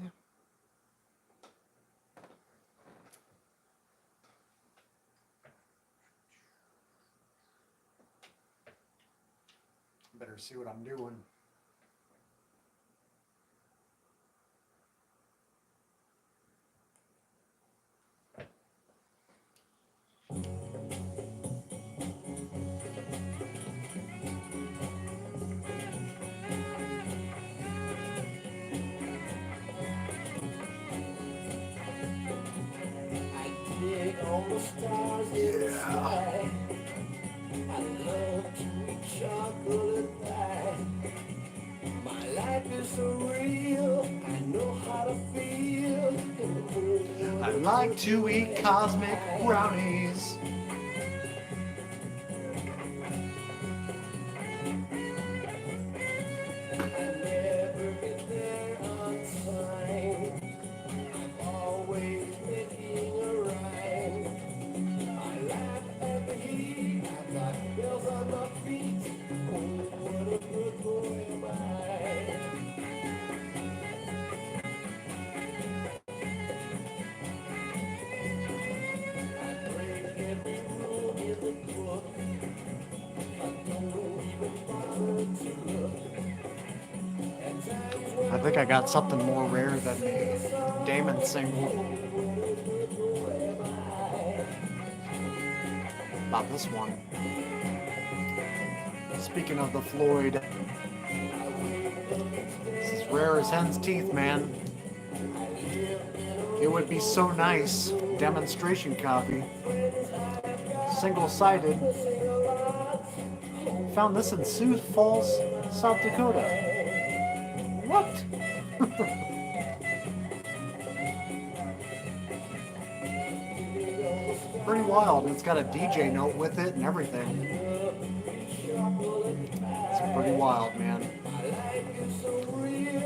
A: Better see what I'm doing.
B: All the stars in the sky. I love to eat chocolate pie. My life is so real. I know how to feel.
A: I like to eat cosmic brownies.
B: I never get there on time. I'm always making a rhyme. I laugh at the heat. I've got bells on my feet. Oh, what a good boy am I. I break every
A: I think I got something more rare than the Damon single. About this one. Speaking of the Floyd, this is rare as hen's teeth, man. It would be so nice. Demonstration copy. Single-sided. Found this in Sioux Falls, South Dakota. What? Pretty wild. It's got a DJ note with it and everything. It's pretty wild, man.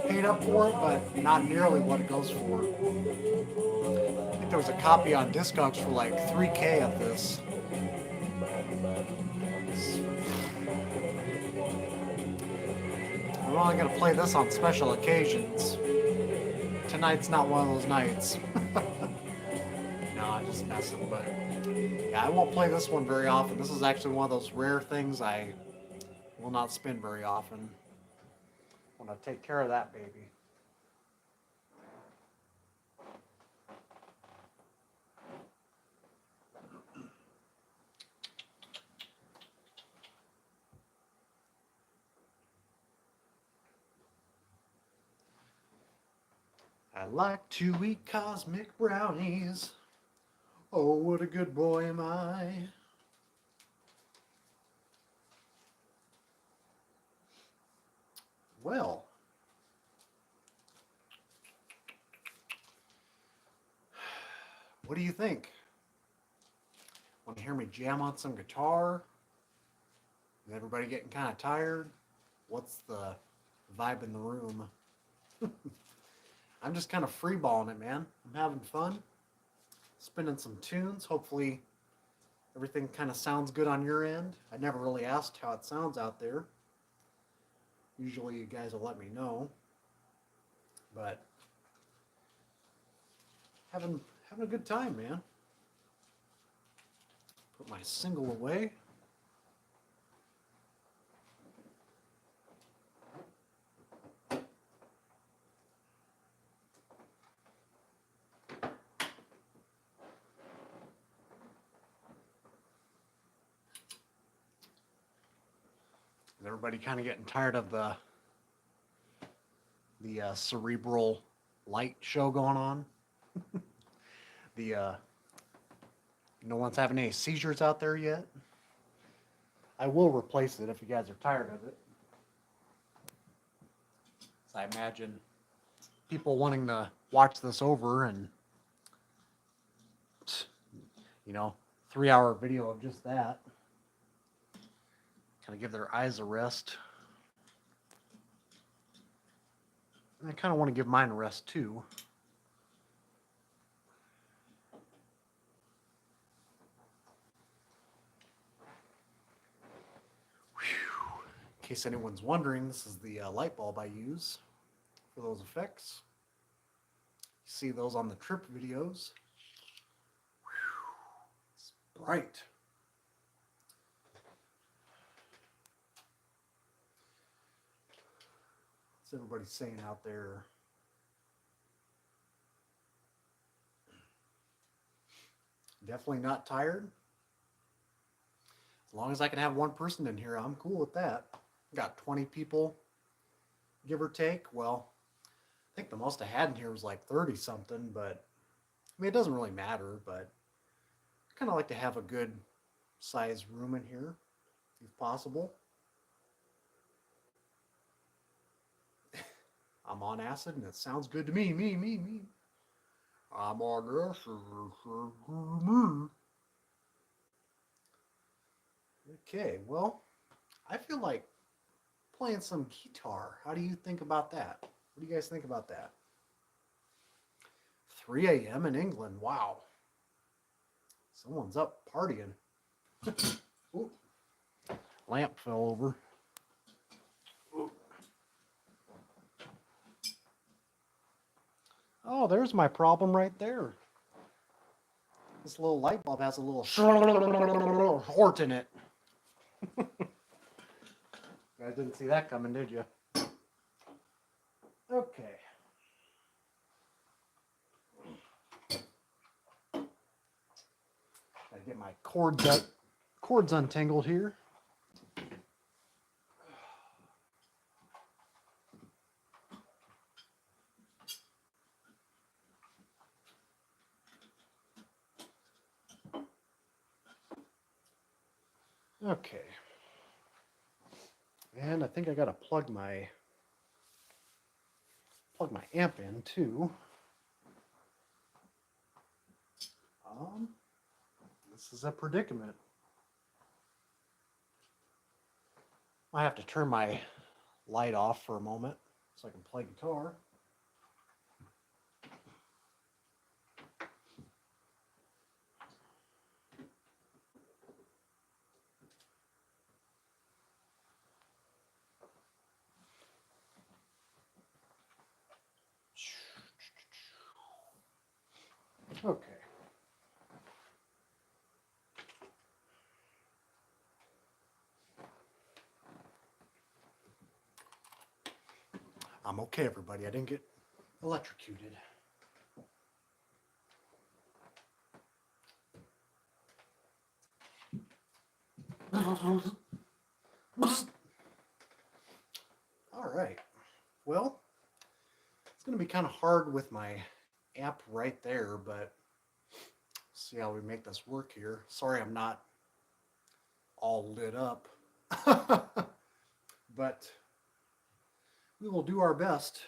A: Paid up for it, but not nearly what it goes for. I think there was a copy on Discogs for like $3K of this. I'm only going to play this on special occasions. Tonight's not one of those nights. No, I'm just messing, but yeah, I won't play this one very often. This is actually one of those rare things I will not spin very often. I want to take care of that baby. I like to eat cosmic brownies. Oh, what a good boy am I. Well, what do you think? Want to hear me jam on some guitar? Is everybody getting kind of tired? What's the vibe in the room? I'm just kind of freeballing it, man. I'm having fun. Spinning some tunes. Hopefully everything kind of sounds good on your end. I never really asked how it sounds out there. Usually you guys will let me know. But having a good time, man. Put my single away. Is everybody kind of getting tired of the cerebral light show going on? No one's having any seizures out there yet? I will replace it if you guys are tired of it. So I imagine people wanting to watch this over and, 3-hour video of just that. Kind of give their eyes a rest. And I kind of want to give mine a rest too. Whew. In case anyone's wondering, this is the light bulb I use for those effects. You see those on the trip videos. Whew. It's bright. What's everybody saying out there? Definitely not tired. As long as I can have one person in here, I'm cool with that. Got 20 people, give or take. Well, I think the most I had in here was like 30 something, but I mean, it doesn't really matter, but I kind of like to have a good size room in here, if possible. I'm on acid and it sounds good to me. Me. I'm on acid and it sounds good to me. Okay, well, I feel like playing some guitar. How do you think about that? What do you guys think about that? 3 a.m. in England. Wow. Someone's up partying. Ooh. Lamp fell over. Ooh. Oh, there's my problem right there. This little light bulb has a little hort in it. You guys didn't see that coming, did you? Okay. Gotta get my cords untangled here. Okay. And I think I gotta plug my amp in too. This is a predicament. I have to turn my light off for a moment so I can play guitar. Okay. I'm okay, everybody. I didn't get electrocuted. All right. Well, it's going to be kind of hard with my amp right there, but see how we make this work here. Sorry, I'm not all lit up, but we will do our best.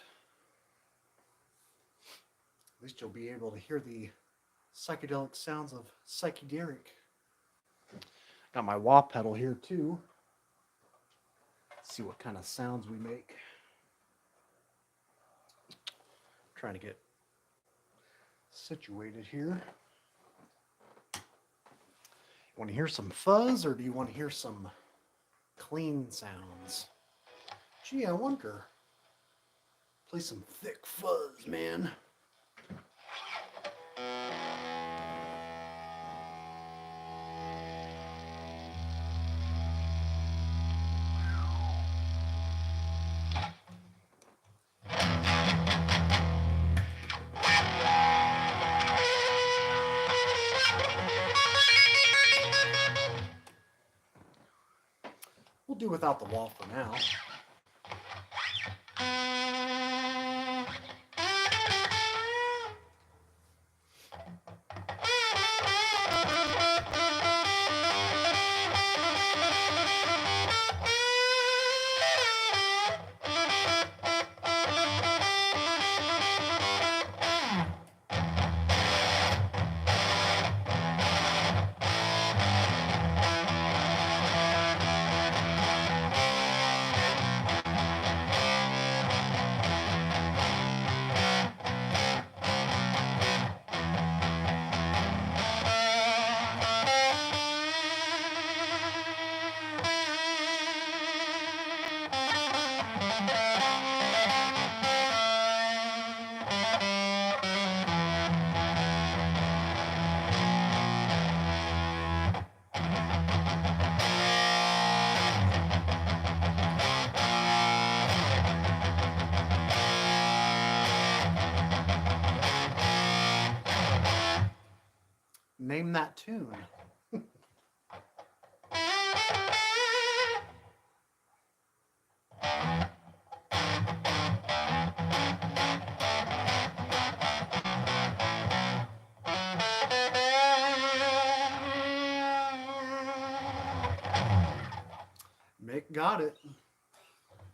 A: At least you'll be able to hear the psychedelic sounds of PsycheDerek. Got my wah pedal here too. Let's see what kind of sounds we make. Trying to get situated here. Want to hear some fuzz, or do you want to hear some clean sounds? Gee, I wonder. Play some thick fuzz, man. We'll do without the wall for now. Name that tune. Mick got it.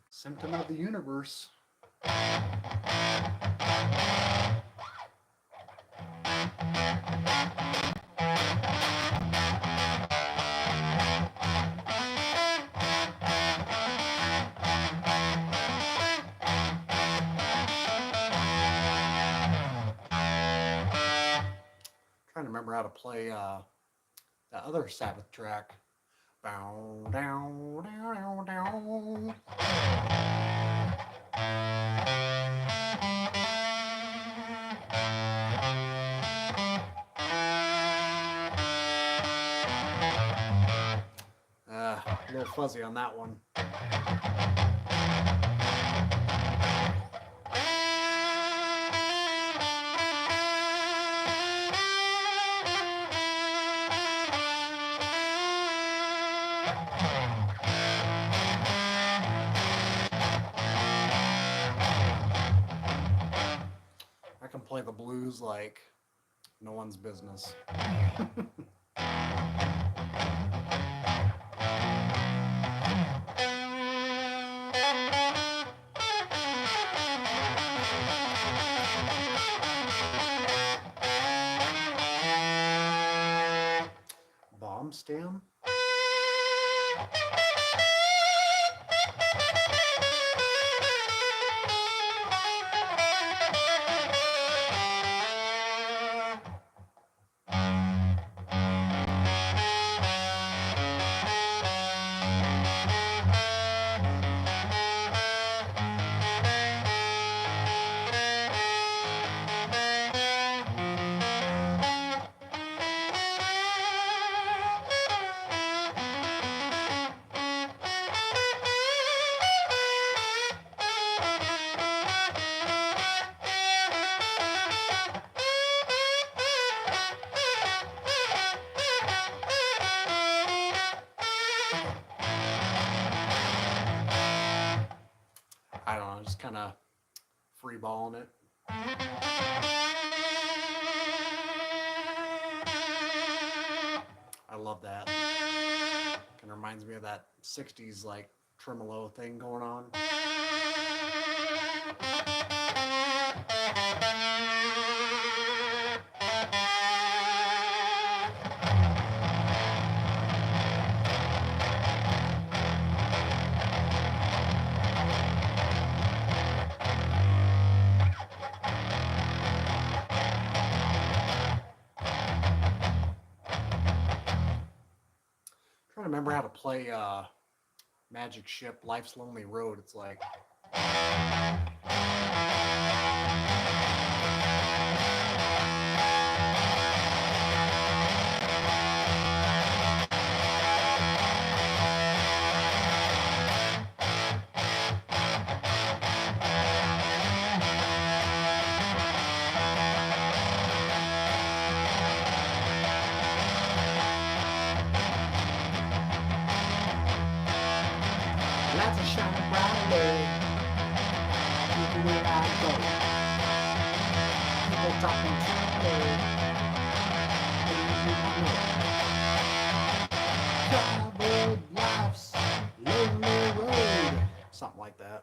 A: Symptom of the universe. Trying to remember how to play that other Sabbath track. Bow, down, down, down. A little fuzzy on that one. play the blues like no one's business. Bomb stem? I don't know, just kind of free balling it. I love that. Kind of reminds me of that 60s like tremolo thing going on. Trying to remember how to play Magic Ship, Life's Lonely Road. It's like lights are shining brightly everywhere I go. People talking to me. Covered life's lonely road. Something like that.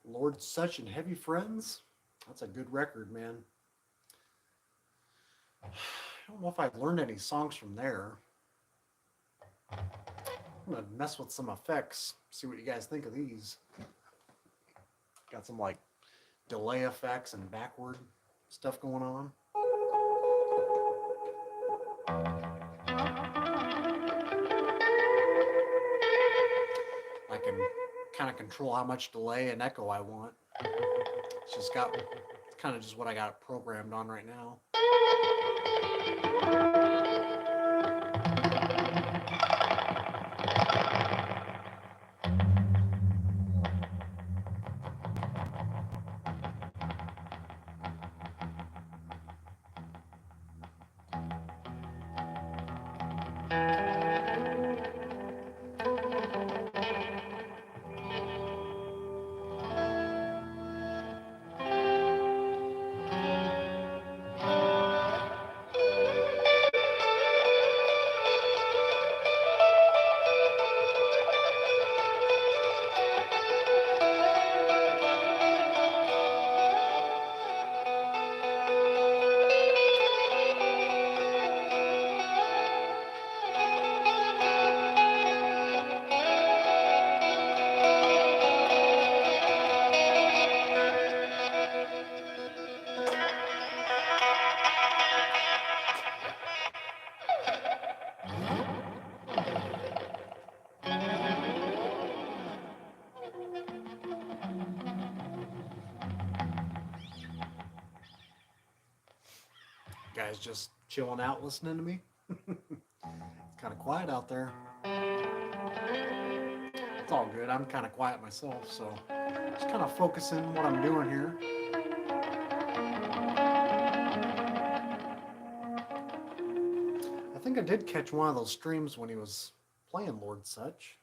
A: Lord Such and Heavy Friends. That's a good record, man. I don't know if I've learned any songs from there. I'm gonna mess with some effects, see what you guys think of these. Got some like delay effects and backward stuff going on. I can kind of control how much delay and echo I want. It's kind of just what I got programmed on right now. Guys just chilling out listening to me. It's kind of quiet out there. It's all good. I'm kind of quiet myself, so just kind of focusing what I'm doing here. I think I did catch one of those streams when he was playing Lord Such.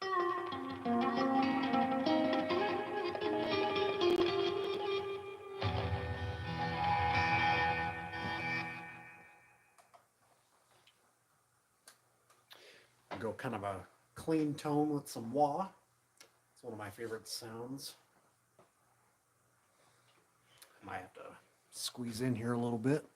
A: Go kind of a clean tone with some wah. It's one of my favorite sounds. Might have to squeeze in here a little bit.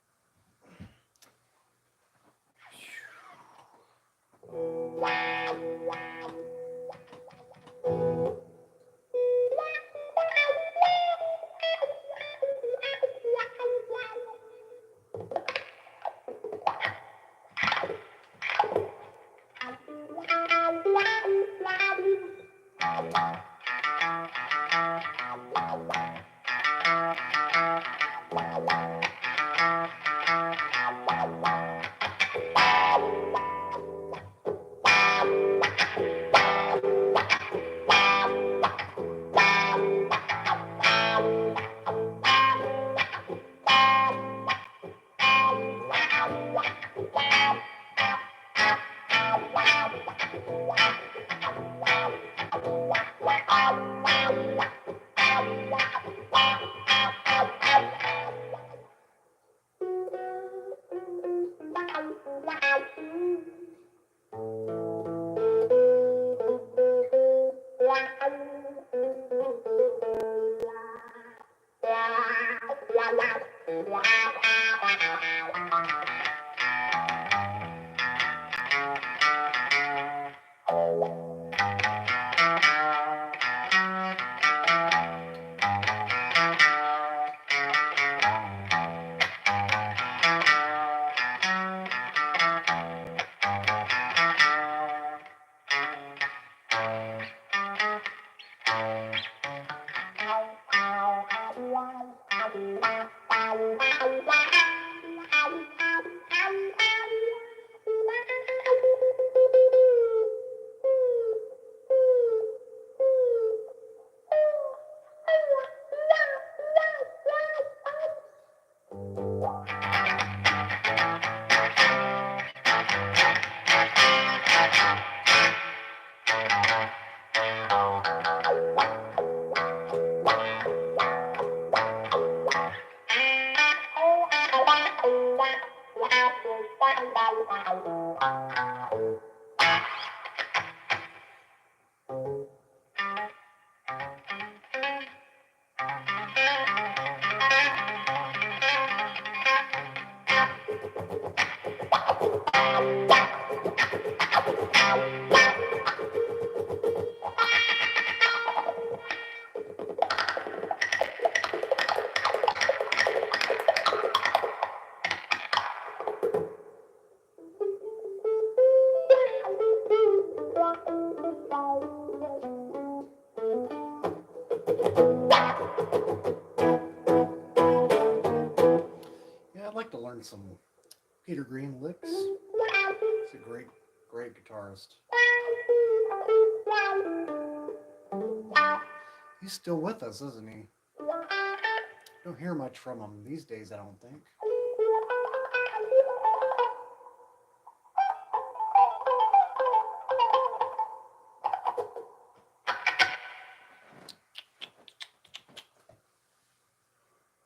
A: Yeah, I'd like to learn some Peter Green licks. He's a great guitarist. He's still with us, isn't he? Don't hear much from him these days, I don't think.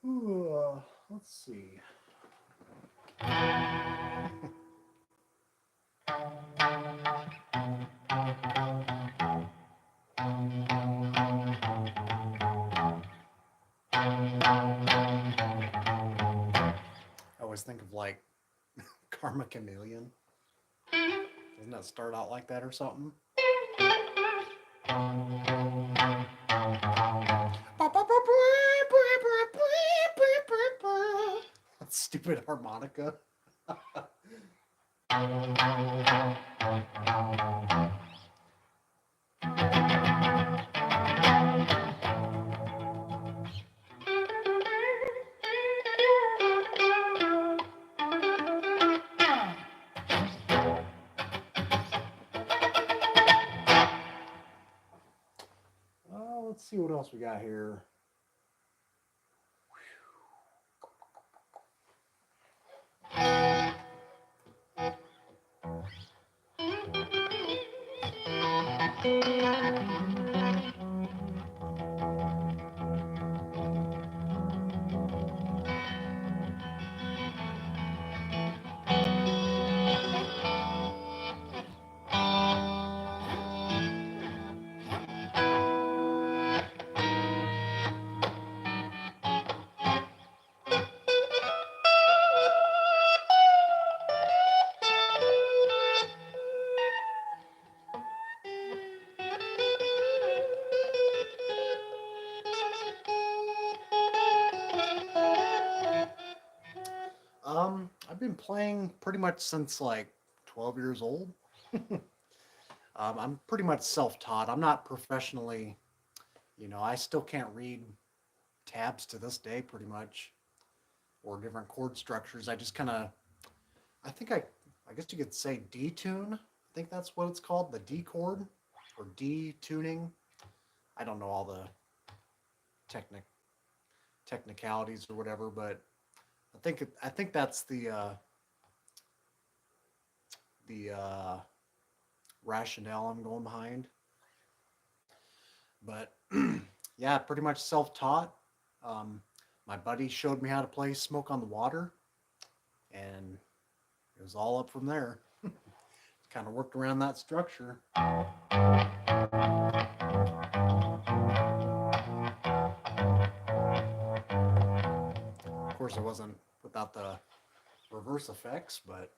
A: Ooh, let's see. I always think of like Karma Chameleon. Doesn't that start out like that or something? That stupid harmonica. Let's see what else we got here. I've been playing pretty much since like 12 years old. I'm pretty much self-taught. I'm not professionally, I still can't read tabs to this day pretty much, or different chord structures. I just kind of, I think I guess you could say detune. I think that's what it's called, the D chord or detuning. I don't know all the technic technicalities or whatever, but I think that's the rationale I'm going behind. But yeah, pretty much self-taught. Um, my buddy showed me how to play Smoke on the Water, and it was all up from there. Kind of worked around that structure. Of course, it wasn't without the reverse effects, but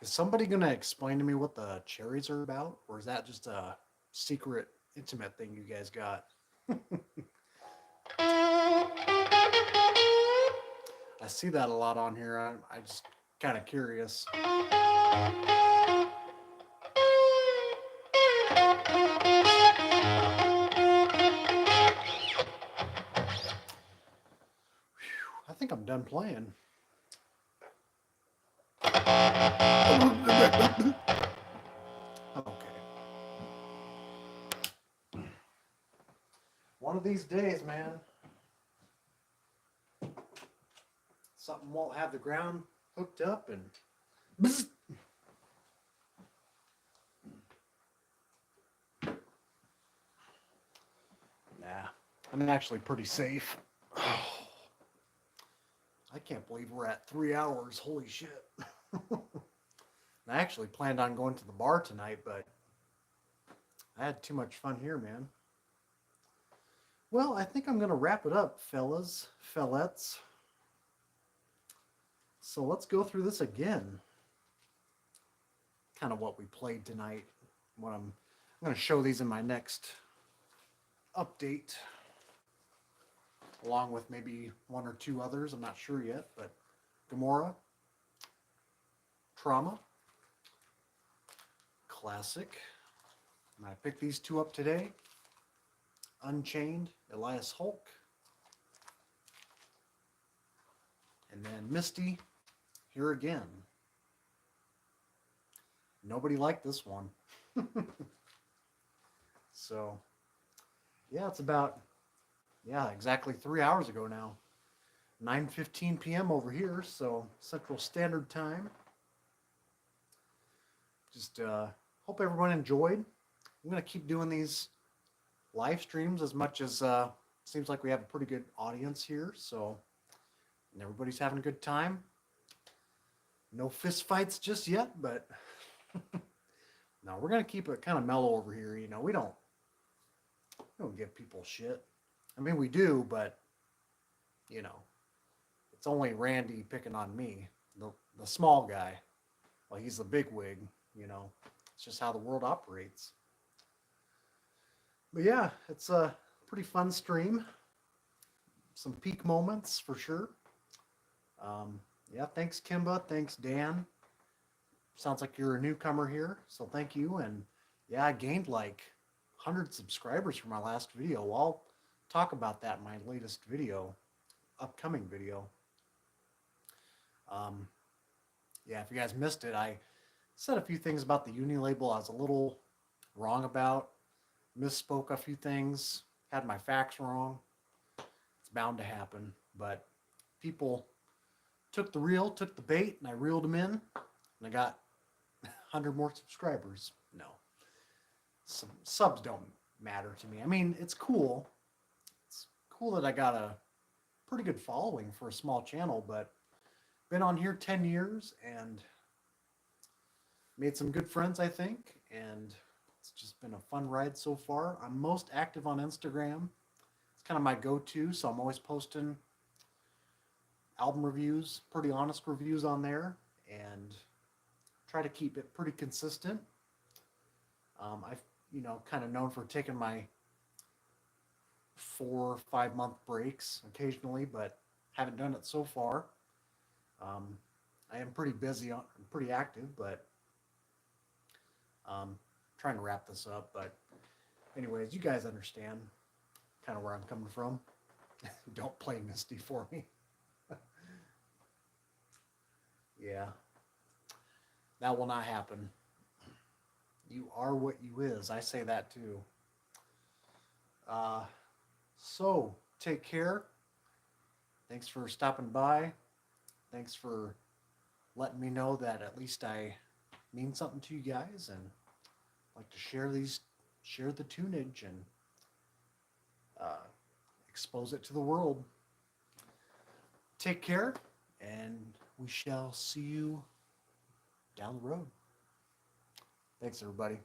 A: is somebody going to explain to me what the cherries are about? Or is that just a secret, intimate thing you guys got? I see that a lot on here. I just kind of curious. I think I'm done playing. Okay. One of these days, man, something won't have the ground hooked up and. Nah, I'm actually pretty safe. I can't believe we're at 3 hours. Holy shit. I actually planned on going to the bar tonight, but I had too much fun here, man. Well, I think I'm going to wrap it up, fellas, fellettes. So let's go through this again. Kind of what we played tonight. I'm going to show these in my next update, along with maybe one or two others. I'm not sure yet, but Gamora, Trauma, Classic. And I picked these two up today. Unchained, Elias Hulk. And then Misty, Here Again. Nobody liked this one. So, yeah, it's about, exactly 3 hours ago now. 9:15 p.m. over here, so Central Standard Time. Just hope everyone enjoyed. I'm going to keep doing these live streams as much as seems like we have a pretty good audience here, so and everybody's having a good time. No fist fights just yet, but no, we're going to keep it kind of mellow over here. We don't give people shit. I mean, we do, but it's only Randy picking on me, the small guy. Well, he's the big wig. It's just how the world operates. But yeah, it's a pretty fun stream. Some peak moments for sure. Yeah, thanks Kimba. Thanks Dan. Sounds like you're a newcomer here, so thank you. And yeah, I gained like 100 subscribers from my last video. I'll talk about that in my latest video, upcoming video. Um, yeah, if you guys missed it, I said a few things about the uni label I was a little wrong about, misspoke a few things, had my facts wrong. It's bound to happen, but people took the bait, and I reeled them in, and I got 100 more subscribers. No, some subs don't matter to me. I mean, it's cool. It's cool that I got a pretty good following for a small channel, but been on here 10 years and made some good friends, I think, and it's just been a fun ride so far. I'm most active on Instagram. It's kind of my go-to, so I'm always posting album reviews, pretty honest reviews on there, and try to keep it pretty consistent. I've kind of known for taking my 4 or 5 month breaks occasionally, but haven't done it so far. Um, I am pretty busy, I'm pretty active, but trying to wrap this up. But anyways, you guys understand kind of where I'm coming from. Don't play Misty for me. Yeah, that will not happen. You are what you is. I say that too. Uh, so take care. Thanks for stopping by. Thanks for letting me know that at least I mean something to you guys and like to share the tunage and uh, expose it to the world. Take care, and we shall see you down the road. Thanks, everybody.